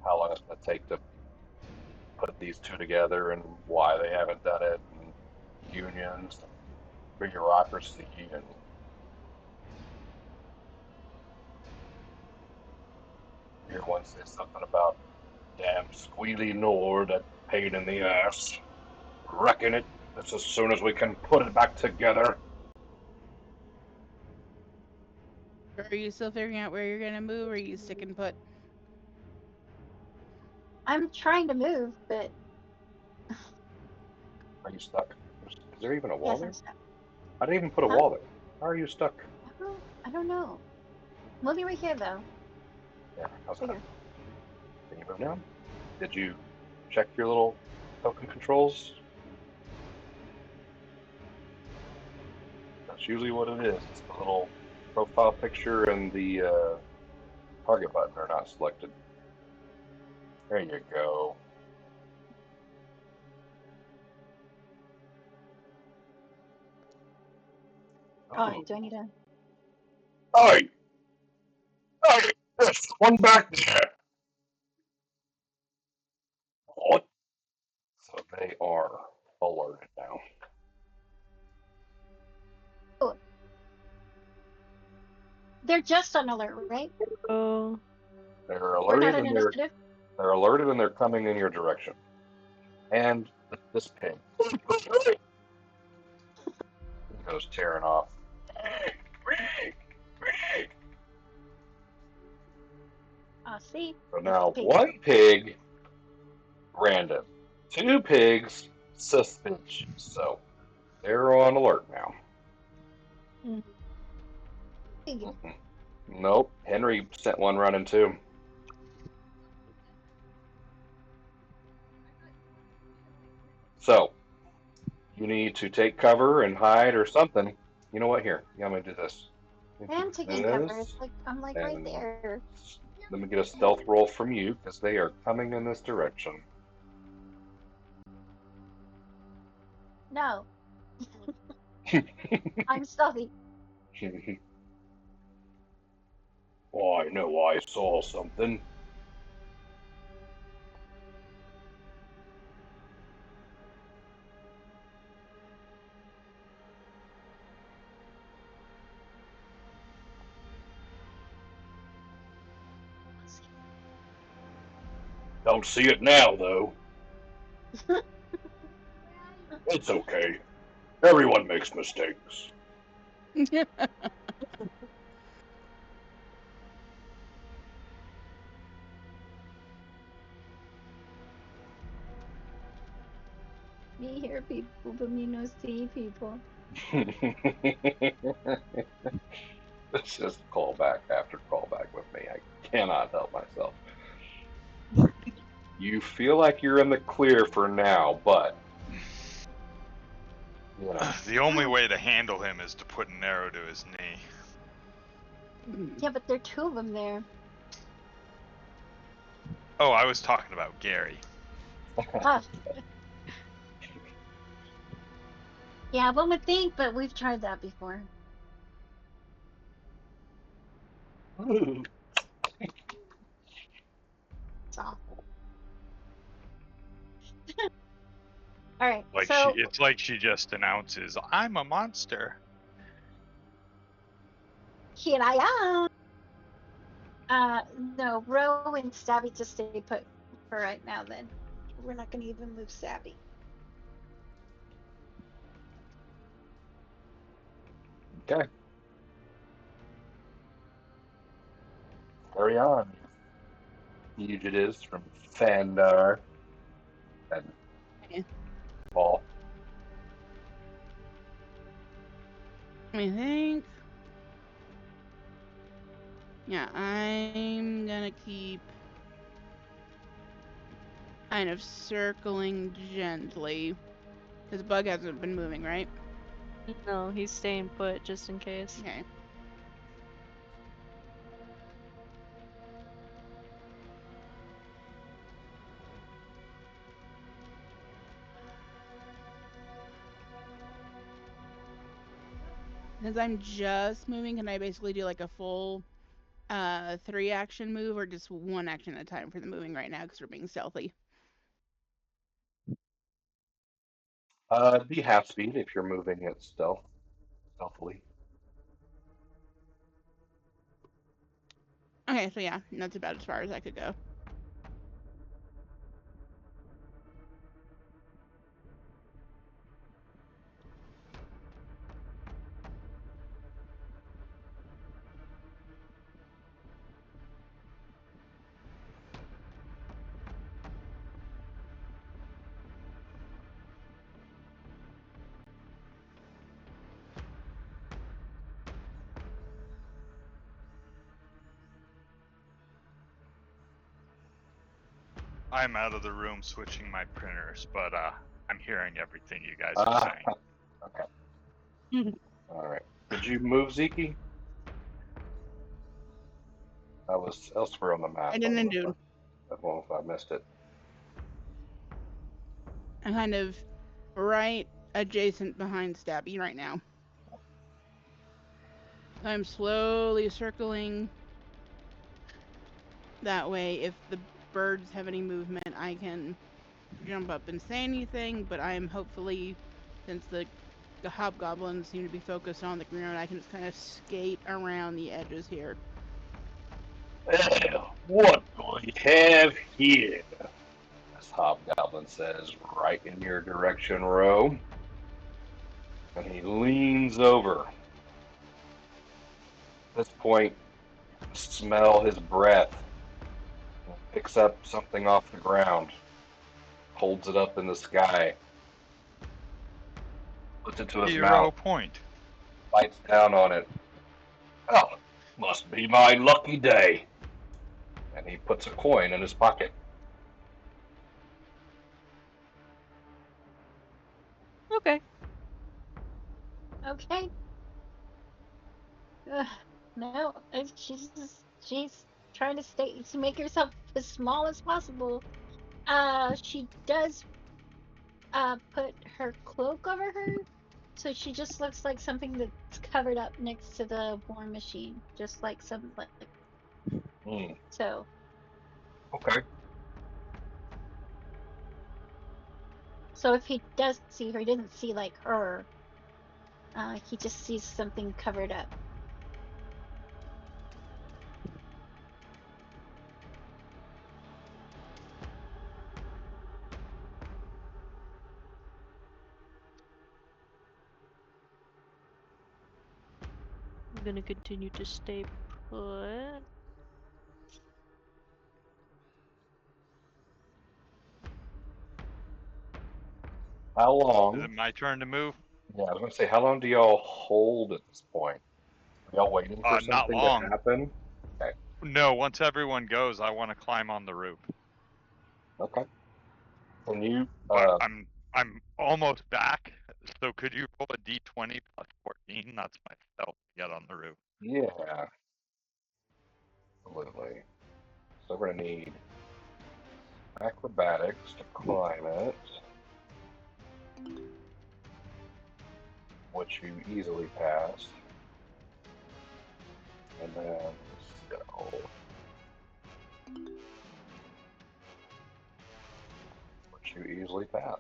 Speaker 3: how long it's going to take to put these two together and why they haven't done it, and unions, and bureaucracy, and hear one say something about damn squealy Nord, that pain in the ass. Wrecking it just as soon as we can put it back together.
Speaker 4: Are you still figuring out where you're gonna move, or are you sticking put?
Speaker 1: I'm trying to move, but
Speaker 3: Are you stuck? Is there even a wall
Speaker 1: yes,
Speaker 3: there?
Speaker 1: I'm stuck.
Speaker 3: I didn't even put a
Speaker 1: Huh?
Speaker 3: wall there. How are you stuck?
Speaker 1: I don't know. Moving right here though.
Speaker 3: Yeah, how's
Speaker 1: Bigger.
Speaker 3: that? Can you move now? Did you check your little token controls? That's usually what it is. It's the little profile picture and the target button are not selected. There you go.
Speaker 1: Oh, do I need to?
Speaker 3: Hey! Hey! There's one back there! What? So they are alerted now.
Speaker 1: Oh, they're just on alert, right?
Speaker 6: Oh,
Speaker 3: They're
Speaker 1: We're not
Speaker 3: alerted
Speaker 1: at
Speaker 3: and
Speaker 1: initiative.
Speaker 3: they're alerted and they're coming in your direction. And this pig goes tearing off.
Speaker 1: See,
Speaker 3: So
Speaker 1: that's the
Speaker 3: now
Speaker 1: pig.
Speaker 3: one pig, random. Two pigs, suspicious. So they're on alert now.
Speaker 1: Pig.
Speaker 3: Mhm. Nope. Henry sent one running too. So you need to take cover and hide or something. You know what? Here, you want me to do this?
Speaker 1: I am taking cover. It's like I'm like right
Speaker 3: And
Speaker 1: there.
Speaker 3: let me get a stealth roll from you because they are coming in this direction.
Speaker 1: No, I'm stealthy.
Speaker 3: Oh, I know I saw something. Don't see it now, though. It's okay. Everyone makes mistakes.
Speaker 1: Me hear people, but me no see people.
Speaker 3: It's just callback after callback with me. I cannot help myself. You feel like you're in the clear for now, but you know.
Speaker 2: The only way to handle him is to put an arrow to his knee.
Speaker 1: Yeah, but there are two of them there.
Speaker 2: Oh, I was talking about Gary.
Speaker 1: Ah. Yeah, one would think, but we've tried that before. It's awful. All right,
Speaker 2: Like
Speaker 1: so
Speaker 2: it's like she just announces, "I'm a monster."
Speaker 1: here I am. No, Roe and Stabby just stay put for right now. Then we're not going to even move Stabby.
Speaker 3: Okay. Carry on, fugitives from Fandar and
Speaker 4: Yeah.
Speaker 3: Paul.
Speaker 4: I think. Yeah, I'm gonna keep kind of circling gently. Because Bug hasn't been moving, right?
Speaker 6: no, he's staying put just in case.
Speaker 4: Okay. Since I'm just moving, can I basically do like a full 3 action move, or just 1 action at a time for the moving right now because we're being stealthy?
Speaker 3: Be half speed if you're moving at stealthily.
Speaker 4: Okay, so yeah, that's about as far as I could go.
Speaker 2: I'm out of the room switching my printers, but I'm hearing everything you guys are
Speaker 3: Ah,
Speaker 2: saying.
Speaker 3: okay. All right. Did you move Zeke? That was elsewhere on the map.
Speaker 4: I didn't do.
Speaker 3: I don't know if I missed it.
Speaker 4: I'm kind of right adjacent behind Stabby right now. I'm slowly circling. That way, if the birds have any movement, I can jump up and say anything, but I'm hopefully, since the hobgoblins seem to be focused on the ground, I can just kind of skate around the edges here.
Speaker 3: Well, what do we have here? This hobgoblin says, right in your direction, Roe. And he leans over. At this point, you can smell his breath. He picks up something off the ground, holds it up in the sky, puts it to his
Speaker 2: Hero
Speaker 3: mouth,
Speaker 2: point.
Speaker 3: bites down on it. Oh, must be my lucky day. And he puts a coin in his pocket.
Speaker 6: Okay.
Speaker 1: Okay. Ugh, no, she's trying to make herself as small as possible. She does put her cloak over her, so she just looks like something that's covered up next to the war machine, just like some like
Speaker 3: Hmm.
Speaker 1: so.
Speaker 3: Okay.
Speaker 1: So if he does see her, he doesn't see like her. He just sees something covered up.
Speaker 6: I'm gonna continue to stay put.
Speaker 3: How
Speaker 2: Is
Speaker 3: long?
Speaker 2: it my turn to move?
Speaker 3: Yeah, I was going to say, how long do y'all hold at this point? Are y'all waiting for
Speaker 2: Not
Speaker 3: something to
Speaker 2: long.
Speaker 3: happen? Okay.
Speaker 2: No, once everyone goes, I want to climb on the roof.
Speaker 3: Okay. Can you,
Speaker 2: But I'm almost back. So could you roll a d20 plus 14? That's my stealth to get on the roof.
Speaker 3: yeah, absolutely. So we're going to need acrobatics to climb it, which you easily pass. And then skill, which you easily pass.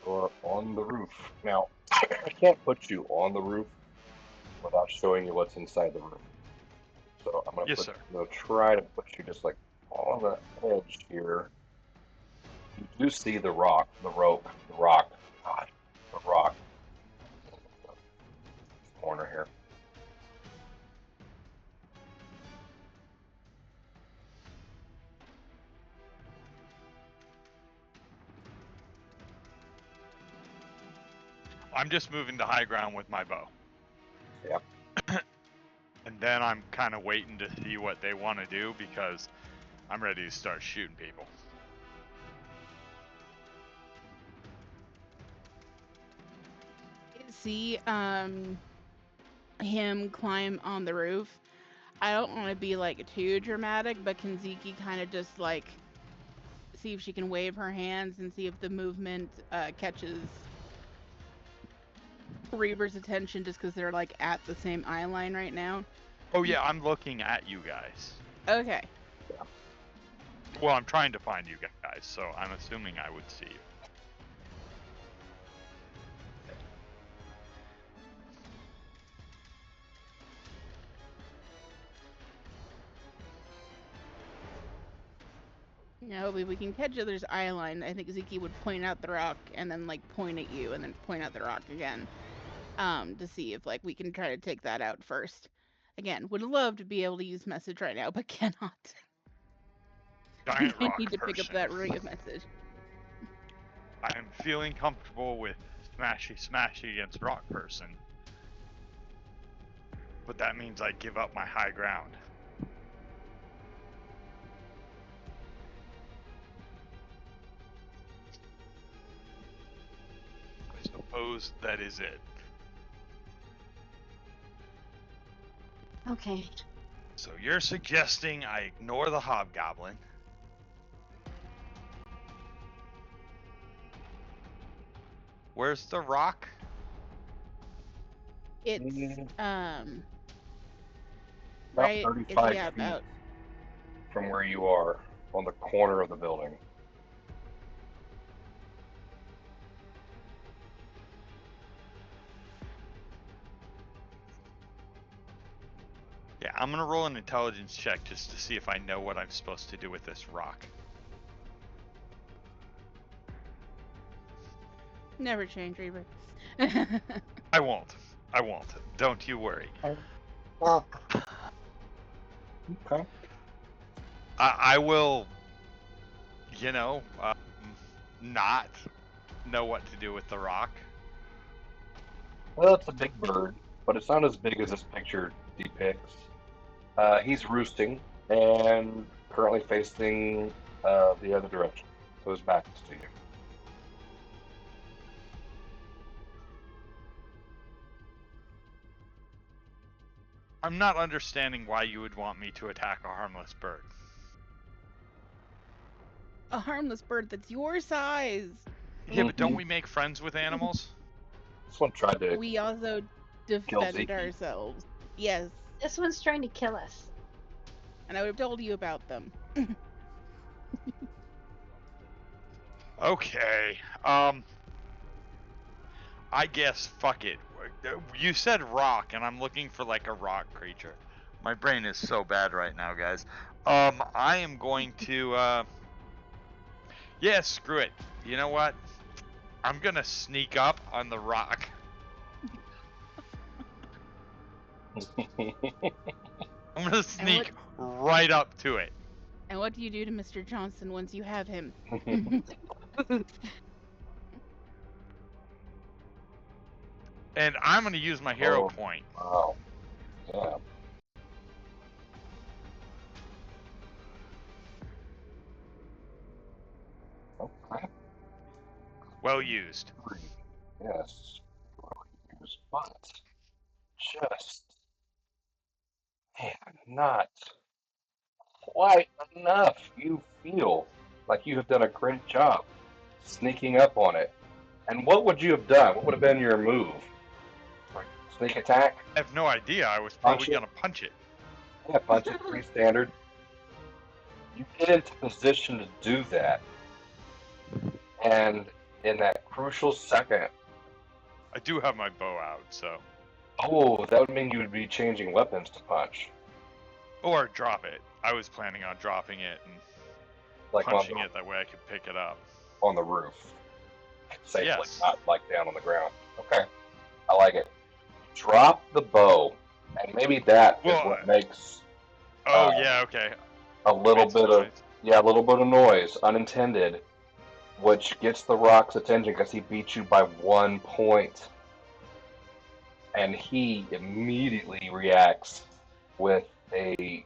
Speaker 3: You're on the roof. Now, I can't put you on the roof without showing you what's inside the room. So I'm
Speaker 2: Yes, sir.
Speaker 3: gonna try to put you just like on the edge here. You do see the rock, the rope, the rock, God, the rock corner here.
Speaker 2: I'm just moving to high ground with my bow.
Speaker 3: Yep.
Speaker 2: And then I'm kind of waiting to see what they want to do because I'm ready to start shooting people.
Speaker 4: See him climb on the roof. I don't want to be like too dramatic, but can Zeke kind of just like see if she can wave her hands and see if the movement catches Reaver's attention just because they're like at the same eye line right now.
Speaker 2: Oh yeah, I'm looking at you guys.
Speaker 4: Okay.
Speaker 2: Well, I'm trying to find you guys, so I'm assuming I would see you.
Speaker 4: No, but we can catch each other's eye line. I think Zeke would point out the rock and then like point at you and then point out the rock again. To see if like we can try to take that out first. Again, would love to be able to use message right now, but cannot.
Speaker 2: Giant
Speaker 4: I
Speaker 2: rock
Speaker 4: need to pick up
Speaker 2: person.
Speaker 4: that ring of message.
Speaker 2: I am feeling comfortable with smashy against rock person. But that means I give up my high ground. I suppose that is it.
Speaker 1: Okay.
Speaker 2: So you're suggesting I ignore the hobgoblin? Where's the rock?
Speaker 4: It's
Speaker 3: About
Speaker 4: right.
Speaker 3: 35
Speaker 4: Yeah,
Speaker 3: feet
Speaker 4: about.
Speaker 3: from where you are, on the corner of the building.
Speaker 2: Yeah, I'm gonna roll an intelligence check just to see if I know what I'm supposed to do with this rock.
Speaker 4: Never change, Reaver.
Speaker 2: I won't. I won't. Don't you worry.
Speaker 3: Okay.
Speaker 2: I will, not know what to do with the rock.
Speaker 3: Well, it's a big bird, but it's not as big as this picture depicts. He's roosting and currently facing the other direction, so his back is to you.
Speaker 2: I'm not understanding why you would want me to attack a harmless bird.
Speaker 4: A harmless bird that's your size.
Speaker 2: Yeah, but don't we make friends with animals?
Speaker 3: This one tried to
Speaker 4: We also defend
Speaker 3: Zeke.
Speaker 4: ourselves. Yes,
Speaker 1: This one's trying to kill us.
Speaker 4: and I would have told you about them.
Speaker 2: Okay. I guess fuck it. You said rock, and I'm looking for like a rock creature. My brain is so bad right now, guys. I am going to yeah, screw it. You know what? I'm gonna sneak up on the rock. I'm gonna sneak right up to it.
Speaker 4: And what do you do to Mr. Johnson once you have him?
Speaker 2: And I'm gonna use my hero
Speaker 3: Oh.
Speaker 2: point.
Speaker 3: Wow. Yeah. Okay.
Speaker 2: Well used.
Speaker 3: Yes. But just not quite enough. You feel like you have done a great job sneaking up on it. And what would you have done? What would have been your move? Sneak attack?
Speaker 2: I have no idea. I was
Speaker 3: Punch
Speaker 2: probably
Speaker 3: it?
Speaker 2: gonna punch it.
Speaker 3: Yeah, punch it, pretty standard. You get into position to do that. And in that crucial second,
Speaker 2: I do have my bow out, so.
Speaker 3: that would mean you would be changing weapons to punch.
Speaker 2: Or drop it. I was planning on dropping it and
Speaker 3: Like
Speaker 2: punching it, that way I could pick it up.
Speaker 3: on the roof. Safely,
Speaker 2: Yes.
Speaker 3: not like down on the ground. Okay, I like it. Drop the bow, and maybe that is
Speaker 2: Well,
Speaker 3: what makes
Speaker 2: Oh, yeah, okay.
Speaker 3: a little
Speaker 2: Makes
Speaker 3: bit
Speaker 2: noise.
Speaker 3: a little bit of noise, unintended, which gets the rock's attention because he beat you by 1 point. And he immediately reacts with a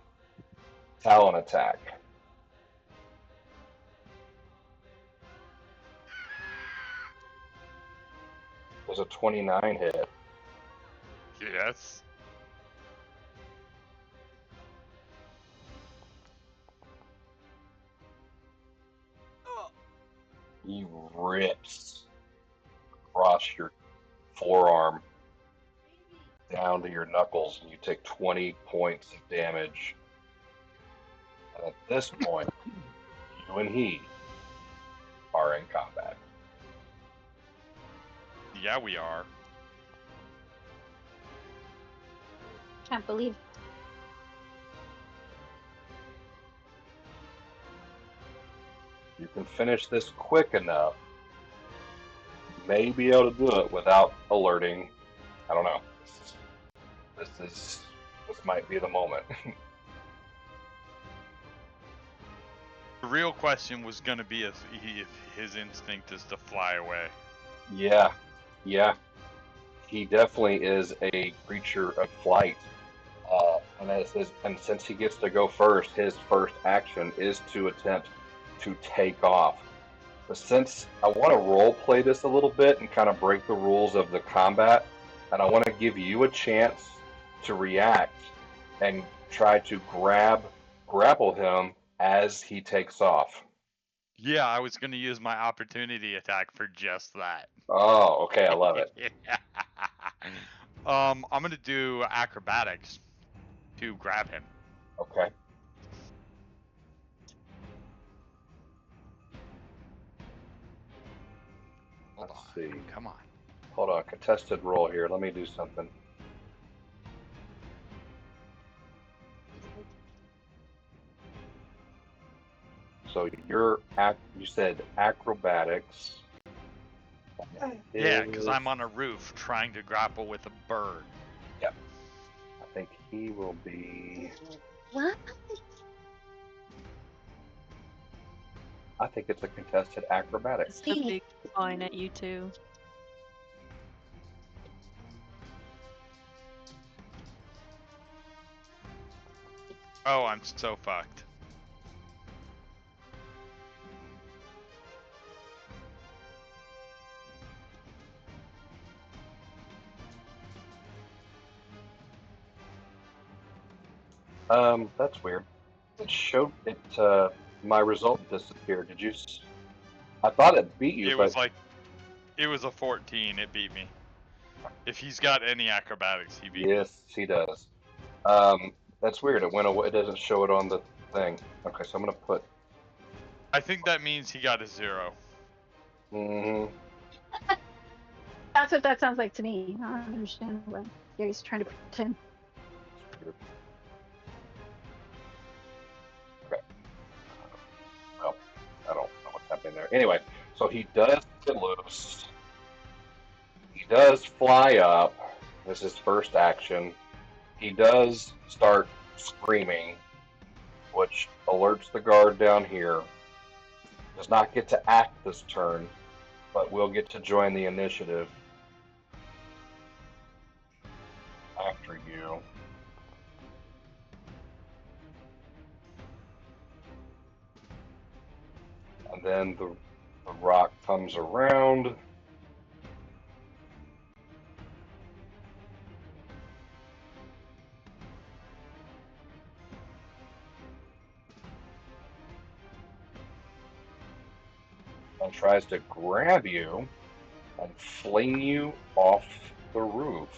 Speaker 3: talon attack. There's a 29 hit.
Speaker 2: Yes.
Speaker 3: He rips across your forearm down to your knuckles, and you take 20 points of damage. And at this point, you and he are in combat.
Speaker 2: Yeah, we are.
Speaker 1: Can't believe.
Speaker 3: You can finish this quick enough. You may be able to do it without alerting. I don't know. This might be the moment.
Speaker 2: The real question was going to be if his instinct is to fly away.
Speaker 3: Yeah, yeah. He definitely is a creature of flight. And since he gets to go first, his first action is to attempt to take off. But since I want to role play this a little bit and kind of break the rules of the combat, and I want to give you a chance to react and try to grapple him as he takes off.
Speaker 2: Yeah, I was going to use my opportunity attack for just that.
Speaker 3: Oh, okay, I love it.
Speaker 2: I'm going to do acrobatics to grab him.
Speaker 3: Okay.
Speaker 2: Hold
Speaker 3: Let's
Speaker 2: on.
Speaker 3: see.
Speaker 2: Come on.
Speaker 3: Hold on, contested roll here. Let me do something. So you said acrobatics.
Speaker 2: Yeah, because I'm on a roof trying to grapple with a bird.
Speaker 3: Yep. I think he will be.
Speaker 1: What?
Speaker 3: I think it's a contested acrobatics.
Speaker 6: It's the big flying at you too.
Speaker 2: Oh, I'm so fucked.
Speaker 3: That's weird. It showed it. My result disappeared. Did you? I thought it beat you,
Speaker 2: It
Speaker 3: but
Speaker 2: was like, it was a 14. It beat me. If he's got any acrobatics, he beat me.
Speaker 3: yes, he does. That's weird. It went away. It doesn't show it on the thing. Okay, so I'm gonna put.
Speaker 2: I think that means he got a 0.
Speaker 3: Mm-hmm.
Speaker 1: That's what that sounds like to me. I don't understand what Gary's trying to pretend.
Speaker 3: Okay. Well, I don't know what's happening there. Anyway, so he does get loose. He does fly up. This is his first action. He does start screaming, which alerts the guard down here. Does not get to act this turn, but will get to join the initiative after you. And then the rock comes around. And tries to grab you and fling you off the roof.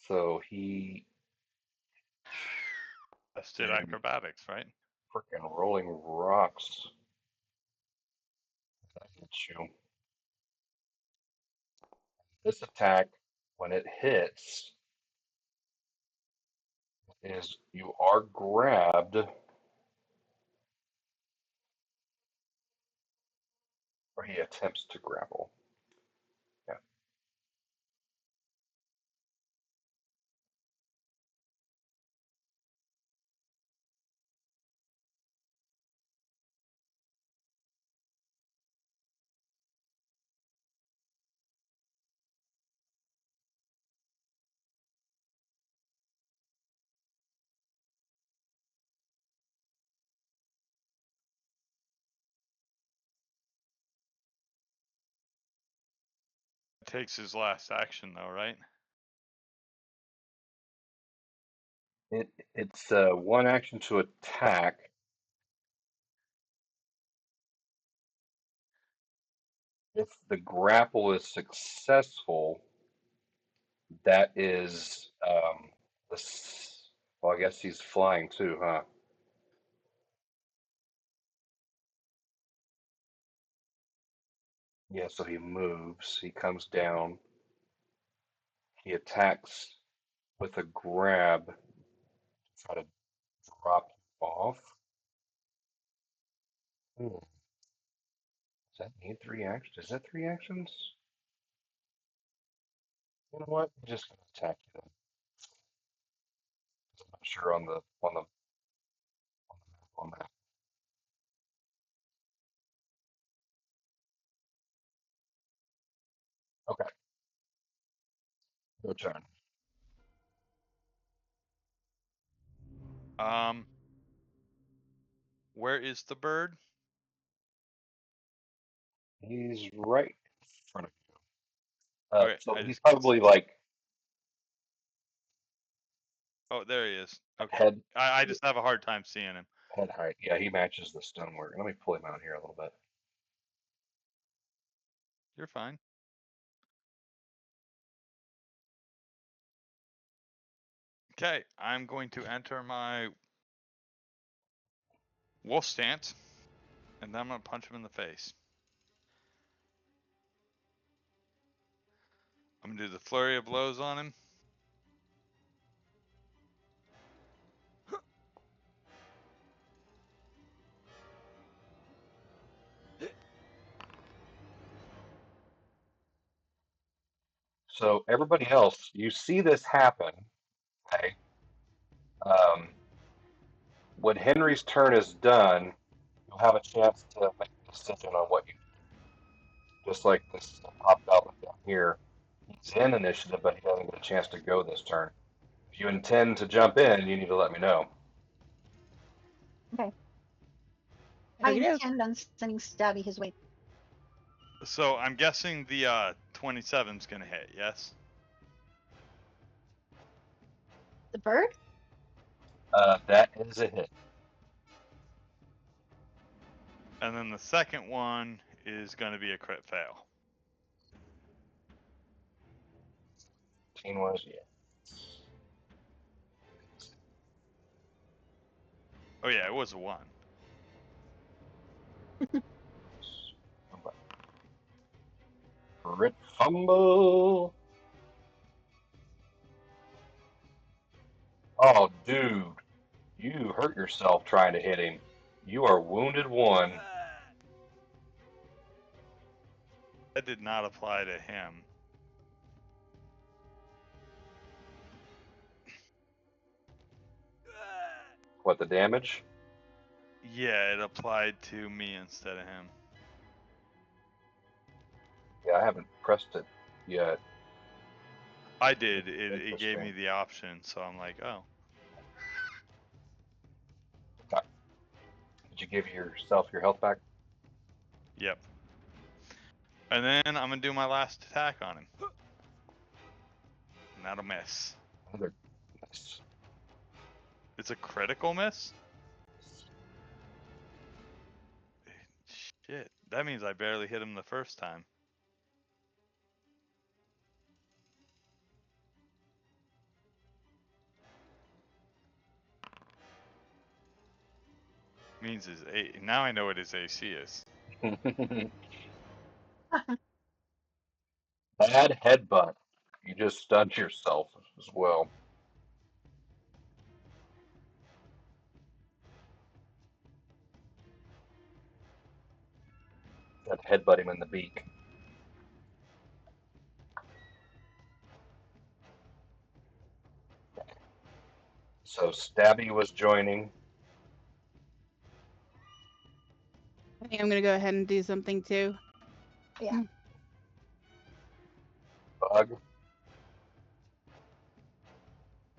Speaker 3: So he
Speaker 2: Tested acrobatics, right?
Speaker 3: freaking rolling rocks. That hits you. This attack, when it hits, is you are grabbed, or he attempts to grapple. Yeah.
Speaker 2: Takes his last action though, right?
Speaker 3: It's one action to attack. If the grapple is successful, that is well, I guess he's flying too, huh? Yeah, so he moves, he comes down, he attacks with a grab, try to drop you off. Hmm. Does that need three actions? Is that three actions? You know what? I'm just gonna attack you then. 'Cause I'm not sure on on that. Okay, your turn.
Speaker 2: Where is the bird?
Speaker 3: He's right in front of you.
Speaker 2: Okay,
Speaker 3: So
Speaker 2: I
Speaker 3: he's
Speaker 2: just can't see
Speaker 3: probably
Speaker 2: him.
Speaker 3: like
Speaker 2: Oh, there he is. Okay.
Speaker 3: head
Speaker 2: I just have a hard time seeing him.
Speaker 3: head height. Yeah, he matches the stonework. Let me pull him out here a little bit.
Speaker 2: You're fine. Okay, I'm going to enter my wolf stance, and then I'm going to punch him in the face. I'm going to do the flurry of blows on him.
Speaker 3: So everybody else, you see this happen. Okay. Um, when Henry's turn is done, you'll have a chance to make a decision on what you do. Just like this hobgoblin down here. He's in initiative, but he doesn't get a chance to go this turn. If you intend to jump in, you need to let me know.
Speaker 1: Okay. I
Speaker 4: Okey doke.
Speaker 1: intend on sending Stabby his way.
Speaker 2: So I'm guessing the 27 is going to hit, yes?
Speaker 1: The bird?
Speaker 3: That is a hit.
Speaker 2: And then the second one is going to be a crit fail.
Speaker 3: Teen was, yeah.
Speaker 2: Oh yeah, it was a 1.
Speaker 3: Crit fumble. Oh, dude, you hurt yourself trying to hit him. You are wounded 1.
Speaker 2: That did not apply to him.
Speaker 3: What, the damage?
Speaker 2: Yeah, it applied to me instead of him.
Speaker 3: Yeah, I haven't pressed it yet.
Speaker 2: I did. It gave
Speaker 3: Interesting.
Speaker 2: me the option, so I'm like, oh.
Speaker 3: Did you give yourself your health back?
Speaker 2: Yep. And then I'm going to do my last attack on him. And that'll miss.
Speaker 3: Another nice.
Speaker 2: It's a critical miss? Shit. That means I barely hit him the first time. Means his A. Now I know what his AC is.
Speaker 3: Bad headbutt. You just stunned yourself as well. Got to headbutt him in the beak. So Stabby was joining.
Speaker 4: I think I'm gonna go ahead and do something too.
Speaker 1: Yeah.
Speaker 3: Bug.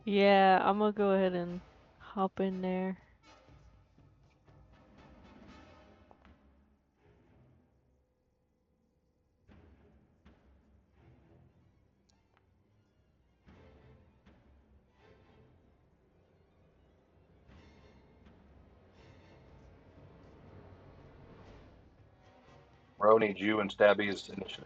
Speaker 6: Yeah, I'm gonna go ahead and hop in there.
Speaker 3: Roe needs you and Stabby's initiative.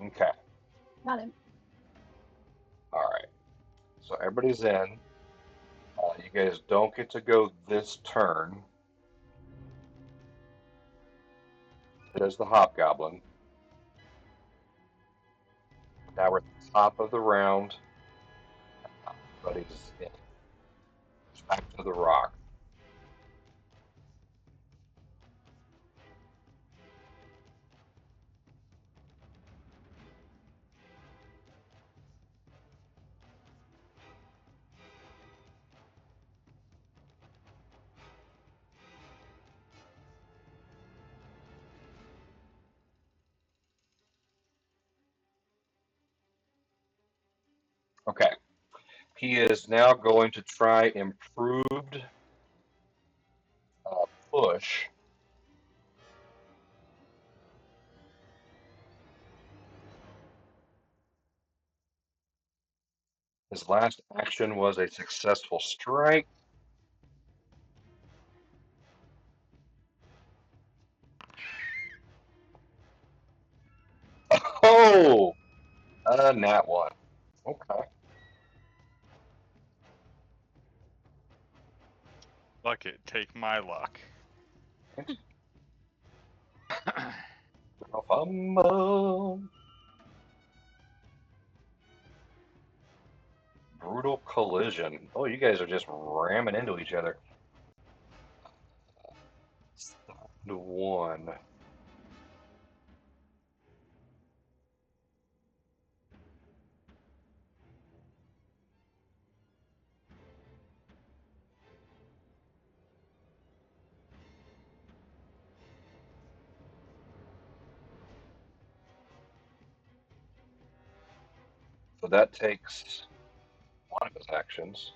Speaker 3: Okay.
Speaker 1: Got him.
Speaker 3: All right. So everybody's in. You guys don't get to go this turn. It is the Hobgoblin. Now we're at the top of the round. Everybody's in. Back to the rock. Okay. He is now going to try improved push. His last action was a successful strike. Oh, nat one. Okay.
Speaker 2: Fuck it, take my luck.
Speaker 3: Fumble. Brutal collision. Oh, you guys are just ramming into each other. To one. So that takes one of his actions.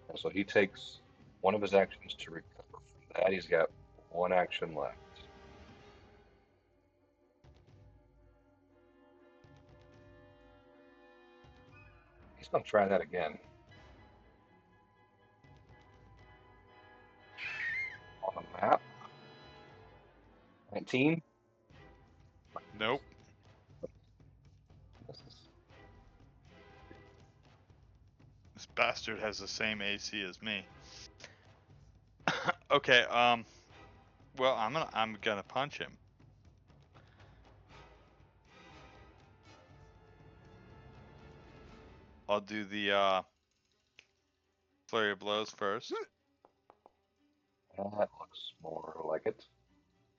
Speaker 3: And so he takes one of his actions to recover from that. He's got one action left. He's going to try that again. On the map. 19.
Speaker 2: Nope. This bastard has the same AC as me. Okay, well, I'm gonna punch him. I'll do the flurry of blows first.
Speaker 3: That looks more like it.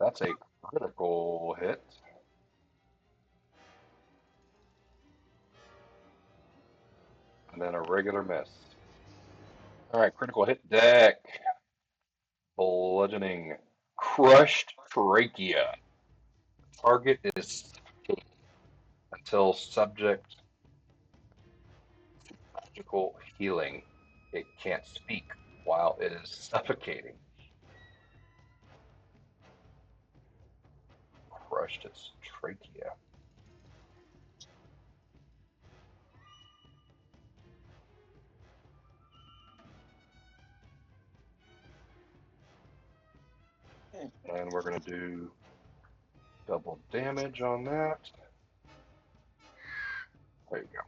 Speaker 3: That's a critical hit. And then a regular miss. All right, critical hit deck. Bludgeoning. Crushed trachea. Target is until subject to magical healing. It can't speak while it is suffocating. Crushed its trachea. And we're going to do double damage on that. There you go.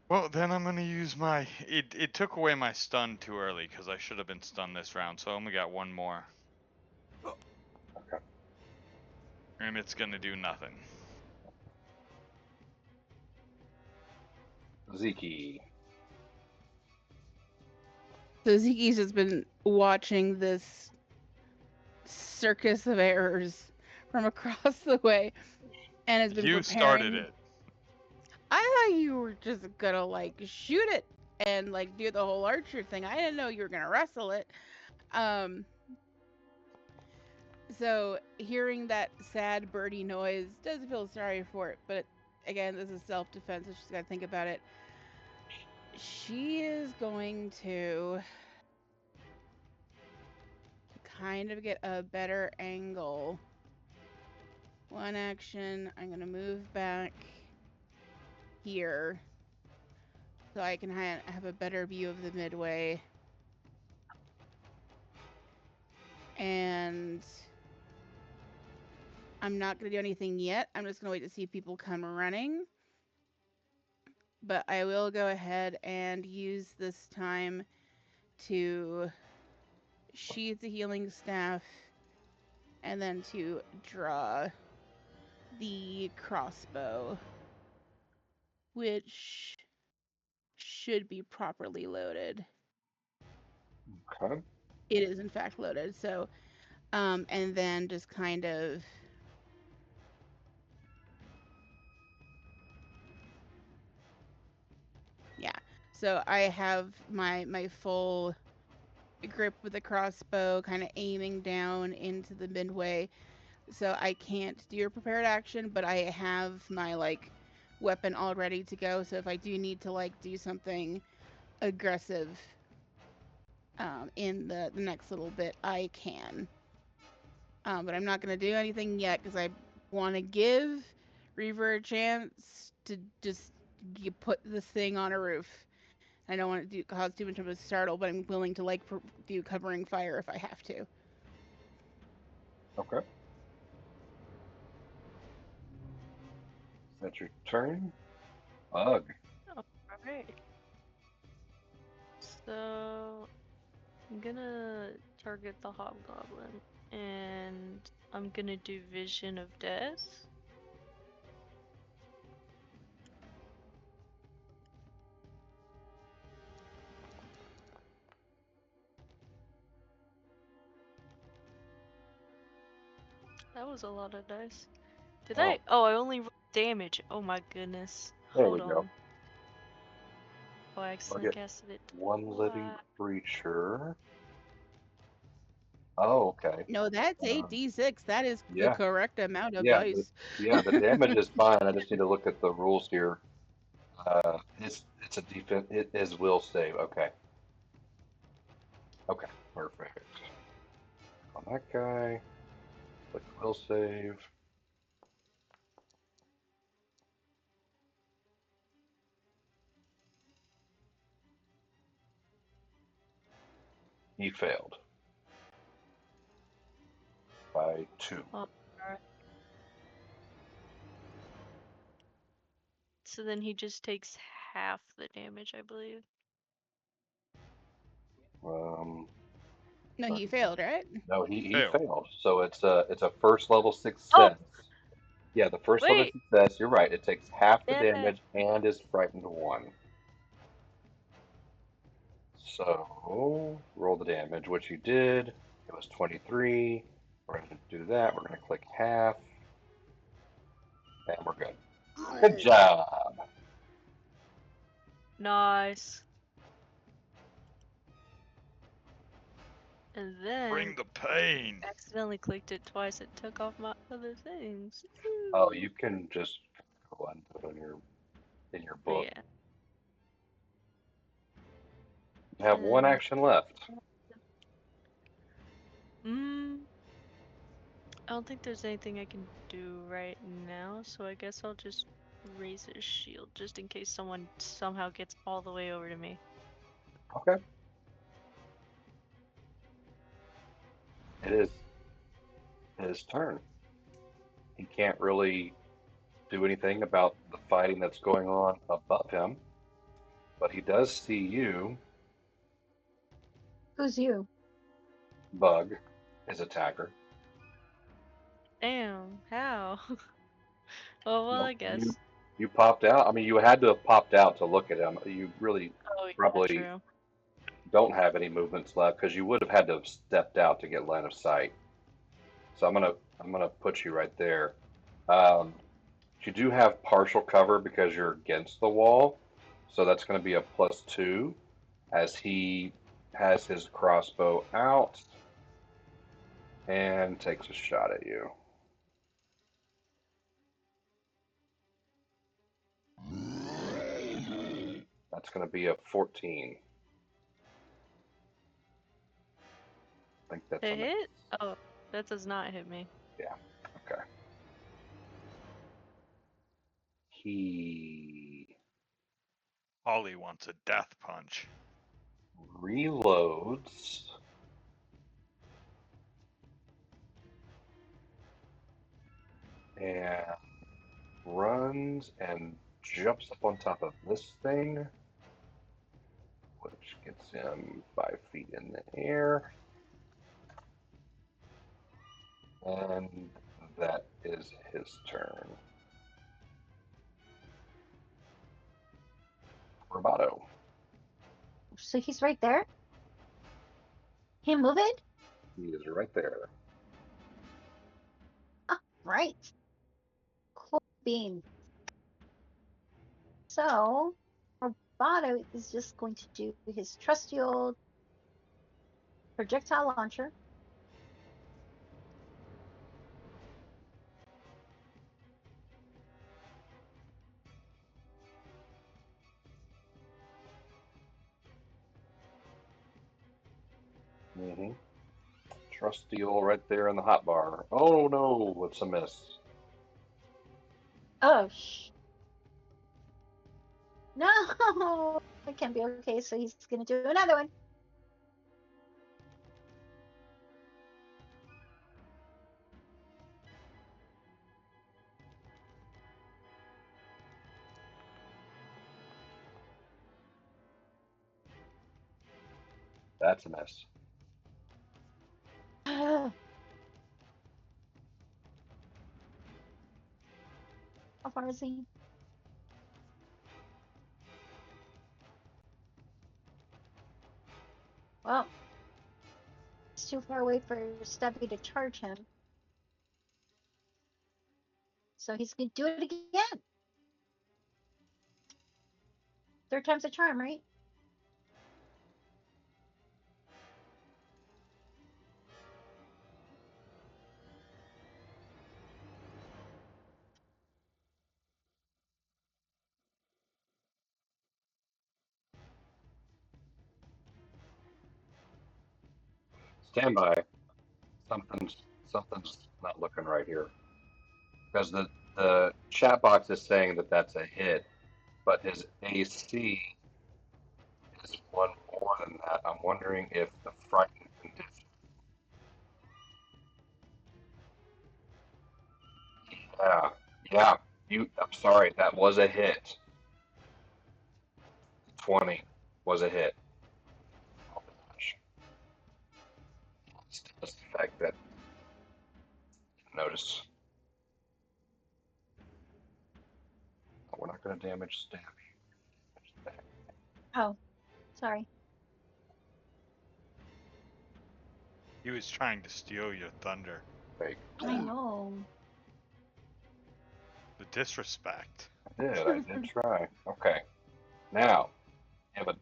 Speaker 2: Well, then I'm gonna use my. It took away my stun too early because I should have been stunned this round, so I only got one more.
Speaker 3: Okay.
Speaker 2: And it's gonna do nothing.
Speaker 3: Zeke.
Speaker 4: So Zeke's just been watching this circus of errors from across the way and has been
Speaker 2: You
Speaker 4: preparing.
Speaker 2: started it.
Speaker 4: I thought you were just gonna like shoot it and like do the whole archer thing. I didn't know you were gonna wrestle it. So hearing that sad birdie noise does feel sorry for it, but again, this is self-defense, so she's got to think about it. She is going to kind of get a better angle. One action, I'm going to move back here so I can have a better view of the midway. And I'm not going to do anything yet. I'm just going to wait to see if people come running. But I will go ahead and use this time to sheath the healing staff and then to draw the crossbow, which should be properly loaded.
Speaker 3: Okay.
Speaker 4: It is in fact loaded. So, and then just kind of So I have my full grip with the crossbow, kind of aiming down into the midway. So I can't do a prepared action, but I have my like weapon all ready to go. So if I do need to like do something aggressive in the next little bit, I can. But I'm not gonna do anything yet because I want to give Reaver a chance to just put this thing on a roof. I don't want to cause too much of a startle, but I'm willing to like do covering fire if I have to.
Speaker 3: Okay. Is that your turn? Bug.
Speaker 6: Alright. So I'm gonna target the hobgoblin and I'm gonna do vision of death. That was a lot of dice. Did I? Oh, I only rolled damage. Oh my goodness.
Speaker 3: There
Speaker 6: Hold
Speaker 3: we go.
Speaker 6: on. Oh, I accidentally
Speaker 3: Target
Speaker 6: casted it.
Speaker 3: one living creature. Oh, okay.
Speaker 4: No, that's 8d6. That is the
Speaker 3: Yeah.
Speaker 4: correct amount of
Speaker 3: Yeah.
Speaker 4: dice.
Speaker 3: The damage is fine. I just need to look at the rules here. It's a defense. It is will save. Okay. Okay. Perfect. On that guy. Click will save. He failed by 2.
Speaker 6: Oh, alright. So then he just takes half the damage, I believe.
Speaker 4: No, he failed, right?
Speaker 3: No, he
Speaker 2: Failed.
Speaker 3: failed. So it's a first level
Speaker 6: Oh!
Speaker 3: success. Yeah, the first level
Speaker 6: Wait!
Speaker 3: success. You're right. It takes half the
Speaker 6: Yeah.
Speaker 3: damage and is frightened 1. So roll the damage, which you did. It was 23. We're going to do that. We're going to click half, and we're good. Good job.
Speaker 6: Nice. And then
Speaker 2: Bring the pain.
Speaker 6: accidentally clicked it twice. It took off my other things.
Speaker 3: Oh, you can just go and put it in your book.
Speaker 6: Yeah.
Speaker 3: You have one action left.
Speaker 6: I don't think there's anything I can do right now, so I guess I'll just raise his shield just in case someone somehow gets all the way over to me.
Speaker 3: Okay. It is his turn. He can't really do anything about the fighting that's going on above him, but he does see you,
Speaker 1: Who's you?
Speaker 3: Bug, his attacker.
Speaker 6: Damn, how? Oh, well,
Speaker 3: Well,
Speaker 6: I guess.
Speaker 3: you popped out. I mean, you had to have popped out to look at him. You really
Speaker 6: Oh, yeah,
Speaker 3: probably
Speaker 6: true.
Speaker 3: don't have any movements left because you would have had to have stepped out to get line of sight. So I'm gonna put you right there. You do have partial cover because you're against the wall, so that's going to be a +2 as he has his crossbow out and takes a shot at you. That's going to be a 14. I think that's
Speaker 6: A
Speaker 3: a miss.
Speaker 6: hit? Oh, that does not hit me.
Speaker 3: Yeah. Okay. He
Speaker 2: Ollie wants a death punch.
Speaker 3: reloads. And runs and jumps up on top of this thing, which gets him 5 feet in the air. And that is his turn. Roboto.
Speaker 1: So he's right there? He move it?
Speaker 3: He is right there.
Speaker 1: Ah, right. Cool bean. So, Roboto is just going to do his trusty old projectile launcher.
Speaker 3: Mm-hmm. Trusty old right there in the hot bar. Oh no, it's a miss.
Speaker 1: Oh, no! It can't be okay, so he's going to do another one.
Speaker 3: That's a miss.
Speaker 1: How far is he? Well, it's too far away for Stubby to charge him. So he's going to do it again. Third time's a charm, right?
Speaker 3: Stand by. Something's not looking right here. Because the chat box is saying that that's a hit, but his AC is one more than that. I'm wondering if the frightened condition. Yeah, yeah. I'm sorry. That was a hit. 20 was a hit. Oh gosh. Still does the fact that notice. We're not going to damage Stabby.
Speaker 1: Oh, sorry.
Speaker 2: He was trying to steal your thunder.
Speaker 3: Fake.
Speaker 1: I know.
Speaker 2: The disrespect.
Speaker 3: I did try. Okay. Now, yeah, but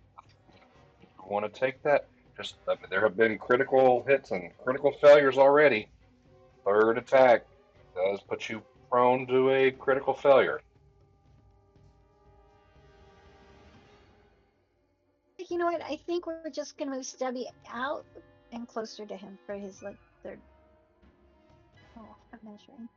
Speaker 3: if you want to take that, just there have been critical hits and critical failures already. Third attack does put you prone to a critical failure.
Speaker 1: You know what? I think we're just going to move Stubby out and closer to him for his like third. Oh, I'm measuring.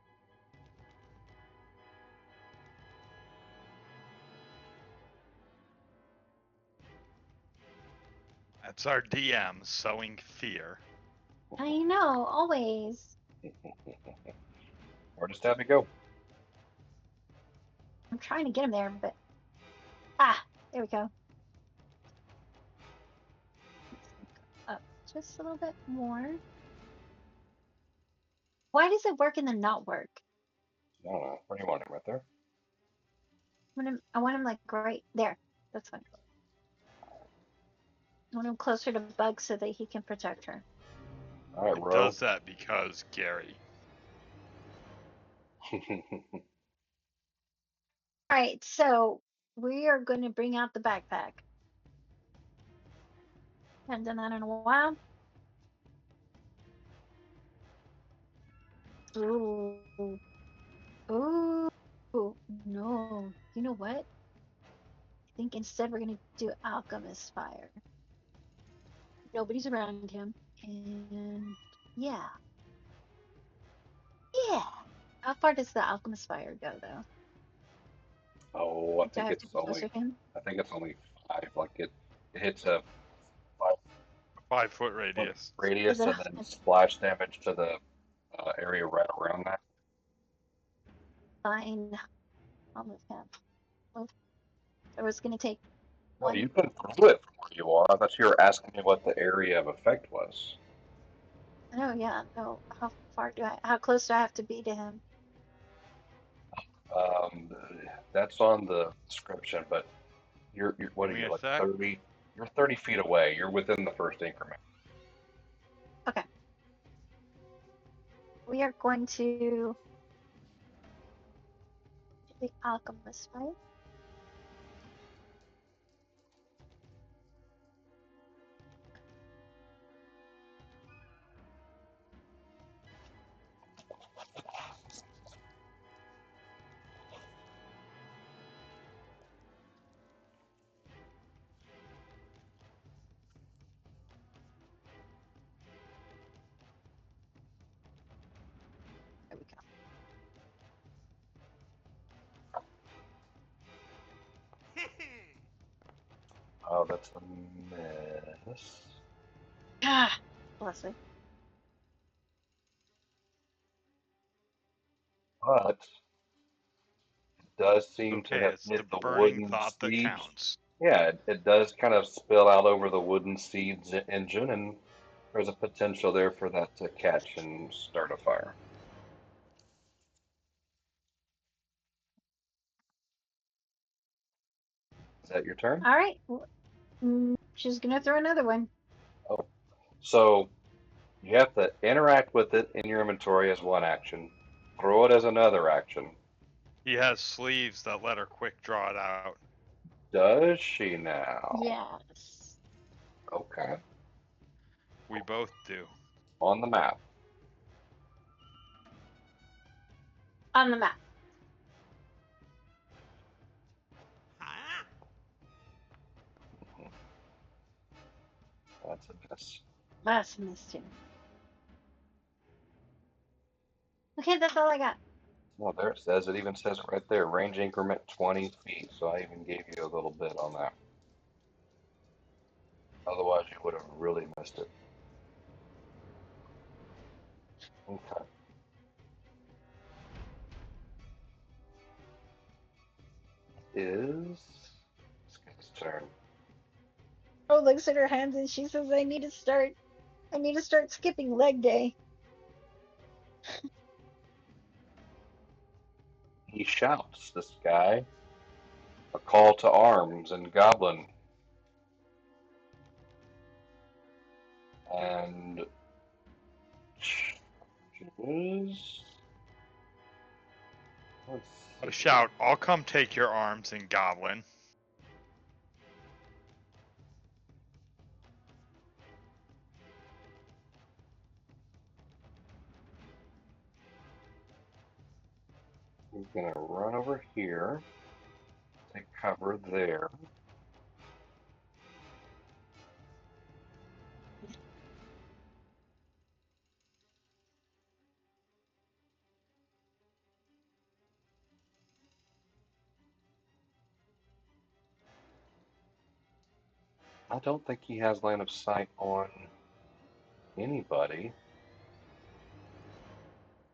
Speaker 2: That's our DM sowing fear.
Speaker 1: I know, always.
Speaker 3: Where does Stabby go?
Speaker 1: I'm trying to get him there, but there we go. Up just a little bit more. Why does it work and then not work?
Speaker 3: I don't know. Where do you want him? Right there?
Speaker 1: I want him like right there. That's fine. I want him closer to Bug so that he can protect her.
Speaker 3: All right,
Speaker 2: It
Speaker 3: Ro.
Speaker 2: does that because Gary.
Speaker 1: All right, so we are going to bring out the backpack. Haven't done that in a while. Ooh. Ooh. No. You know what? think instead we're gonna do alchemist fire. Nobody's around him, and yeah, yeah. How far does the alchemist fire go, though?
Speaker 3: Oh,
Speaker 1: Do I have to be closer to him?
Speaker 3: I think it's only 5. Like it hits a 5
Speaker 2: 5 foot
Speaker 3: foot
Speaker 2: radius.
Speaker 1: Is
Speaker 3: radius
Speaker 1: it?
Speaker 3: and then splash damage to the area right around that.
Speaker 1: Fine. I'll move him. Move. I was gonna take
Speaker 3: No,
Speaker 1: one.
Speaker 3: you can throw it from where you are. I thought you were asking me what the area of effect was.
Speaker 1: Oh yeah. No. How far do I? How close do I have to be to him?
Speaker 3: Um, that's on the description, but you're what
Speaker 2: Give
Speaker 3: are
Speaker 2: me
Speaker 3: you
Speaker 2: a
Speaker 3: like
Speaker 2: sec.
Speaker 3: 30? You're 30 feet away. You're within the first increment.
Speaker 1: Okay. We are going to do the alchemist fire. There we go.
Speaker 3: Oh, that's a miss.
Speaker 1: Ah, bless it.
Speaker 3: But it does seem to
Speaker 2: Okay,
Speaker 3: have
Speaker 2: it's the
Speaker 3: hit the
Speaker 2: burning
Speaker 3: wooden
Speaker 2: thought that
Speaker 3: siege.
Speaker 2: counts.
Speaker 3: Yeah, it does kind of spill out over the wooden seeds engine, and there's a potential there for that to catch and start a fire. Is that your turn?
Speaker 1: All right. She's gonna throw another one.
Speaker 3: Oh, so you have to interact with it in your inventory as one action, throw it as another action.
Speaker 2: He has sleeves that let her quick draw it out.
Speaker 3: Does she now?
Speaker 1: Yes.
Speaker 3: Okay.
Speaker 2: We both do.
Speaker 3: On the map.
Speaker 1: On the map.
Speaker 3: That's a miss.
Speaker 1: That's a miss too. Okay, that's all I got.
Speaker 3: Well, there it says. It even says it right there. Range increment 20 feet. So I even gave you a little bit on that. Otherwise, you would have really missed it. Okay. Is Skip's turn.
Speaker 1: Oh, looks at her hands and she says, I need to start skipping leg day.
Speaker 3: He shouts, this guy, a call to arms in Goblin. And choose. Let's
Speaker 2: I
Speaker 3: see.
Speaker 2: shout, I'll come take your arms in Goblin.
Speaker 3: He's gonna run over here, take cover there. I don't think he has line of sight on anybody.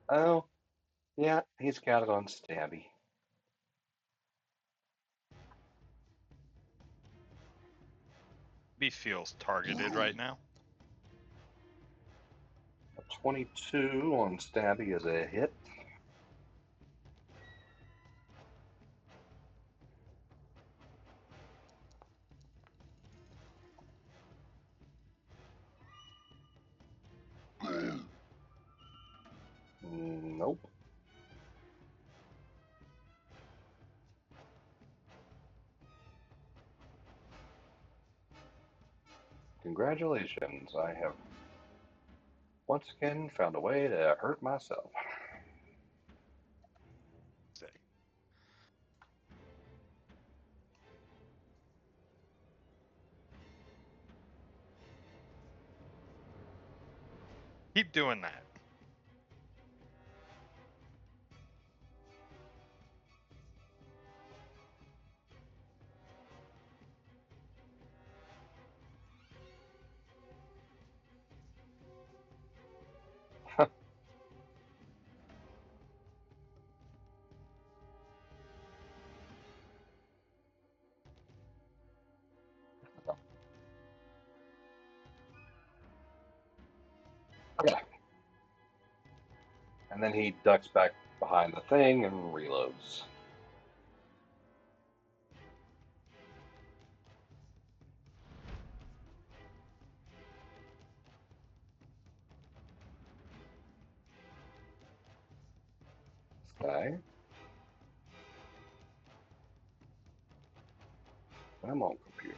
Speaker 3: Oh, yeah, he's got it on Stabby.
Speaker 2: He feels targeted right now.
Speaker 3: A 22 on Stabby is a hit. Nope. Congratulations, I have once again found a way to hurt myself.
Speaker 2: Say. Keep doing that.
Speaker 3: Okay. And then he ducks back behind the thing and reloads. This guy. Come on, computer.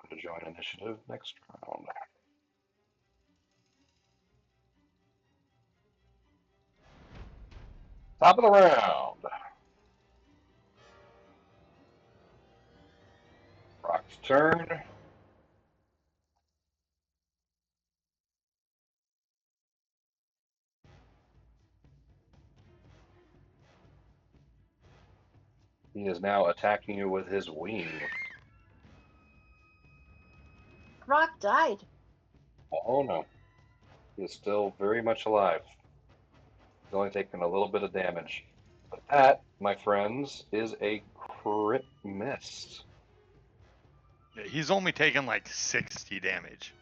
Speaker 3: Going to join initiative next round. Top of the round. Rock's turn. He is now attacking you with his wing.
Speaker 1: Rock died.
Speaker 3: Oh no. He is still very much alive. He's only taking a little bit of damage. But that, my friends, is a crit miss.
Speaker 2: Yeah, he's only taken like 60 damage.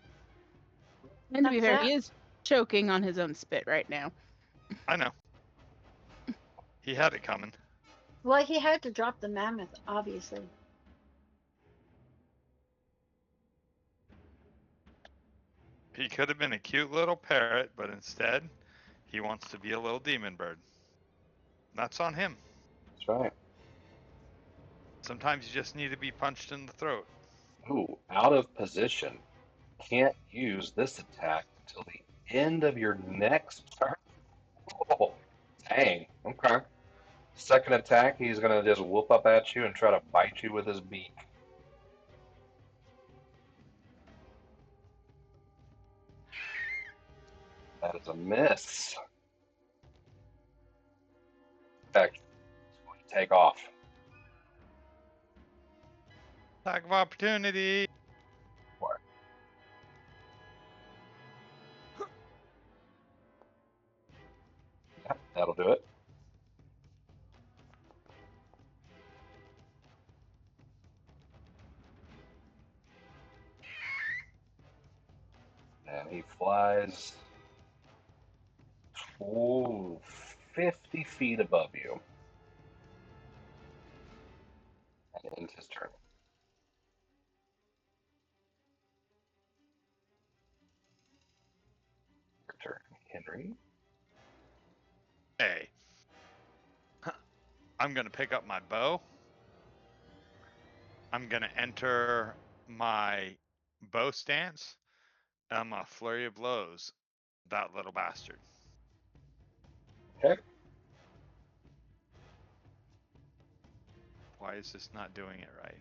Speaker 4: And to be
Speaker 1: That's
Speaker 4: fair, he
Speaker 1: it.
Speaker 4: is choking on his own spit right now.
Speaker 2: I know. He had it coming.
Speaker 1: Well, he had to drop the mammoth, obviously.
Speaker 2: He could have been a cute little parrot, but instead, he wants to be a little demon bird. That's on him.
Speaker 3: That's right.
Speaker 2: Sometimes you just need to be punched in the throat.
Speaker 3: Ooh, out of position. Can't use this attack until the end of your next turn. Oh, dang. Okay. Second attack, he's going to just whoop up at you and try to bite you with his beak. That is a miss. Heck, he's going to take off.
Speaker 2: Attack of opportunity.
Speaker 3: What? Yep, that'll do it. And he flies 50 feet above you. And ends his turn. Your turn, Henry.
Speaker 2: Hey. I'm going to pick up my bow. I'm going to enter my bow stance. And I'm going to flurry of blows that little bastard.
Speaker 3: Okay.
Speaker 2: Why is this not doing it right?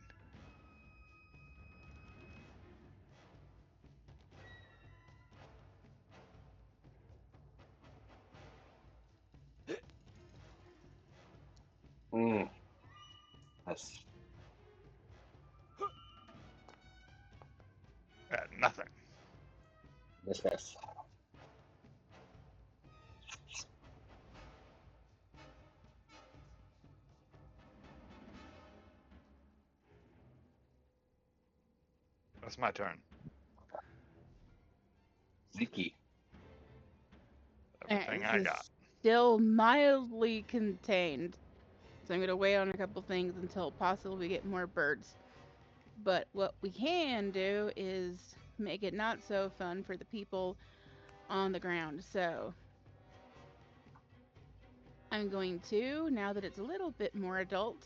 Speaker 3: That's
Speaker 2: Nothing.
Speaker 3: miss.
Speaker 2: That's my turn.
Speaker 3: Zeke.
Speaker 2: Everything
Speaker 4: Alright,
Speaker 2: I
Speaker 4: this
Speaker 2: got.
Speaker 4: is still mildly contained. So I'm going to wait on a couple things until possibly we get more birds. But what we can do is make it not so fun for the people on the ground. So I'm going to, now that it's a little bit more adult,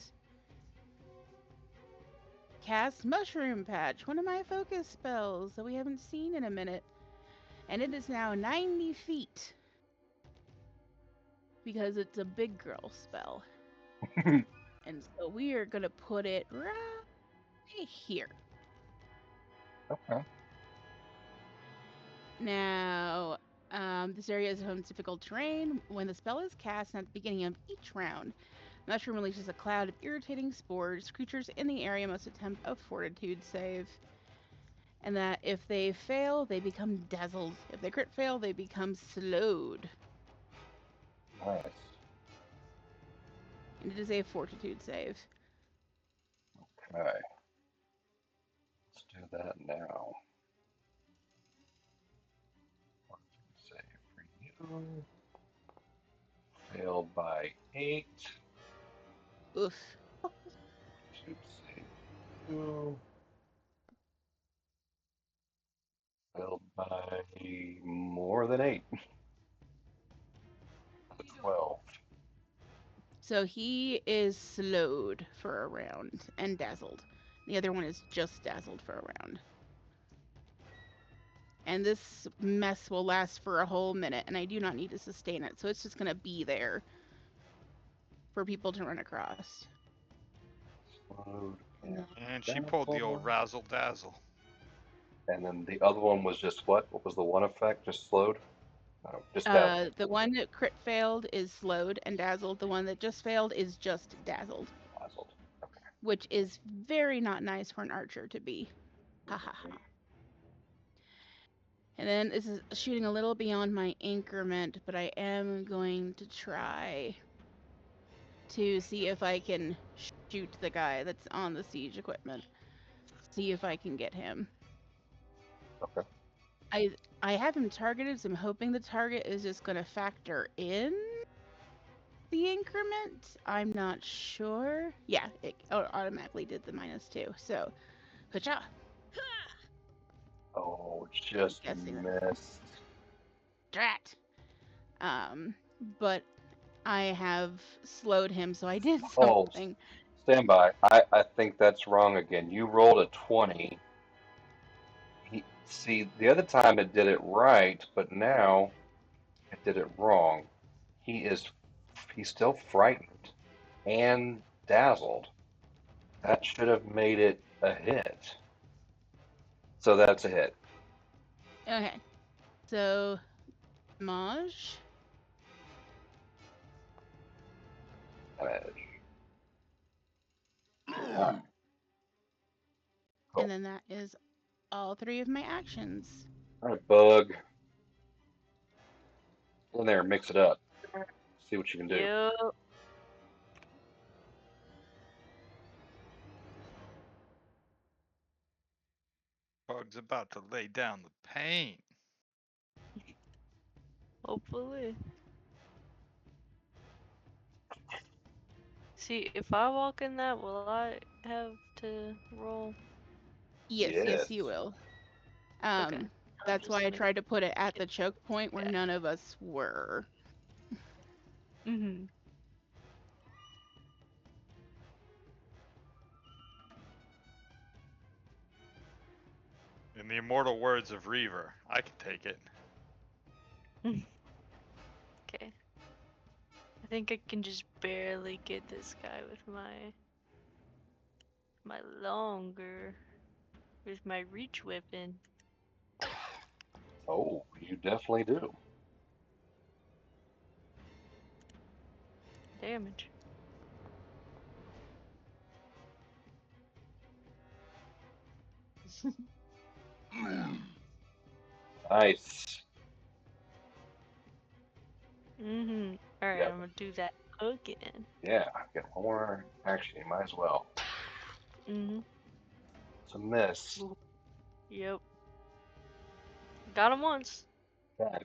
Speaker 4: cast Mushroom Patch, one of my focus spells that we haven't seen in a minute. And it is now 90 feet. Because it's a big girl spell. And so we are going to put it right here.
Speaker 3: Okay.
Speaker 4: Now, this area is home to difficult terrain. When the spell is cast at the beginning of each round, Mushroom releases a cloud of irritating spores. Creatures in the area must attempt a fortitude save. And that if they fail, they become dazzled. If they crit fail, they become slowed.
Speaker 3: Nice.
Speaker 4: And it is a fortitude save.
Speaker 3: Okay. Let's do that now. Save for you. Failed by 8.
Speaker 4: Oof.
Speaker 3: Should save you. Failed by more than 8. 12.
Speaker 4: So he is slowed for a round and dazzled. The other one is just dazzled for a round. And this mess will last for a whole minute, and I do not need to sustain it, so it's just going to be there for people to run across.
Speaker 3: Slowed and
Speaker 2: And she pulled the old
Speaker 3: dazzled.
Speaker 2: razzle dazzle.
Speaker 3: And then the other one was just what? What was the one effect? Just slowed? No, just dazzled.
Speaker 4: The one that crit failed is slowed and dazzled. The one that just failed is just dazzled,
Speaker 3: Dazzled.
Speaker 4: which is very not nice for an archer to be. Ha ha ha. And then this is shooting a little beyond my increment, but I am going to try to see if I can shoot the guy that's on the siege equipment. See if I can get him.
Speaker 3: Okay.
Speaker 4: I have him targeted, so I'm hoping the target is just going to factor in the increment. I'm not sure. Yeah, it automatically did the -2. So, ka-cha.
Speaker 3: Oh, just
Speaker 4: Guessing
Speaker 3: missed.
Speaker 4: Drat. But I have slowed him, so I did
Speaker 3: Oh,
Speaker 4: something.
Speaker 3: stand by. I think that's wrong again. You rolled a 20. See, the other time it did it right, but now it did it wrong. He's still frightened and dazzled. That should have made it a hit. So that's a hit.
Speaker 4: Okay. So, Maj.
Speaker 3: Damage. Alright, cool.
Speaker 4: And then that is all 3 of my actions.
Speaker 3: Alright, Bug. Go in there, mix it up. See what you can do.
Speaker 6: Yep.
Speaker 2: Bug's about to lay down the paint.
Speaker 6: Hopefully. See, if I walk in that, will I have to roll?
Speaker 4: Yes, you will.
Speaker 6: Okay.
Speaker 4: That's why I tried to put it at the choke point where none of us were.
Speaker 6: Mm-hmm.
Speaker 2: In the immortal words of Reaver, I can take it.
Speaker 6: Okay. I think I can just barely get this guy with my longer, with my reach weapon.
Speaker 3: Oh, you definitely do.
Speaker 6: Damage.
Speaker 3: Nice.
Speaker 6: Mm-hmm. Alright,
Speaker 3: Yep.
Speaker 6: I'm gonna do that again.
Speaker 3: Yeah, get one more action. You might as well.
Speaker 6: Mm-hmm.
Speaker 3: It's a miss.
Speaker 6: Yep. Got him once.
Speaker 3: Okay.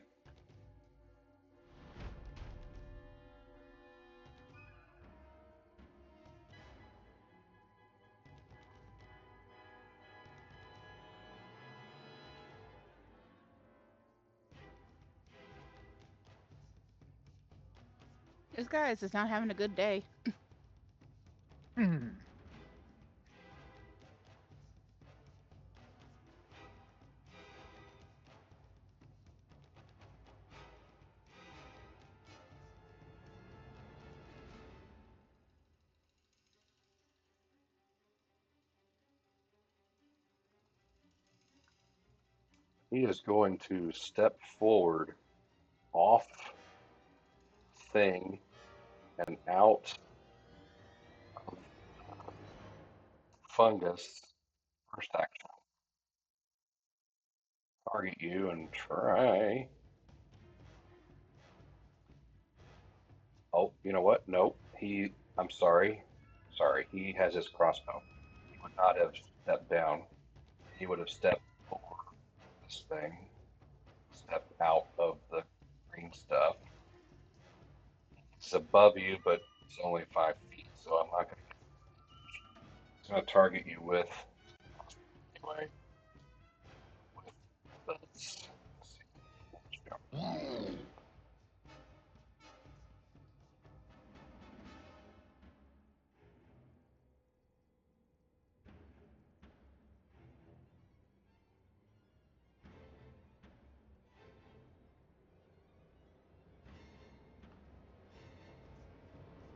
Speaker 4: This guy is just not having a good day.
Speaker 3: He is going to step forward off thing and out of fungus. First action. Target you and try. Oh, you know what? Nope. I'm sorry. Sorry. He has his crossbow. He would not have stepped down. He would have stepped over this thing, stepped out of the green stuff. It's above you, but it's only 5 feet, so I'm not going to. It's going to target you with. Anyway, with this.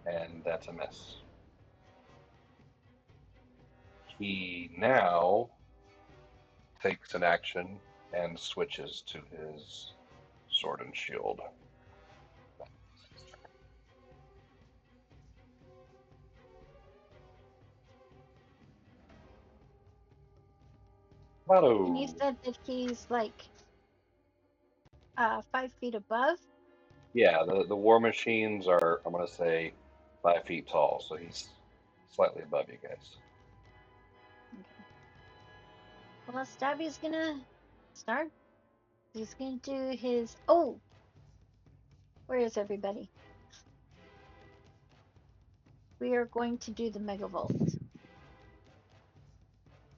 Speaker 3: And that's a miss. He now takes an action and switches to his sword and shield.
Speaker 1: And you
Speaker 3: Hello.
Speaker 1: said that he's like 5 feet above.
Speaker 3: Yeah, the war machines are, I'm going to say, 5 feet tall, so he's slightly above you guys.
Speaker 1: Okay. Well, Stabby's gonna start. He's gonna do his. Oh, where is everybody? We are going to do the megavolt.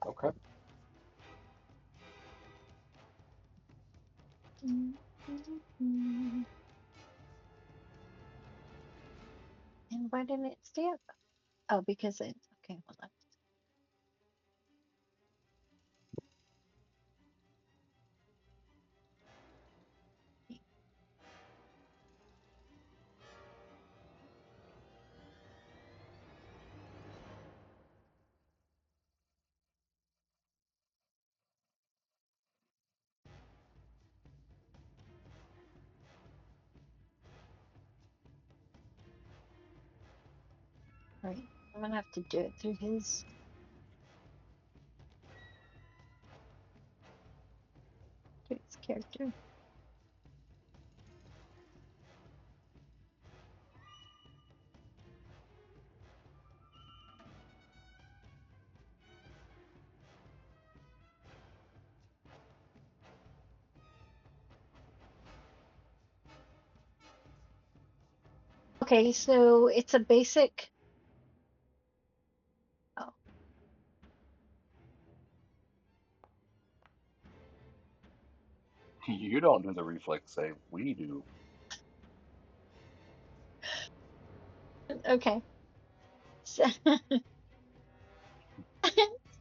Speaker 3: Okay.
Speaker 1: And why didn't it stay up? Oh, because it. Okay, hold on. All right, I'm gonna have to do it through his. Through his character. Okay, so it's a basic. Oh,
Speaker 3: You don't do the reflex save, we do.
Speaker 1: okay. So,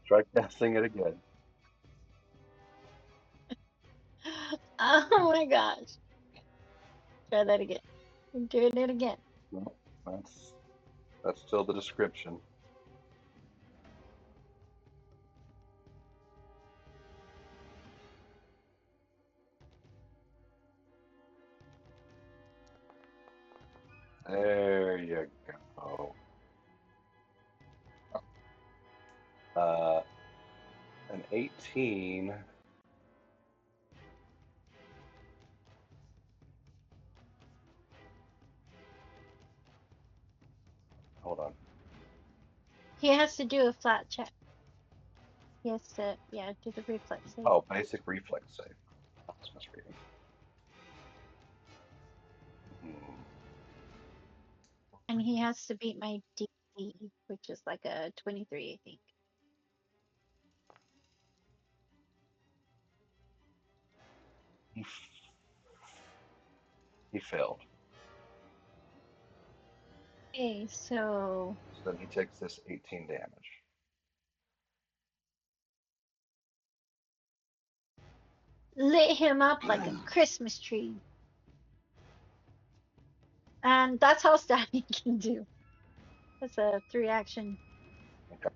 Speaker 3: Try casting it again.
Speaker 1: oh my gosh. Try that again. I'm doing it again.
Speaker 3: No, that's still the description. There you go. Uh, an 18. Hold on.
Speaker 1: He has to do a flat check. He has to, yeah, do the reflex save.
Speaker 3: Oh, basic reflex save. I was misreading. Hmm.
Speaker 1: And he has to beat my DC, which is like a 23, I think.
Speaker 3: He, he failed.
Speaker 1: Okay, so
Speaker 3: So then he takes this 18 damage.
Speaker 1: lit him up like a Christmas tree. And that's all Stabby can do. That's a 3 action
Speaker 3: Okay.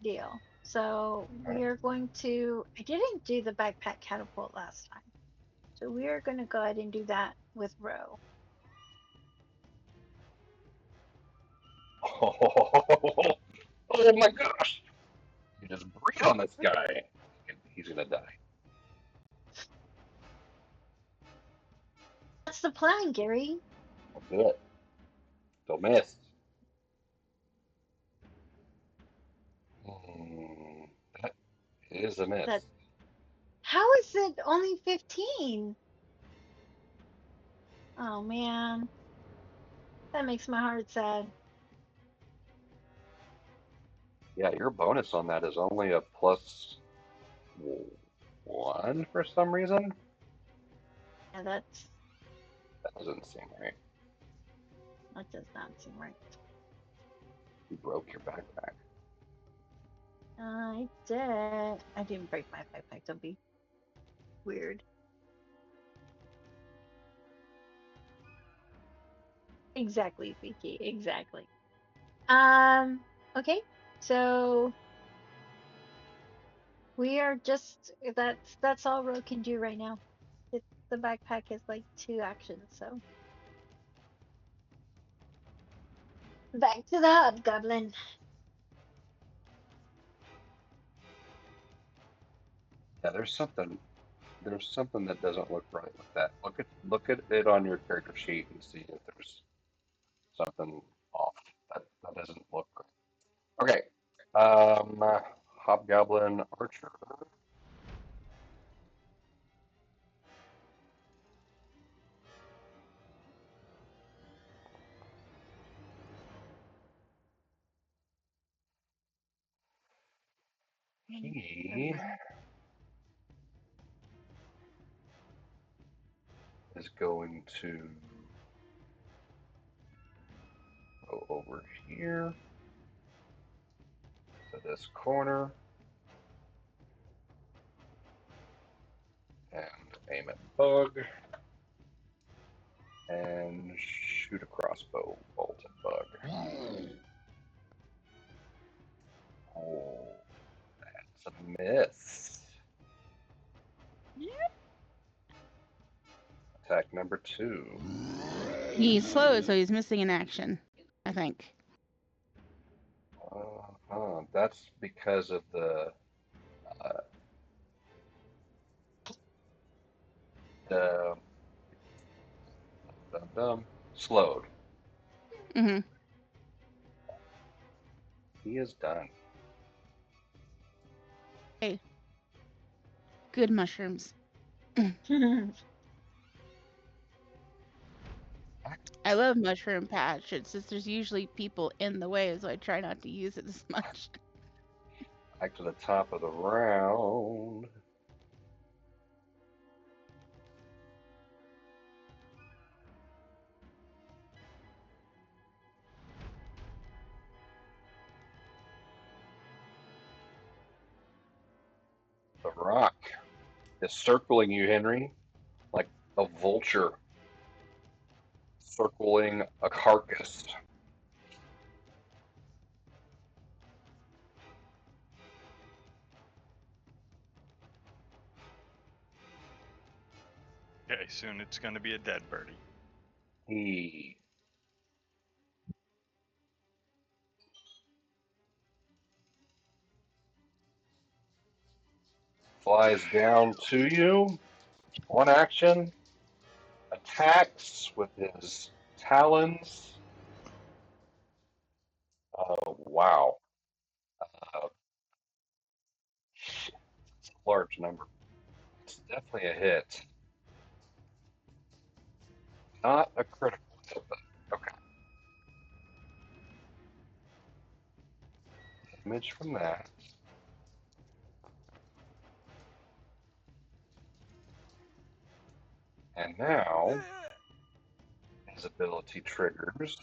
Speaker 1: deal. So we are going to. I didn't do the backpack catapult last time, so we are going to go ahead and do that with Roe.
Speaker 3: Oh my gosh! You just breathe on this guy, and he's gonna die.
Speaker 1: That's the plan, Gary.
Speaker 3: That's it. Don't miss. That is a miss.
Speaker 1: That. How is it only 15? Oh man, that makes my heart sad.
Speaker 3: Yeah, your bonus on that is only a +1 for some reason.
Speaker 1: Yeah, that's
Speaker 3: That doesn't seem right.
Speaker 1: that does not seem right.
Speaker 3: You broke your backpack.
Speaker 1: I did. I didn't break my backpack. Don't be weird. Exactly, Vicky. Exactly. Okay. So we are just that's all Ro can do right now. The backpack is like 2 actions, so back to the hobgoblin.
Speaker 3: Yeah, there's something that doesn't look right with that. Look at it on your character sheet and see if there's something off. That doesn't look right. Okay. Um, Hobgoblin Archer. He is going to go over here to this corner and aim at Bug and shoot a crossbow bolt at Bug. Oh, that's a miss. Attack number 2.
Speaker 4: He's slow, so he's missing an action, I think.
Speaker 3: That's because of uh, the slowed.
Speaker 4: Hmm.
Speaker 3: He is done.
Speaker 4: Hey, good mushrooms. I love mushroom patch. It's just there's usually people in the way, so I try not to use it as much.
Speaker 3: Back to the top of the round. The rock is circling you, Henry, like a vulture circling a carcass.
Speaker 2: Okay, soon it's gonna be a dead birdie.
Speaker 3: He flies down to you. One action. Attacks with his talons. Wow. Uh, it's a large number. It's definitely a hit. Not a critical hit, but okay. Damage from that. And now his ability triggers.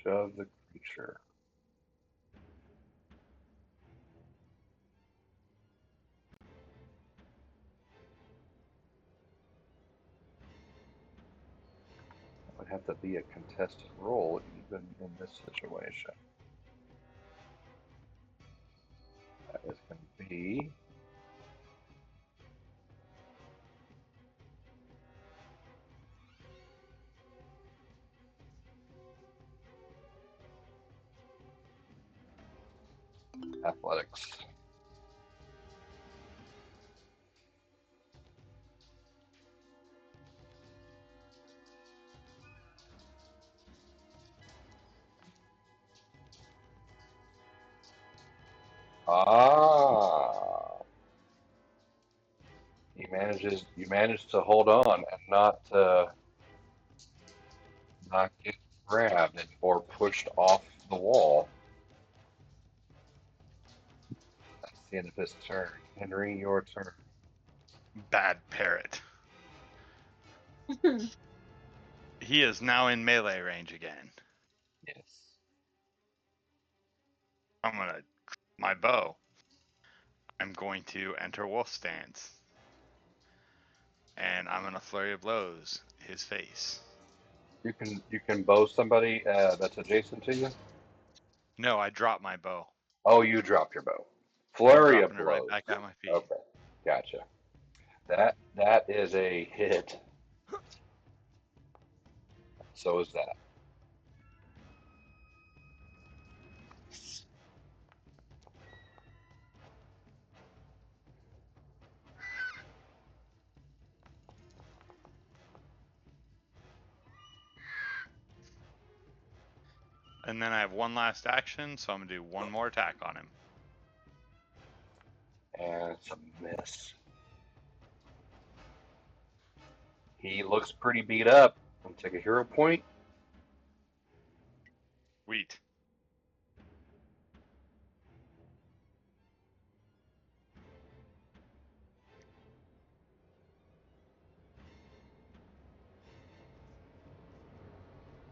Speaker 3: Shove the creature. have to be a contested roll even in this situation. That is going to be athletics. Ah, you manage to hold on and not get grabbed or pushed off the wall. That's the end of his turn. Henry, your turn.
Speaker 2: Bad parrot. He is now in melee range again.
Speaker 3: Yes.
Speaker 2: I'm gonna my bow. I'm going to enter wolf stance. And I'm gonna flurry of blows his face.
Speaker 3: You can bow somebody that's adjacent to you.
Speaker 2: No, I dropped my bow.
Speaker 3: Oh, you dropped your bow.
Speaker 2: I'm
Speaker 3: Flurry of
Speaker 2: dropping it right
Speaker 3: blows.
Speaker 2: back at my feet.
Speaker 3: Okay, gotcha. That is a hit. So is that.
Speaker 2: And then I have one last action, so I'm gonna do one more attack on him.
Speaker 3: And it's a miss. He looks pretty beat up. I'm gonna take a hero point.
Speaker 2: Wheat.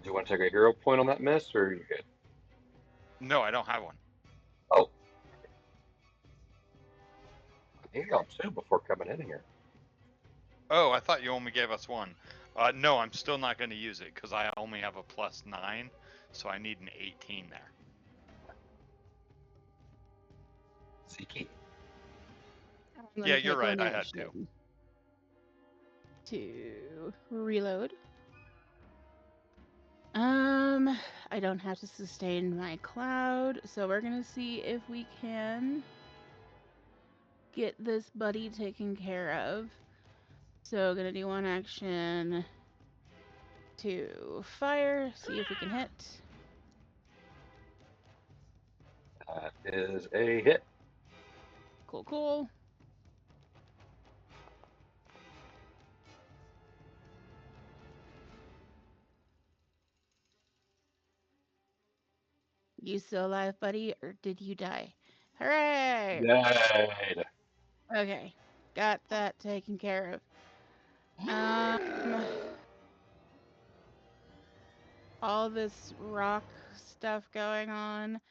Speaker 3: Do you want to take a hero point on that miss, or are you good?
Speaker 2: No, I don't have one.
Speaker 3: Oh, I gave y'all two before coming in here.
Speaker 2: Oh, I thought you only gave us one. No, I'm still not going to use it because I only have a +9, so I need an 18 there.
Speaker 3: Zeke.
Speaker 4: I'm gonna
Speaker 2: Yeah,
Speaker 4: take
Speaker 2: you're right.
Speaker 4: one
Speaker 2: I had two.
Speaker 4: action to reload. I don't have to sustain my cloud, so we're gonna see if we can get this buddy taken care of. So gonna do one action to fire, see if we can hit.
Speaker 3: That is a hit.
Speaker 4: Cool, cool. You still alive, buddy, or did you die? Hooray!
Speaker 3: Died.
Speaker 4: Okay, got that taken care of. All this rock stuff going on,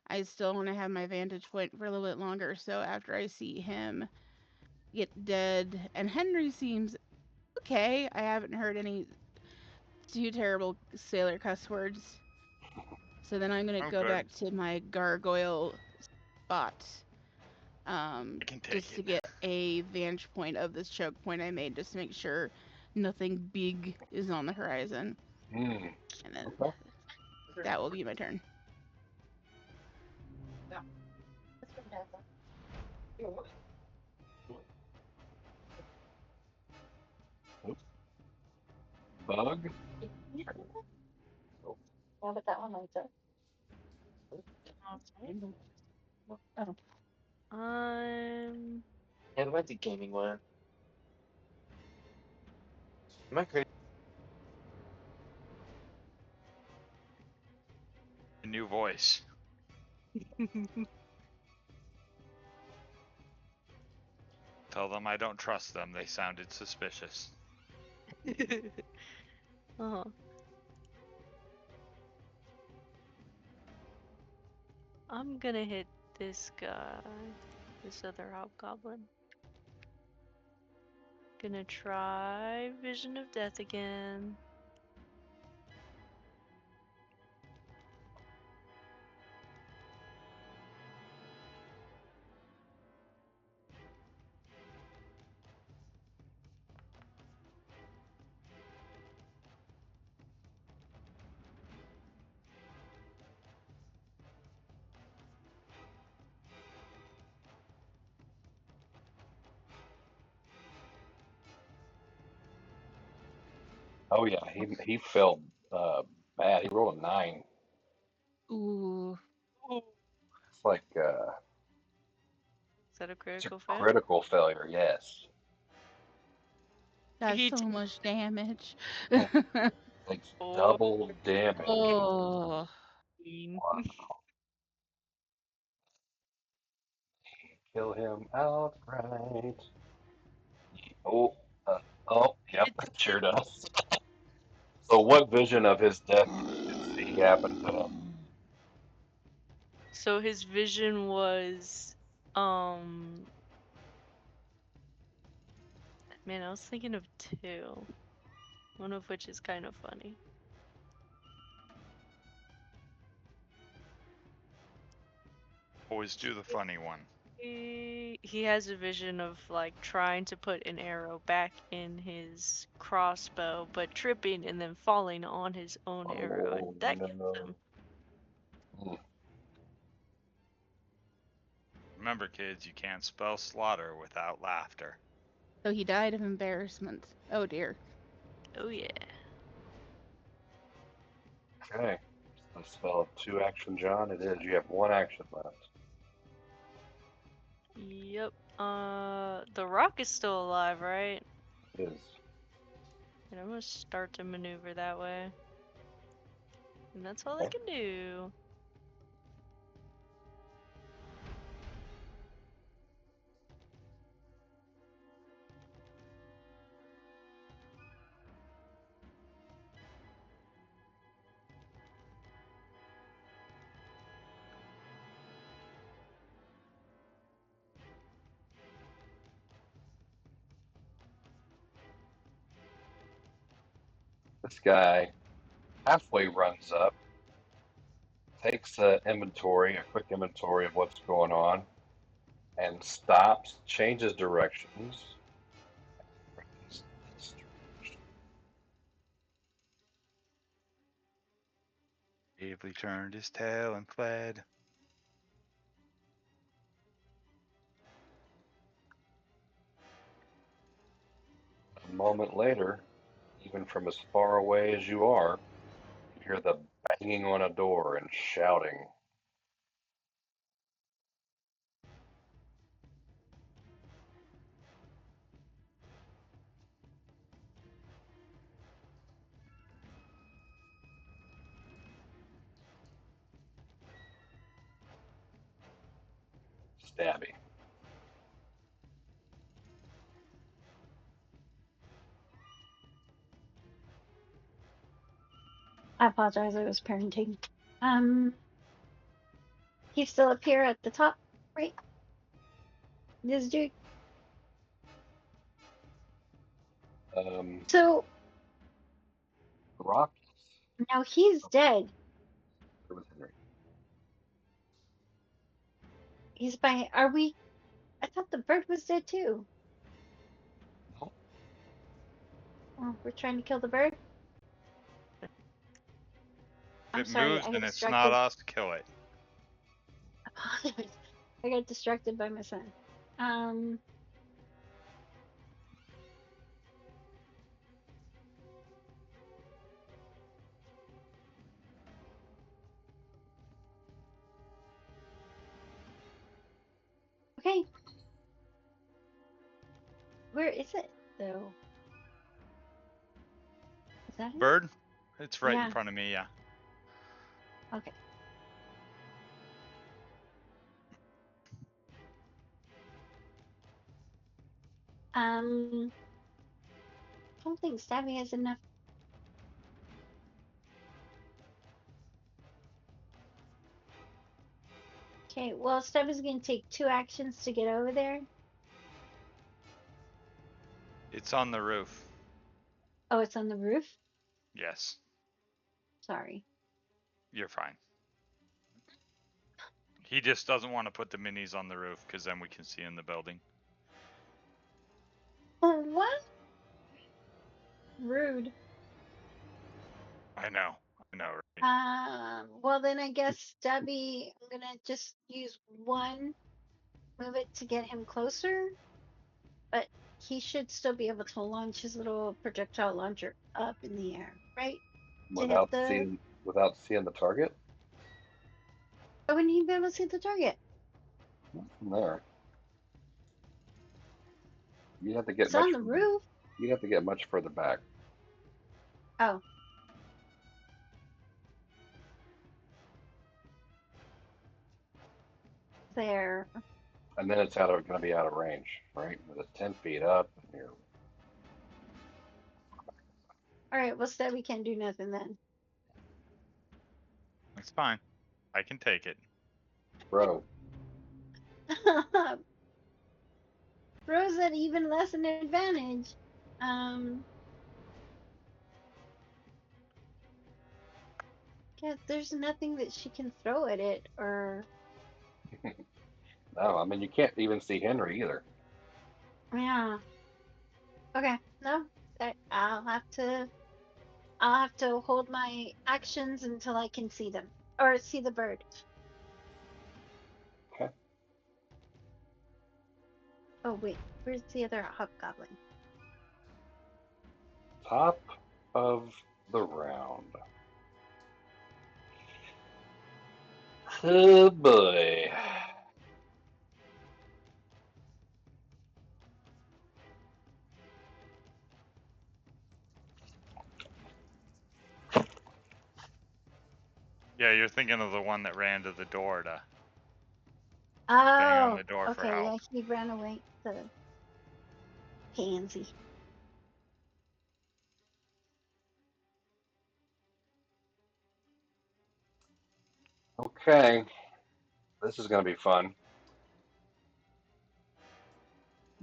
Speaker 4: I still want to have my vantage point for a little bit longer. So after I see him get dead, and Henry seems okay. I haven't heard any too terrible sailor cuss words. So then I'm gonna
Speaker 2: I'm
Speaker 4: go
Speaker 2: good.
Speaker 4: back to my gargoyle spot.
Speaker 2: I can take
Speaker 4: Just to
Speaker 2: it.
Speaker 4: get a vantage point of this choke point I made, just to make sure nothing big is on the horizon.
Speaker 3: Hmm.
Speaker 4: And then
Speaker 3: Okay.
Speaker 4: that will be my turn.
Speaker 3: Oops. Bug.
Speaker 6: I'm
Speaker 7: Yeah, went to gaming one. Am I crazy?
Speaker 2: A new voice. Tell them I don't trust them. They sounded suspicious.
Speaker 6: uh-huh. I'm gonna hit this guy, this other hobgoblin. Gonna try Vision of Death again.
Speaker 3: Oh yeah, he felt bad. He rolled a 9.
Speaker 4: Ooh,
Speaker 3: It's like
Speaker 6: Is that a
Speaker 3: it's a
Speaker 6: critical fail?
Speaker 3: critical failure. Yes,
Speaker 4: that's
Speaker 6: He
Speaker 4: so much damage.
Speaker 3: yeah, takes
Speaker 6: Oh,
Speaker 3: double damage.
Speaker 4: Oh,
Speaker 3: Wow. Kill him outright. Oh, uh, oh, yep,
Speaker 6: It's
Speaker 3: sure does. So, what vision of his death did see happen to him?
Speaker 6: so his vision was, um, man, I was thinking of two, one of which is kind of funny.
Speaker 2: Always do the funny one.
Speaker 6: He has a vision of like trying to put an arrow back in his crossbow, but tripping and then falling on his own arrow, and
Speaker 3: Oh
Speaker 6: that kills
Speaker 3: no.
Speaker 6: him.
Speaker 3: Hmm.
Speaker 2: Remember, kids, you can't spell slaughter without laughter.
Speaker 4: so he died of embarrassment. Oh dear.
Speaker 6: Oh yeah.
Speaker 3: Okay. So, spell 2 action, John. It is. You have 1 action left.
Speaker 6: Yep. The rock is still alive, right?
Speaker 3: It is.
Speaker 6: And I'm gonna start to maneuver that way. And that's all I
Speaker 3: Okay.
Speaker 6: can do.
Speaker 3: This guy halfway runs up, takes a quick inventory of what's going on, and stops, changes directions. Runs this direction.
Speaker 2: Bravely turned his tail and fled.
Speaker 3: A moment later, even from as far away as you are, you hear the banging on a door and shouting. Stabby.
Speaker 1: I apologize, I was parenting. He's still up here at the top, right? This dude.
Speaker 3: Um,
Speaker 1: So
Speaker 3: Rock.
Speaker 1: now he's dead.
Speaker 3: Where was Henry?
Speaker 1: He's by. Are we? I thought the bird was dead too.
Speaker 3: No.
Speaker 1: Oh, we're trying to kill the bird.
Speaker 2: If
Speaker 1: I'm
Speaker 2: it
Speaker 1: sorry,
Speaker 2: moves
Speaker 1: I got
Speaker 2: and it's not
Speaker 1: distracted.
Speaker 2: us, kill it.
Speaker 1: I got distracted by my son. Um. Okay. Where is it though? Is that it?
Speaker 2: Bird? It's right in
Speaker 1: Yeah.
Speaker 2: front of me, yeah.
Speaker 1: Okay. I don't think Stabby has enough. Okay. Well, Stabby's gonna take 2 actions to get over there.
Speaker 2: It's on the roof.
Speaker 1: Oh, it's on the roof.
Speaker 2: Yes,
Speaker 1: Sorry.
Speaker 2: you're fine. He just doesn't want to put the minis on the roof because then we can see in the building.
Speaker 1: What? Rude.
Speaker 2: I know, right?
Speaker 1: Well then I guess Debbie, I'm gonna just use one, move it to get him closer, but he should still be able to launch his little projectile launcher up in the air, right? To hit
Speaker 3: without
Speaker 1: the.
Speaker 3: seeing the target.
Speaker 1: Oh, wouldn't he be able to see the target?
Speaker 3: Not from there. You have to get
Speaker 1: It's on
Speaker 3: much
Speaker 1: the
Speaker 3: further.
Speaker 1: roof.
Speaker 3: You have to get much further back.
Speaker 1: Oh. There.
Speaker 3: And then it's going to be out of range, right? With it 10 feet up, and you're
Speaker 1: All right. Well, Stevie can't do nothing then.
Speaker 2: It's fine. I can take it.
Speaker 3: bro.
Speaker 1: Throws at even less an advantage. Yeah, there's nothing that she can throw at it, or
Speaker 3: No, I mean you can't even see Henry either.
Speaker 1: yeah. Okay, no, I'll have to hold my actions until I can see them or see the bird.
Speaker 3: Okay.
Speaker 1: Oh wait, where's the other hobgoblin?
Speaker 3: Top of the round. Oh boy.
Speaker 2: Yeah, you're thinking of the one that ran to the door to bang on
Speaker 1: Oh,
Speaker 2: the door for
Speaker 1: okay,
Speaker 2: help.
Speaker 1: yeah, he ran away. The pansy.
Speaker 3: Okay. This is going to be fun.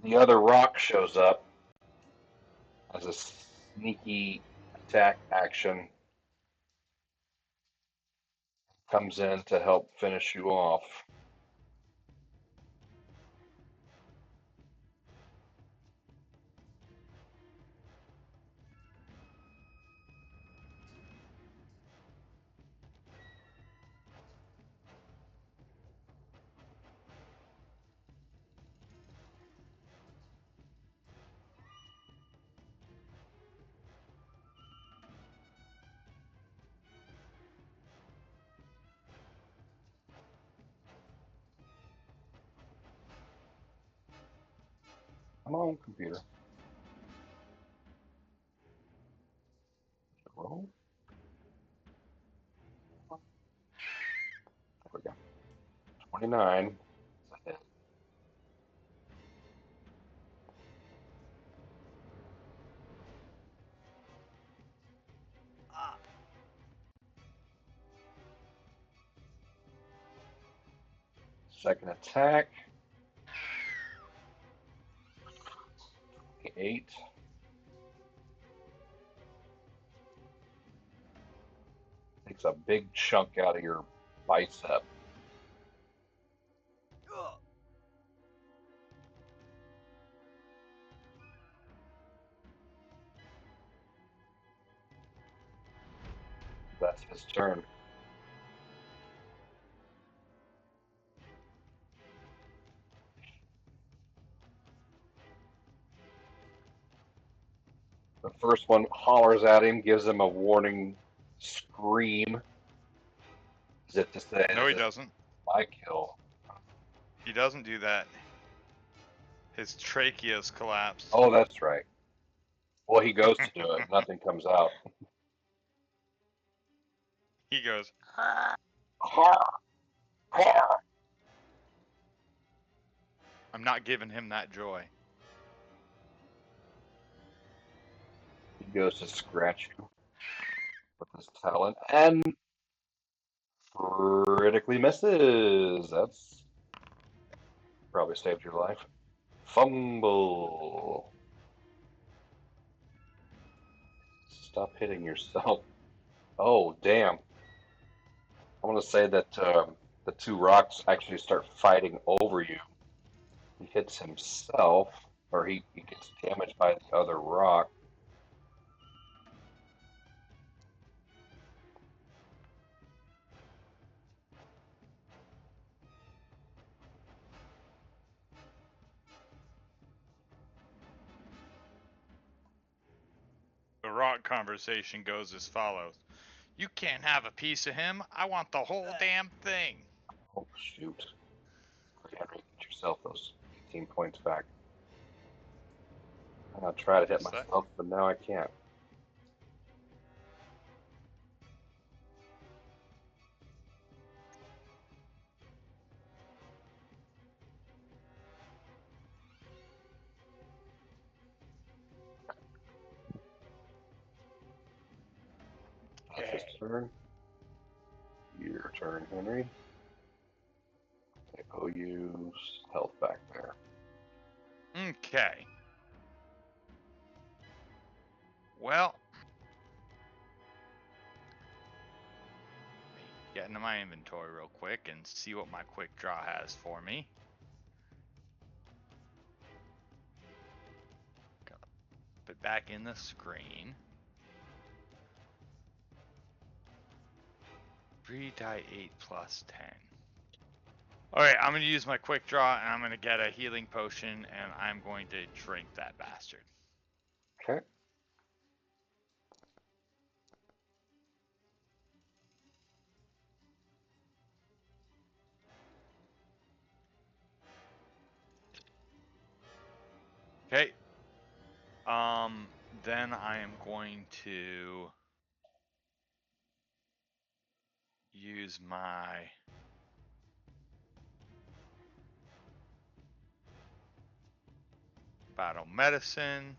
Speaker 3: The other rock shows up as a sneaky attack action. Comes in to help finish you off. Come on, computer. Roll. There we go. 29. Second attack. 8. Takes a big chunk out of your bicep. That's his turn. The first one hollers at him, gives him a warning scream, as if to say,
Speaker 2: No,
Speaker 3: "This
Speaker 2: he
Speaker 3: is
Speaker 2: doesn't.
Speaker 3: my kill."
Speaker 2: He doesn't do that. His trachea's collapsed.
Speaker 3: Oh, that's right. Well, he goes to do it. Nothing comes out.
Speaker 2: He goes, I'm not giving him that joy.
Speaker 3: He goes to scratch you with his talon and critically misses. That's probably saved your life. Fumble. Stop hitting yourself. Oh, damn. I want to say that the two rocks actually start fighting over you. He hits himself, or he gets damaged by the other rock.
Speaker 2: The rock conversation goes as follows. You can't have a piece of him. I want the whole damn thing.
Speaker 3: Oh, shoot. Henry, get yourself those 18 points back. I'll try to hit
Speaker 2: What's that?
Speaker 3: myself, but now I can't. That's his turn. Your turn, Henry. I owe you health back there.
Speaker 2: Okay. Well, get into my inventory real quick and see what my quick draw has for me. Gotta put back in the screen. 3 die 8 plus 10. Alright, I'm going to use my quick draw and I'm going to get a healing potion and I'm going to drink that bastard.
Speaker 3: Okay.
Speaker 2: Okay. Then I am going to use my battle medicine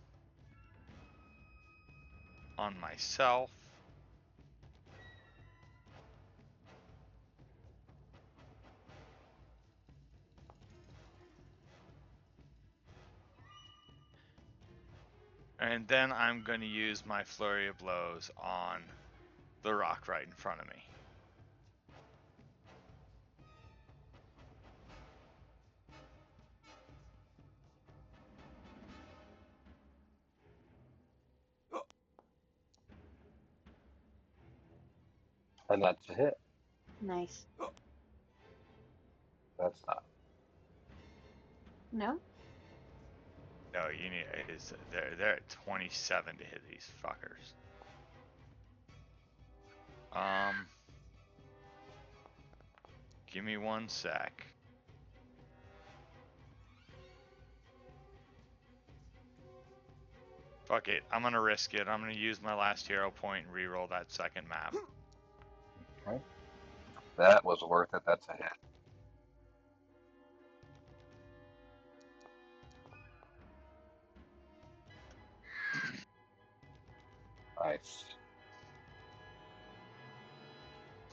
Speaker 2: on myself. And then I'm going to use my flurry of blows on the rock right in front of me.
Speaker 3: And that's a hit.
Speaker 1: Nice.
Speaker 3: That's not.
Speaker 1: No?
Speaker 2: No, you need they're at 27 to hit these fuckers. Give me 1 sec. Fuck it, I'm gonna risk it. I'm gonna use my last hero point and reroll that second map.
Speaker 3: Okay. That was worth it. That's a hit. Nice.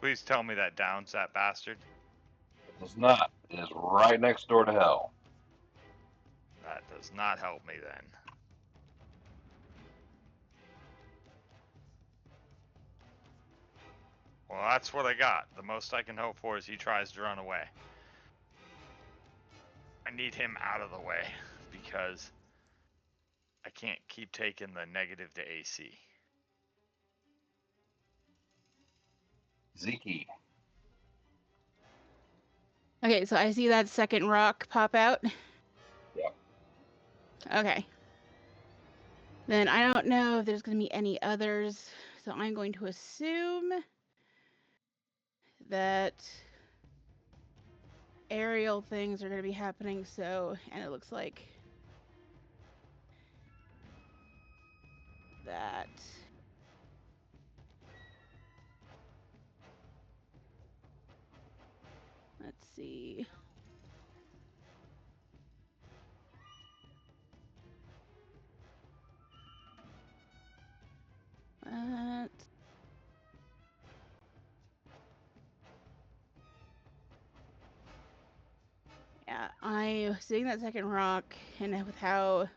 Speaker 2: Please tell me that downs that bastard.
Speaker 3: It does not. It is right next door to hell.
Speaker 2: That does not help me then. Well, that's what I got. The most I can hope for is he tries to run away. I need him out of the way because I can't keep taking the negative to AC.
Speaker 3: Zeke.
Speaker 4: Okay, so I see that second rock pop out.
Speaker 3: Yep.
Speaker 4: Okay. Then I don't know if there's going to be any others, so I'm going to assume that aerial things are going to be happening. So, and it looks like that. Let's see. That. Yeah, I seeing that second rock and with how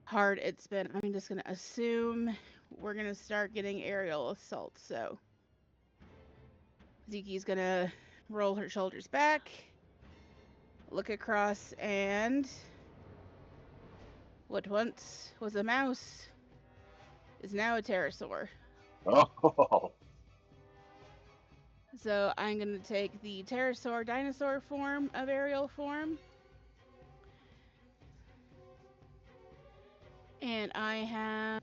Speaker 4: hard it's been, I'm just gonna assume we're gonna start getting aerial assaults. So Zeke's gonna roll her shoulders back, look across, and what once was a mouse is now a pterosaur.
Speaker 3: Oh.
Speaker 4: So I'm gonna take the pterosaur dinosaur form of aerial form. And I have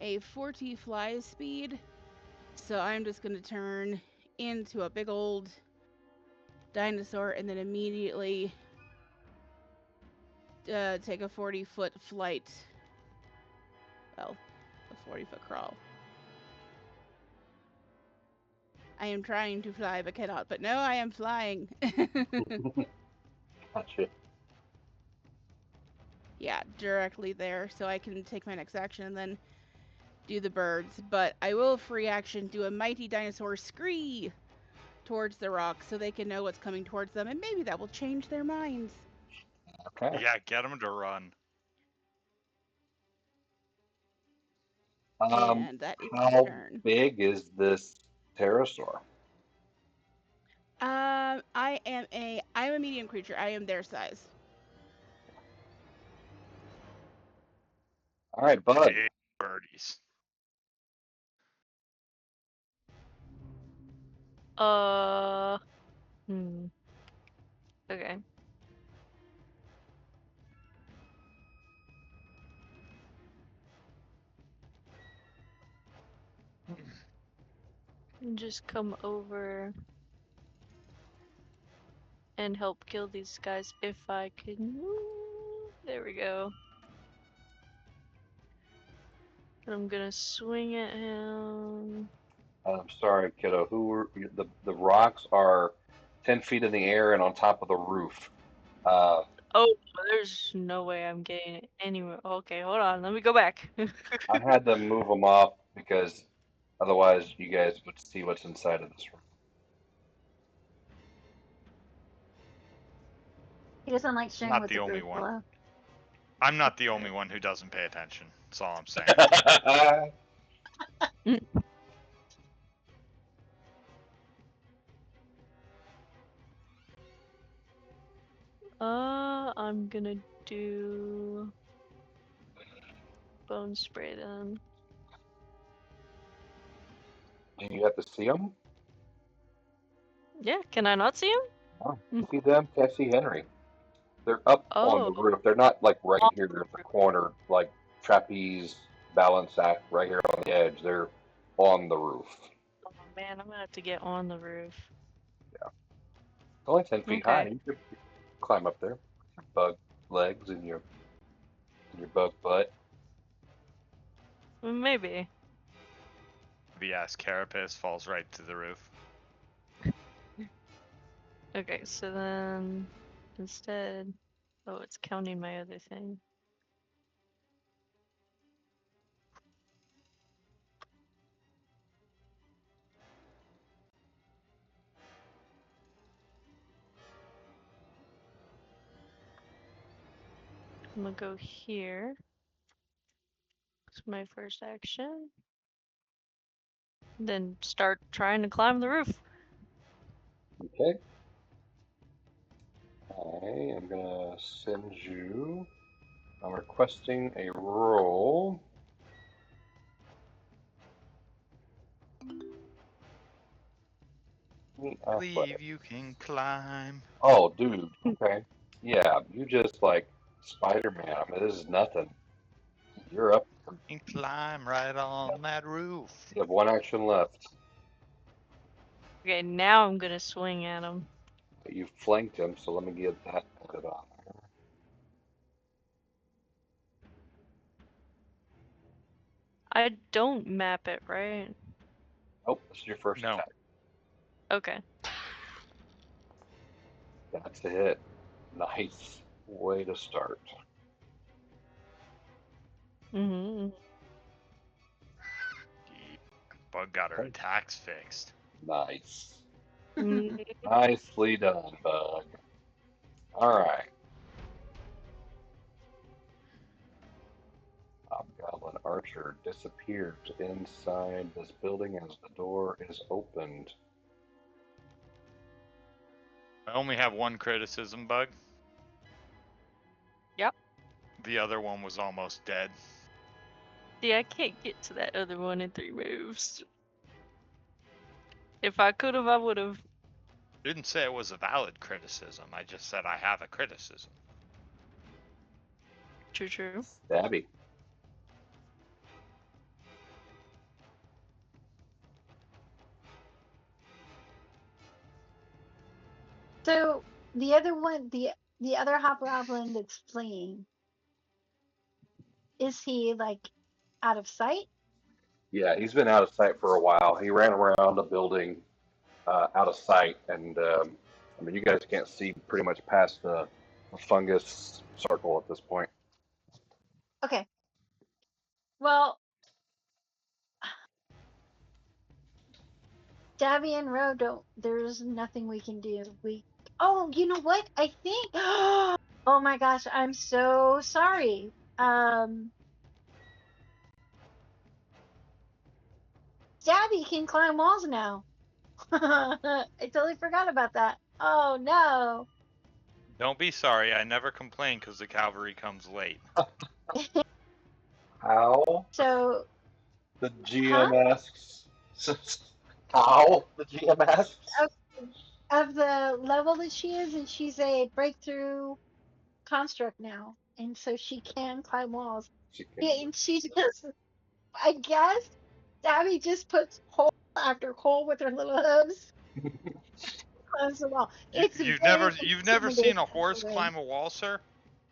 Speaker 4: a 40 fly speed, so I'm just going to turn into a big old dinosaur and then immediately take a 40-foot flight. Well, a 40-foot crawl. I am trying to fly but cannot, but no, I am flying.
Speaker 3: Gotcha.
Speaker 4: Yeah, directly there, so I can take my next action and then do the birds. But I will free action do a mighty dinosaur scree towards the rock so they can know what's coming towards them, and maybe that will change their minds.
Speaker 3: Okay.
Speaker 2: Yeah, get them to run.
Speaker 4: And that is my
Speaker 3: How
Speaker 4: turn.
Speaker 3: big is this pterosaur?
Speaker 4: I'm a medium creature. I am their size.
Speaker 3: All right, Bug.
Speaker 2: Big birdies.
Speaker 6: Okay. And just come over and help kill these guys if I can move. There we go. And I'm gonna swing at him.
Speaker 3: I'm sorry, kiddo. The rocks are 10 feet in the air and on top of the roof.
Speaker 6: Oh, there's no way I'm getting it anywhere. Okay, hold on. Let me go back.
Speaker 3: I had to move them off because otherwise you guys would see what's inside of this room.
Speaker 1: He doesn't like sharing
Speaker 2: Not
Speaker 1: with
Speaker 2: the
Speaker 1: the
Speaker 2: only
Speaker 1: group
Speaker 2: one.
Speaker 1: below.
Speaker 2: I'm not the only one who doesn't pay attention. That's all I'm saying.
Speaker 6: I'm gonna do bone spray then.
Speaker 3: Do you have to see them?
Speaker 6: Yeah, can I not see him?
Speaker 3: Oh, see them? Can't see Henry. They're up on the
Speaker 6: Oh,
Speaker 3: roof. They're not like right here at the corner, like trapeze balance act right here on the edge. They're on the roof.
Speaker 6: oh man, I'm gonna have to get on the roof.
Speaker 3: Yeah. It's only 10 feet high.
Speaker 6: Okay,
Speaker 3: You could climb up there. Your bug legs and your bug butt.
Speaker 6: maybe.
Speaker 2: VS Carapace falls right to the roof.
Speaker 6: Okay, so then instead, oh, it's counting my other thing. I'm gonna go here. It's my first action. Then start trying to climb the roof.
Speaker 3: Okay. I am gonna send you. I'm requesting a roll.
Speaker 2: Believe you can climb.
Speaker 3: Oh, dude. Okay. Yeah, you just like Spider-Man. I mean, this is nothing. You're up.
Speaker 2: And climb right on that roof.
Speaker 3: You have one action left.
Speaker 6: Okay, now I'm gonna swing at him.
Speaker 3: You flanked him, so let me get that added on there.
Speaker 6: I don't map it, right?
Speaker 3: Oh, this is your first
Speaker 2: No.
Speaker 3: attack.
Speaker 6: Okay.
Speaker 3: That's a hit. Nice way to start.
Speaker 6: Mm-hmm.
Speaker 2: Bug got her
Speaker 3: Okay.
Speaker 2: attacks fixed.
Speaker 3: Nice.
Speaker 6: Mm-hmm.
Speaker 3: Nicely done, Bug. All right. Hobgoblin Archer disappears inside this building as the door is opened.
Speaker 2: I only have one criticism, Bug.
Speaker 6: Yep.
Speaker 2: The other one was almost dead.
Speaker 6: See, I can't get to that other one in 3 moves. If I could have, I would have.
Speaker 2: Didn't say it was a valid criticism. I just said I have a criticism.
Speaker 6: True.
Speaker 3: Stabby.
Speaker 1: So the other one, the other hobgoblin that's fleeing, is he like out of sight?
Speaker 3: Yeah, he's been out of sight for a while. He ran around a building out of sight, and I mean, you guys can't see pretty much past the fungus circle at this point.
Speaker 1: Okay. Well, Davy and Roe don't. There's nothing we can do. Oh, you know what? I think. Oh my gosh, I'm so sorry. Davy can climb walls now. I totally forgot about that. Oh no.
Speaker 2: Don't be sorry. I never complain because the cavalry comes late.
Speaker 3: How?
Speaker 1: So,
Speaker 3: The
Speaker 1: huh?
Speaker 3: GM asks. How? The GM asks.
Speaker 1: Of, of the level that she is, and she's a breakthrough construct now, and so she can climb walls.
Speaker 3: She can.
Speaker 1: Yeah, and she just, I guess, Davy just puts hole after hole with her little hooves, climbs the wall. It's very
Speaker 2: You've never
Speaker 1: intimidating.
Speaker 2: seen a horse climb a wall, sir?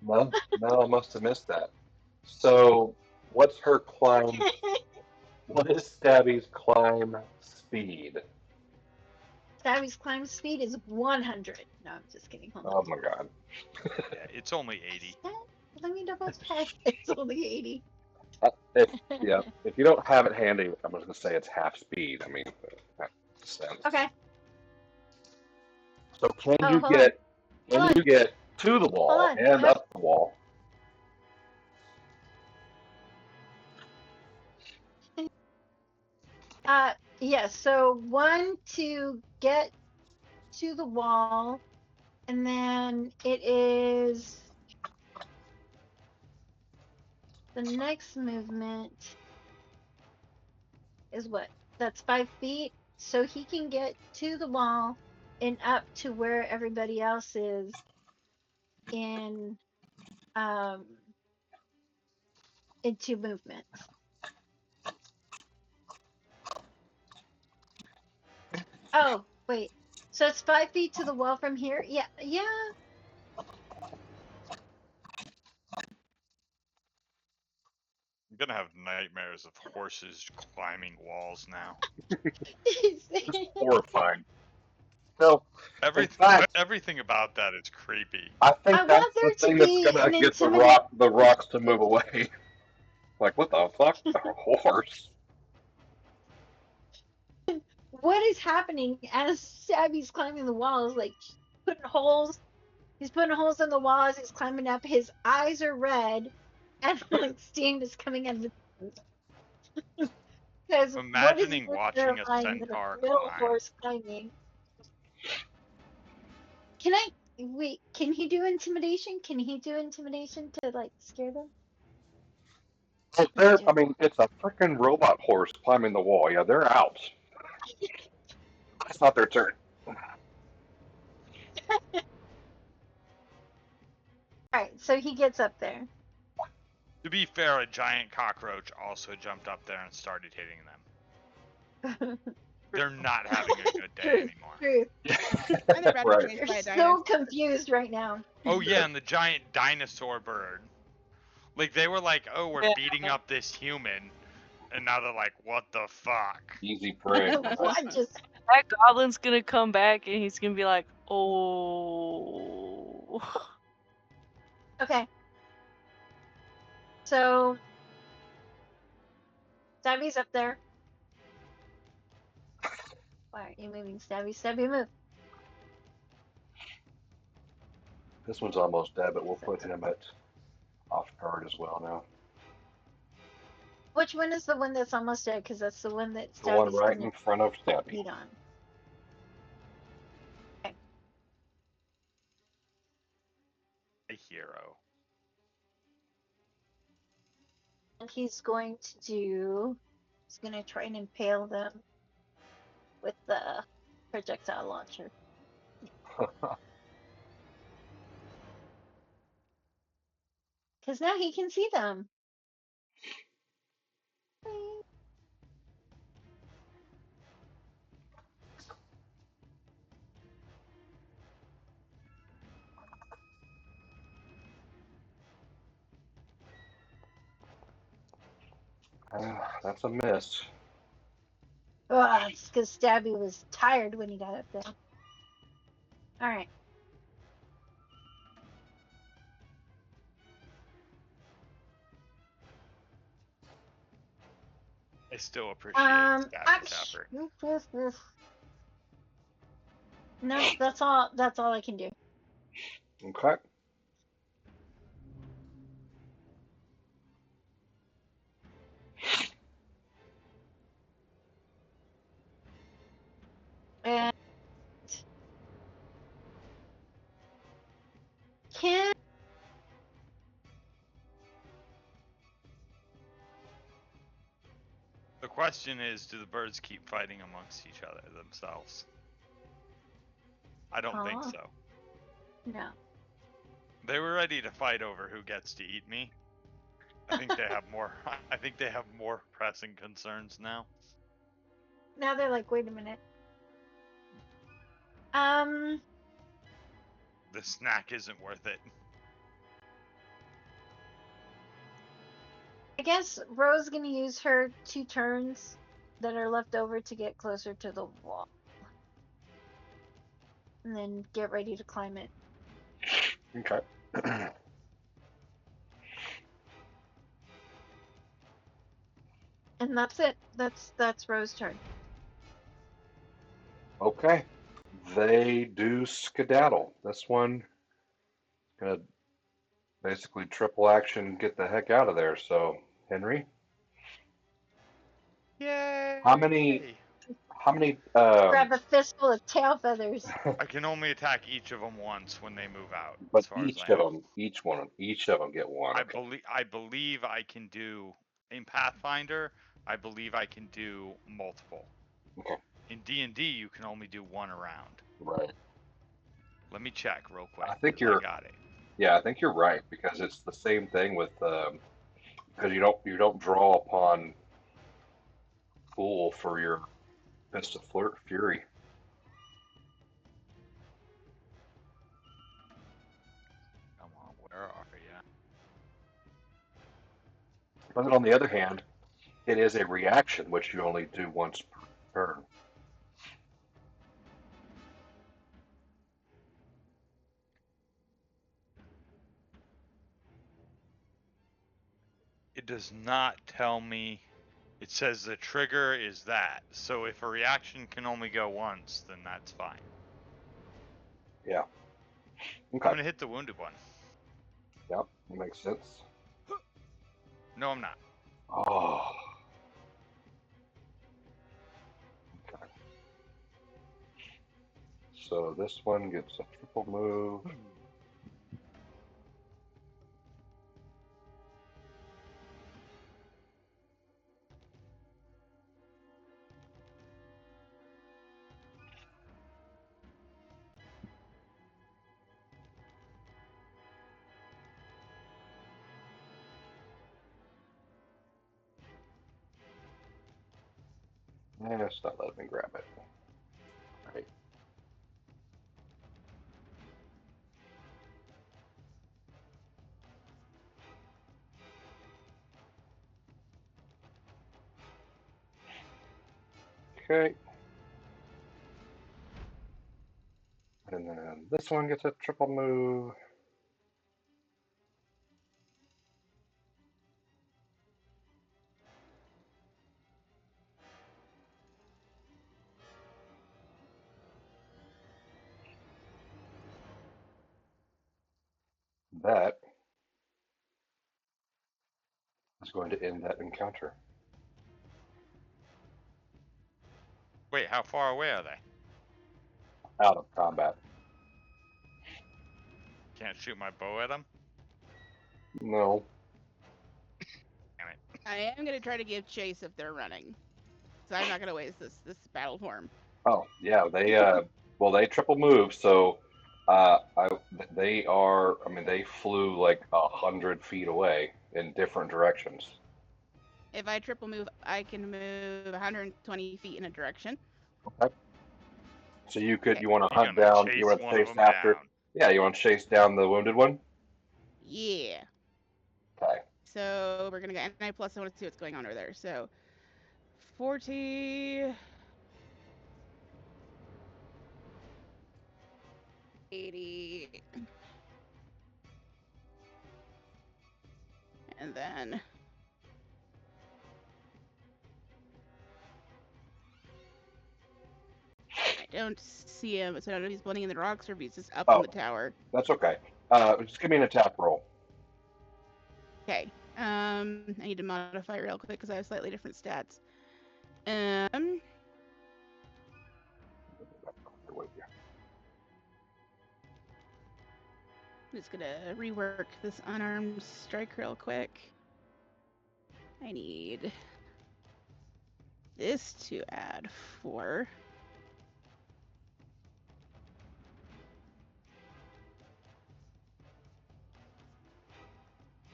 Speaker 3: No, no, I must have missed that. So, what's her climb? What is Stabby's climb speed?
Speaker 1: Davy's climb speed is 100. No, I'm just kidding. Hold on.
Speaker 3: Oh my god.
Speaker 2: Yeah, it's only 80.
Speaker 1: Let me double check. It's only 80.
Speaker 3: If yeah, if you don't have it handy, I'm just gonna say it's half speed. I mean, that makes sense.
Speaker 1: Okay.
Speaker 3: So
Speaker 1: Oh, hold on.
Speaker 3: can
Speaker 1: Hold
Speaker 3: you
Speaker 1: on.
Speaker 3: get to the
Speaker 1: Hold
Speaker 3: wall
Speaker 1: on.
Speaker 3: and up the wall?
Speaker 1: Yes. So one to get to the wall, and then it is the next movement is what? That's 5 feet. So he can get to the wall and up to where everybody else is in um in 2 movements. Oh, wait. So it's 5 feet to the wall from here? Yeah, yeah.
Speaker 2: I'm gonna have nightmares of horses climbing walls now.
Speaker 3: Horrifying. So, in
Speaker 2: Everything,
Speaker 3: fact,
Speaker 2: everything about that is creepy.
Speaker 3: I
Speaker 1: I
Speaker 3: think
Speaker 1: want
Speaker 3: that's the
Speaker 1: there to
Speaker 3: thing that's
Speaker 1: be
Speaker 3: gonna
Speaker 1: an
Speaker 3: get
Speaker 1: intimidate.
Speaker 3: the rocks to move away. Like, what the fuck? A horse?
Speaker 1: What is happening as Sabby's climbing the walls? Like putting holes. He's putting holes in the walls. He's climbing up. His eyes are red, and like steam is coming out of his. Because
Speaker 2: I'm
Speaker 1: what is
Speaker 2: imagining
Speaker 1: more
Speaker 2: watching a
Speaker 1: terrifying than a
Speaker 2: centaur
Speaker 1: real
Speaker 2: climb.
Speaker 1: horse climbing? Can I wait? Can he do intimidation? Can he do intimidation to like scare them?
Speaker 3: So
Speaker 1: Let me do
Speaker 3: I mean, it's a freaking robot horse climbing the wall. Yeah, they're out. It's not their turn.
Speaker 1: it. All right, so he gets up there.
Speaker 2: To be fair, a giant cockroach also jumped up there and started hitting them. They're not having a good day
Speaker 1: Truth,
Speaker 2: anymore.
Speaker 1: truth.
Speaker 4: And they're about to
Speaker 3: Right.
Speaker 4: chase
Speaker 1: You're
Speaker 4: by a
Speaker 1: so
Speaker 4: dinosaur.
Speaker 1: confused right now.
Speaker 2: Oh yeah, and the giant dinosaur bird. Like they were like, "Oh, we're
Speaker 6: Yeah.
Speaker 2: beating up this human," and now they're like, "What the fuck?"
Speaker 3: Easy prey.
Speaker 1: What just?
Speaker 6: That goblin's gonna come back and he's gonna be like, oh.
Speaker 1: Okay. So Stabby's up there. Why aren't you moving, Stabby? Stabby, move.
Speaker 3: This one's almost dead, but we'll put him at off guard as well now.
Speaker 1: Which one is the one that's almost dead? Because that's the one that
Speaker 3: The one
Speaker 1: Stabby's
Speaker 3: right
Speaker 1: gonna
Speaker 3: in front of Stabby.
Speaker 1: beat on. Okay.
Speaker 2: A hero.
Speaker 1: And he's going to do. He's gonna try and impale them with the projectile launcher. Because now he can see them.
Speaker 3: That's a miss.
Speaker 1: Ugh, it's because Stabby was tired when he got up there. Alright.
Speaker 2: I still appreciate Stabby's
Speaker 1: Ouch.
Speaker 2: effort.
Speaker 1: No, that's all I can do.
Speaker 3: Okay.
Speaker 1: And can
Speaker 2: The question is, do the birds keep fighting amongst each other themselves? I don't think so.
Speaker 1: No.
Speaker 2: They were ready to fight over who gets to eat me. I think they have more. I think they have more pressing concerns now.
Speaker 1: Now they're like, wait a minute.
Speaker 2: The snack isn't worth it.
Speaker 1: I guess Ro's gonna use her 2 turns that are left over to get closer to the wall. And then get ready to climb it.
Speaker 3: Okay.
Speaker 1: And that's it. That's Ro's turn.
Speaker 3: Okay. They do skedaddle. This one gonna basically triple action and get the heck out of there. So, Henry,
Speaker 2: Yay!
Speaker 3: how many
Speaker 1: Grab a fistful of tail feathers.
Speaker 2: I can only attack each of them once when they move out.
Speaker 3: but
Speaker 2: as far
Speaker 3: each
Speaker 2: as I
Speaker 3: of
Speaker 2: know.
Speaker 3: them, each of them get one. Okay.
Speaker 2: I believe I can do in Pathfinder. I believe I can do multiple.
Speaker 3: Okay.
Speaker 2: In D&D, you can only do one around.
Speaker 3: Right.
Speaker 2: Let me check real quick.
Speaker 3: I think
Speaker 2: 'cause
Speaker 3: you're.
Speaker 2: I got it.
Speaker 3: Yeah, I think you're right because it's the same thing with because you don't draw upon Fool for your Fist of Fury.
Speaker 2: Come on, where are you?
Speaker 3: But then on the other hand, it is a reaction which you only do once per turn.
Speaker 2: It does not tell me. It says the trigger is that. So if a reaction can only go once, then that's fine.
Speaker 3: Yeah.
Speaker 2: I'm
Speaker 3: Okay.
Speaker 2: gonna hit the wounded one.
Speaker 3: Yep, that makes sense.
Speaker 2: No, I'm not.
Speaker 3: Oh. Okay. So this one gets a triple move. It's not letting me grab it. Right. Okay. And then this one gets a triple move. That is going to end that encounter.
Speaker 2: Wait, how far away are they?
Speaker 3: Out of combat.
Speaker 2: Can't shoot my bow at them?
Speaker 3: No.
Speaker 2: Damn it.
Speaker 4: I am going to try to give chase if they're running. So I'm not going to waste this battle form.
Speaker 3: Oh yeah, they they triple move, so they are. I mean, they flew like 100 feet away in different directions.
Speaker 4: If I triple move, I can move 120 feet in a direction.
Speaker 3: Okay. So you could
Speaker 4: Okay.
Speaker 3: you want to
Speaker 2: You're
Speaker 3: hunt
Speaker 2: gonna
Speaker 3: down?
Speaker 2: chase
Speaker 3: You want to
Speaker 2: one of
Speaker 3: chase
Speaker 2: them
Speaker 3: after?
Speaker 2: down.
Speaker 3: Yeah, you want to chase down the wounded one.
Speaker 4: Yeah.
Speaker 3: Okay.
Speaker 4: So we're gonna go NI plus. I want to see what's going on over there. So 40, 80, and then I don't see him, so I don't know if he's blending in the rocks or if he's just up on
Speaker 3: Oh,
Speaker 4: the tower.
Speaker 3: that's okay. Just give me an attack roll.
Speaker 4: Okay. I need to modify real quick because I have slightly different stats. Um, I'm just gonna rework this unarmed strike real quick. I need this to add 4.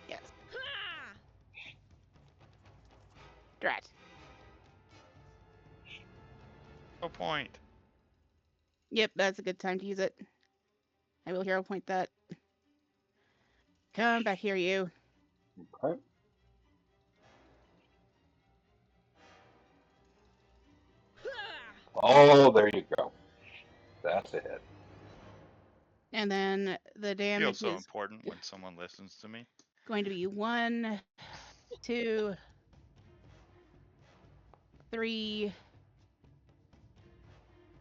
Speaker 4: Yes. Drat.
Speaker 2: No point.
Speaker 4: Yep, that's a good time to use it. I will hero point that. Come back here, you.
Speaker 3: Okay. Oh, there you go. That's a hit.
Speaker 4: And then the damage
Speaker 2: Feels so
Speaker 4: is
Speaker 2: important when someone listens to me.
Speaker 4: going to be 1, 2, 3,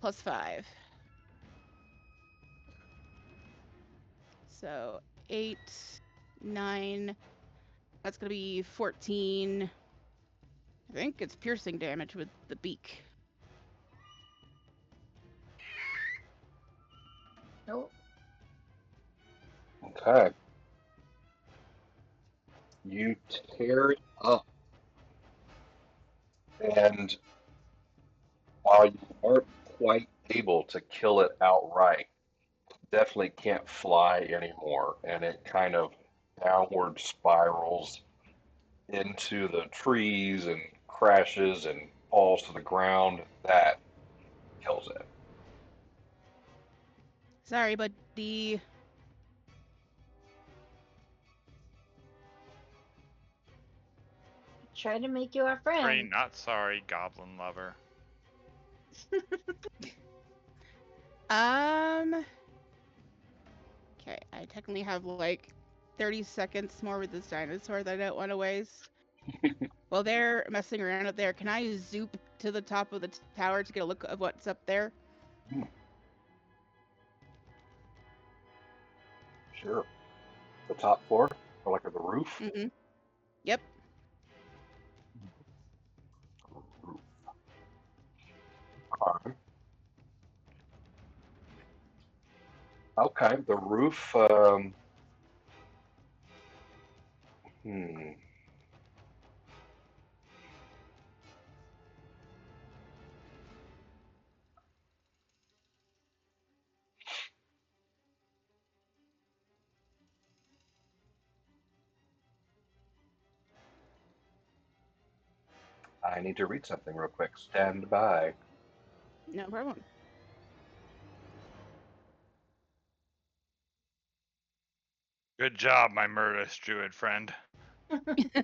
Speaker 4: plus 5. So 8, 9. That's going to be 14. I think it's piercing damage with the beak.
Speaker 1: Nope.
Speaker 3: Okay. You tear it up. And while you aren't quite able to kill it outright, definitely can't fly anymore. And it kind of downward spirals into the trees and crashes and falls to the ground. That kills it.
Speaker 4: Sorry, buddy.
Speaker 1: Try to make you our friend.
Speaker 2: Train, not sorry, goblin lover.
Speaker 4: Okay, I technically have like 30 seconds more with this dinosaur that I don't want to waste. While they're messing around up there, can I zoop to the top of the tower to get a look of what's up there?
Speaker 3: Sure. The top floor, or like the roof.
Speaker 4: Mm-hmm. Yep.
Speaker 3: Roof. Alright. Okay, the roof. Hmm. I need to read something real quick. Stand by.
Speaker 4: No problem.
Speaker 2: Good job, my murderous druid friend.
Speaker 4: I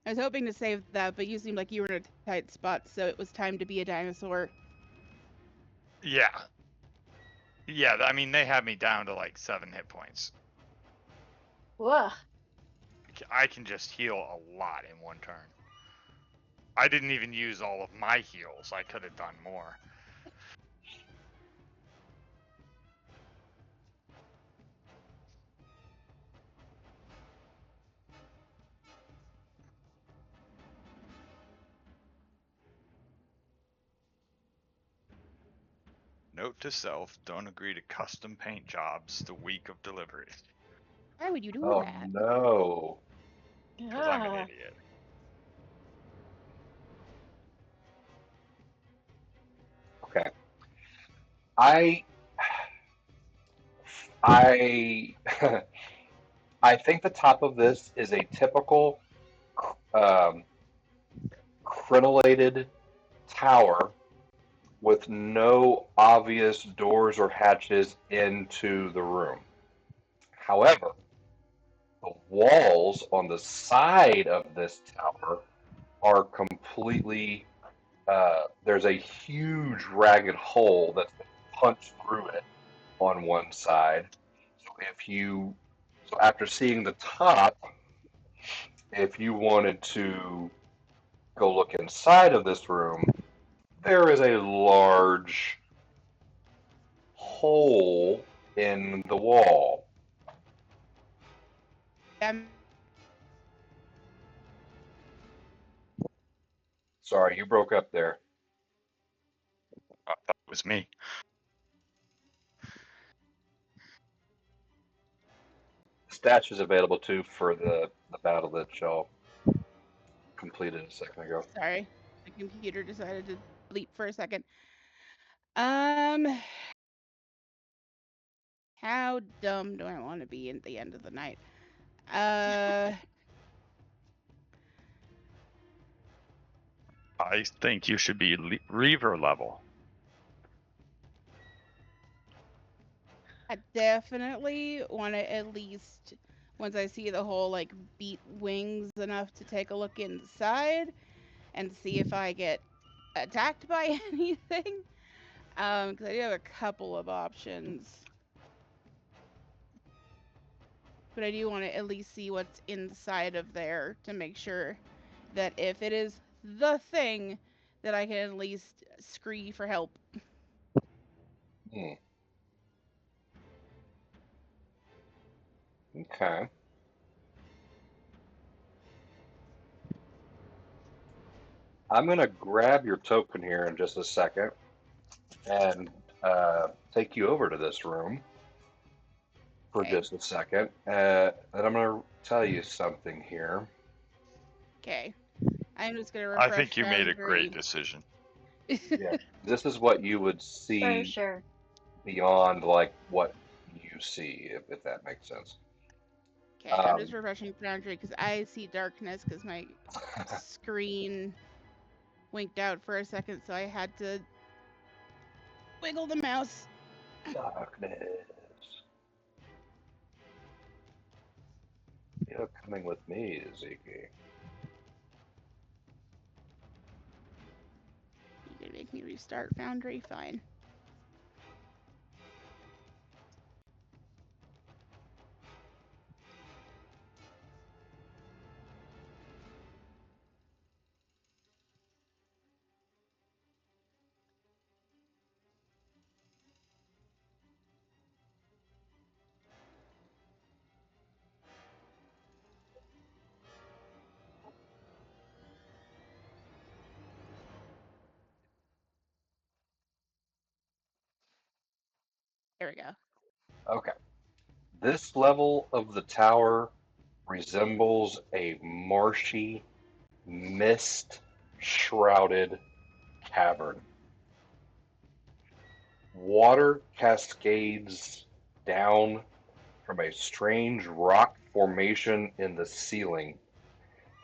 Speaker 4: was hoping to save that, but you seemed like you were in a tight spot, so it was time to be a dinosaur.
Speaker 2: Yeah. Yeah, I mean, they had me down to like 7 hit points.
Speaker 1: Whoa.
Speaker 2: I can just heal a lot in one turn. I didn't even use all of my heals. I could have done more. Note to self, don't agree to custom paint jobs the week of delivery.
Speaker 4: Why would you do
Speaker 3: Oh
Speaker 4: that?
Speaker 3: no.
Speaker 2: Because I'm an
Speaker 1: Ah.
Speaker 2: idiot.
Speaker 3: Okay. I I I think the top of this is a typical um, crenellated tower with no obvious doors or hatches into the room. However, the walls on the side of this tower are completely, there's a huge ragged hole that's been punched through it on one side. So after seeing the top, if you wanted to go look inside of this room, there is a large hole in the wall.
Speaker 4: Um,
Speaker 3: Sorry, you broke up there.
Speaker 2: I thought it was me.
Speaker 3: Stats is available too for the battle that y'all completed a second ago.
Speaker 4: sorry, the computer decided to bleep for a second. Um, how dumb do I want to be at the end of the night?
Speaker 2: I think you should be Reaver level.
Speaker 4: I definitely want to at least, once I see the whole like beat wings enough to take a look inside and see if I get attacked by anything. Because I do have a couple of options. But I do want to at least see what's inside of there to make sure that if it is the thing, that I can at least scree for help.
Speaker 3: Hmm. Okay. I'm going to grab your token here in just a second and take you over to this room for
Speaker 4: Okay.
Speaker 3: just a second. And I'm going to tell you something here.
Speaker 4: Okay. I'm just going to
Speaker 2: I
Speaker 4: refresh
Speaker 2: think you made a great
Speaker 4: Foundry.
Speaker 2: decision.
Speaker 3: Yeah, this is what you would
Speaker 5: For
Speaker 3: see
Speaker 5: sure.
Speaker 3: beyond like what you see, if that makes sense.
Speaker 4: Okay, I'm just refreshing Foundry because I see darkness because my screen winked out for a second, so I had to wiggle the mouse.
Speaker 3: Darkness. You're coming with me, Zeke.
Speaker 4: You can make me restart Foundry? Fine. There we go.
Speaker 3: Okay. This level of the tower resembles a marshy, mist shrouded cavern. Water cascades down from a strange rock formation in the ceiling,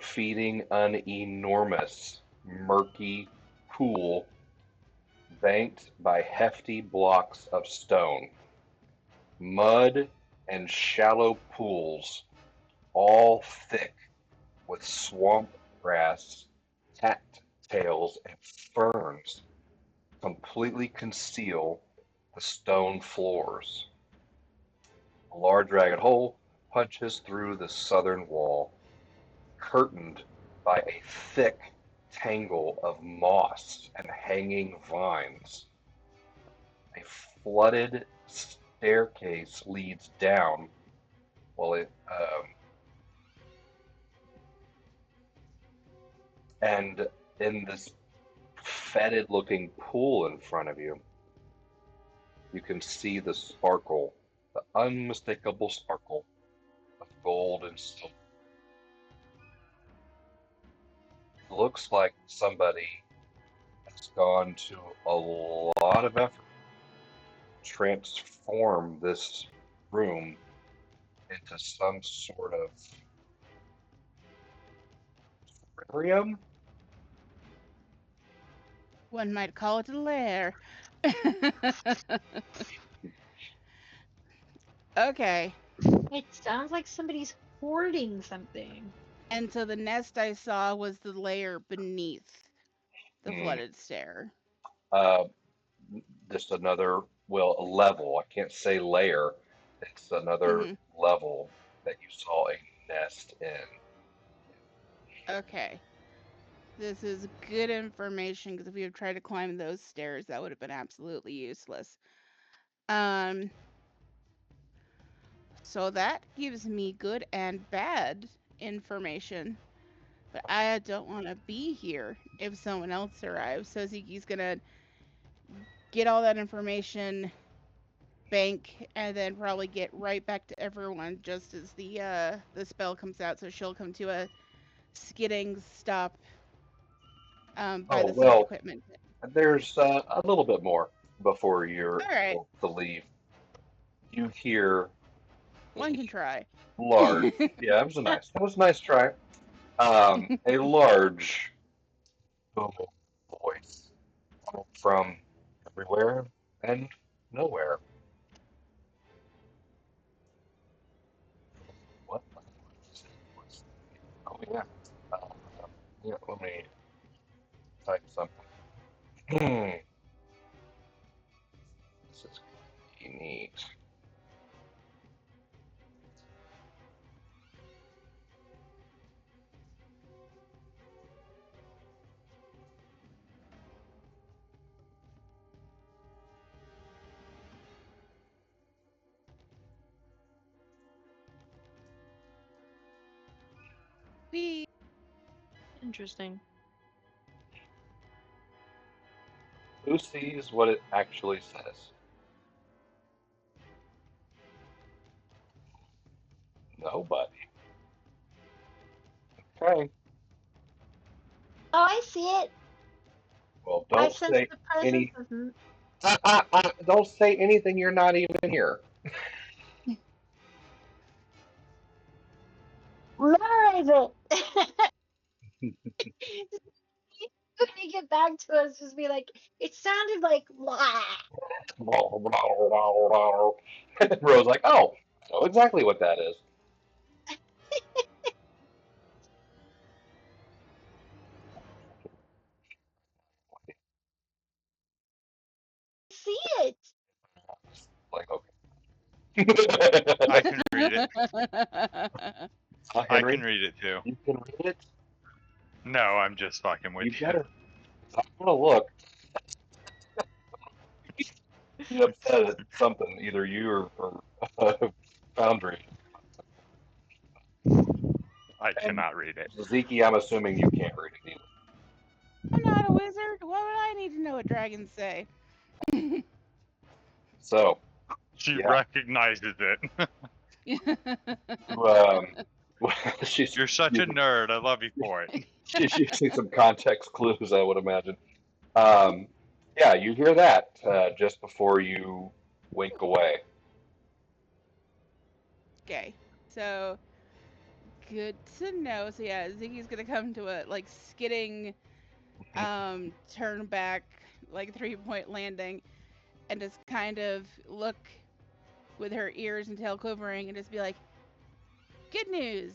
Speaker 3: feeding an enormous, murky pool banked by hefty blocks of stone. Mud and shallow pools, all thick with swamp grass, cattails, and ferns, completely conceal the stone floors. A large ragged hole punches through the southern wall, curtained by a thick tangle of moss and hanging vines. A flooded staircase leads down, while and in this fetid looking pool in front of you, you can see the sparkle, the unmistakable sparkle of gold and silver. It looks like somebody has gone to a lot of effort to transform this room into some sort of terrarium.
Speaker 4: One might call it a lair. Okay.
Speaker 1: It sounds like somebody's hoarding something.
Speaker 4: And so the nest I saw was the layer beneath the
Speaker 3: Hmm.
Speaker 4: flooded stair.
Speaker 3: Just another, well, a level. I can't say layer. It's another level that you saw a nest in.
Speaker 4: Okay. This is good information because if we had tried to climb those stairs, that would have been absolutely useless. So that gives me good and bad information. But I don't want to be here if someone else arrives. So Zeke's gonna get all that information, bank, and then probably get right back to everyone just as the spell comes out. So she'll come to a skidding stop by
Speaker 3: Oh,
Speaker 4: the safe
Speaker 3: well,
Speaker 4: equipment.
Speaker 3: there's a little bit more before you're
Speaker 4: All right,
Speaker 3: able to leave. You hear
Speaker 4: one can try.
Speaker 3: large. Yeah, that was a nice try. A large booming voice from everywhere and nowhere. What language was that? Oh yeah. Uh, yeah. Let me type something. This is gonna be neat.
Speaker 4: We
Speaker 6: Interesting.
Speaker 3: Who sees what it actually says? Nobody. Okay.
Speaker 1: Oh, I see it.
Speaker 3: Well,
Speaker 1: I
Speaker 3: don't
Speaker 1: sense
Speaker 3: say
Speaker 1: the presence
Speaker 3: any.
Speaker 1: of.
Speaker 3: Don't say anything. You're not even here.
Speaker 1: Memorize it. When you get back to us, just be like, it sounded like blah.
Speaker 3: Rose like, oh, I know exactly what that is.
Speaker 1: See it.
Speaker 3: Like,
Speaker 2: I
Speaker 3: okay.
Speaker 2: can read it. I
Speaker 3: Henry,
Speaker 2: can read it too.
Speaker 3: you can read it.
Speaker 2: No, I'm just fucking with
Speaker 3: You
Speaker 2: you.
Speaker 3: better. I'm gonna look. You upset at something, either you or Foundry.
Speaker 2: I
Speaker 3: And
Speaker 2: cannot read it.
Speaker 3: Zeke, I'm assuming you can't read it either.
Speaker 4: I'm not a wizard. What would I need to know what dragons say?
Speaker 3: So,
Speaker 2: She
Speaker 3: yeah,
Speaker 2: recognizes it.
Speaker 3: um, she's
Speaker 2: You're such a nerd. I love you for it.
Speaker 3: she's using some context clues, I would imagine. Um, yeah, you hear that just before you wink away.
Speaker 4: Okay, so good to know. So yeah, Ziggy's gonna come to a like skidding, turn back, like 3-point landing, and just kind of look with her ears and tail quivering, and just be like, "Good news.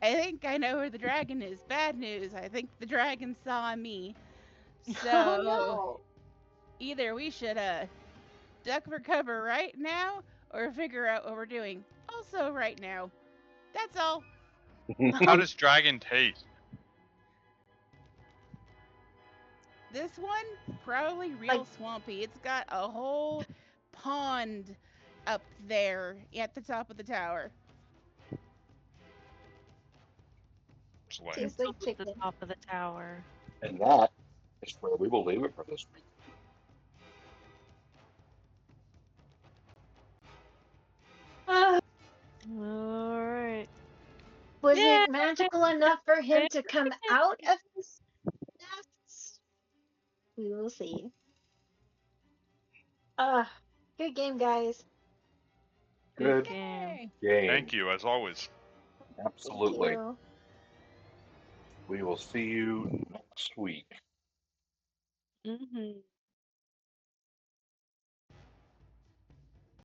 Speaker 4: I think I know where the dragon is. Bad news. I think the dragon saw me.
Speaker 1: Oh
Speaker 4: So
Speaker 1: no.
Speaker 4: either we should duck for cover right now, or figure out what we're doing. Also right now. That's all."
Speaker 2: How does dragon taste?
Speaker 4: This one, probably real
Speaker 1: Like,
Speaker 4: swampy. It's got a whole pond up there at the top of the tower.
Speaker 2: It's lame.
Speaker 1: tastes
Speaker 6: It's
Speaker 1: like
Speaker 6: up at the
Speaker 1: chicken.
Speaker 6: top of the tower.
Speaker 3: And that is where we will leave it for this week.
Speaker 1: Uh,
Speaker 6: Alright.
Speaker 1: was
Speaker 6: Yeah.
Speaker 1: it magical enough for him to come out of his nest? We will see. Uh, good game, guys.
Speaker 6: Good
Speaker 3: Good
Speaker 6: game.
Speaker 4: Yay!
Speaker 3: game.
Speaker 2: Thank you, as always.
Speaker 1: Thank
Speaker 3: Absolutely.
Speaker 1: you.
Speaker 3: We will see you next week.
Speaker 6: Mm-hmm.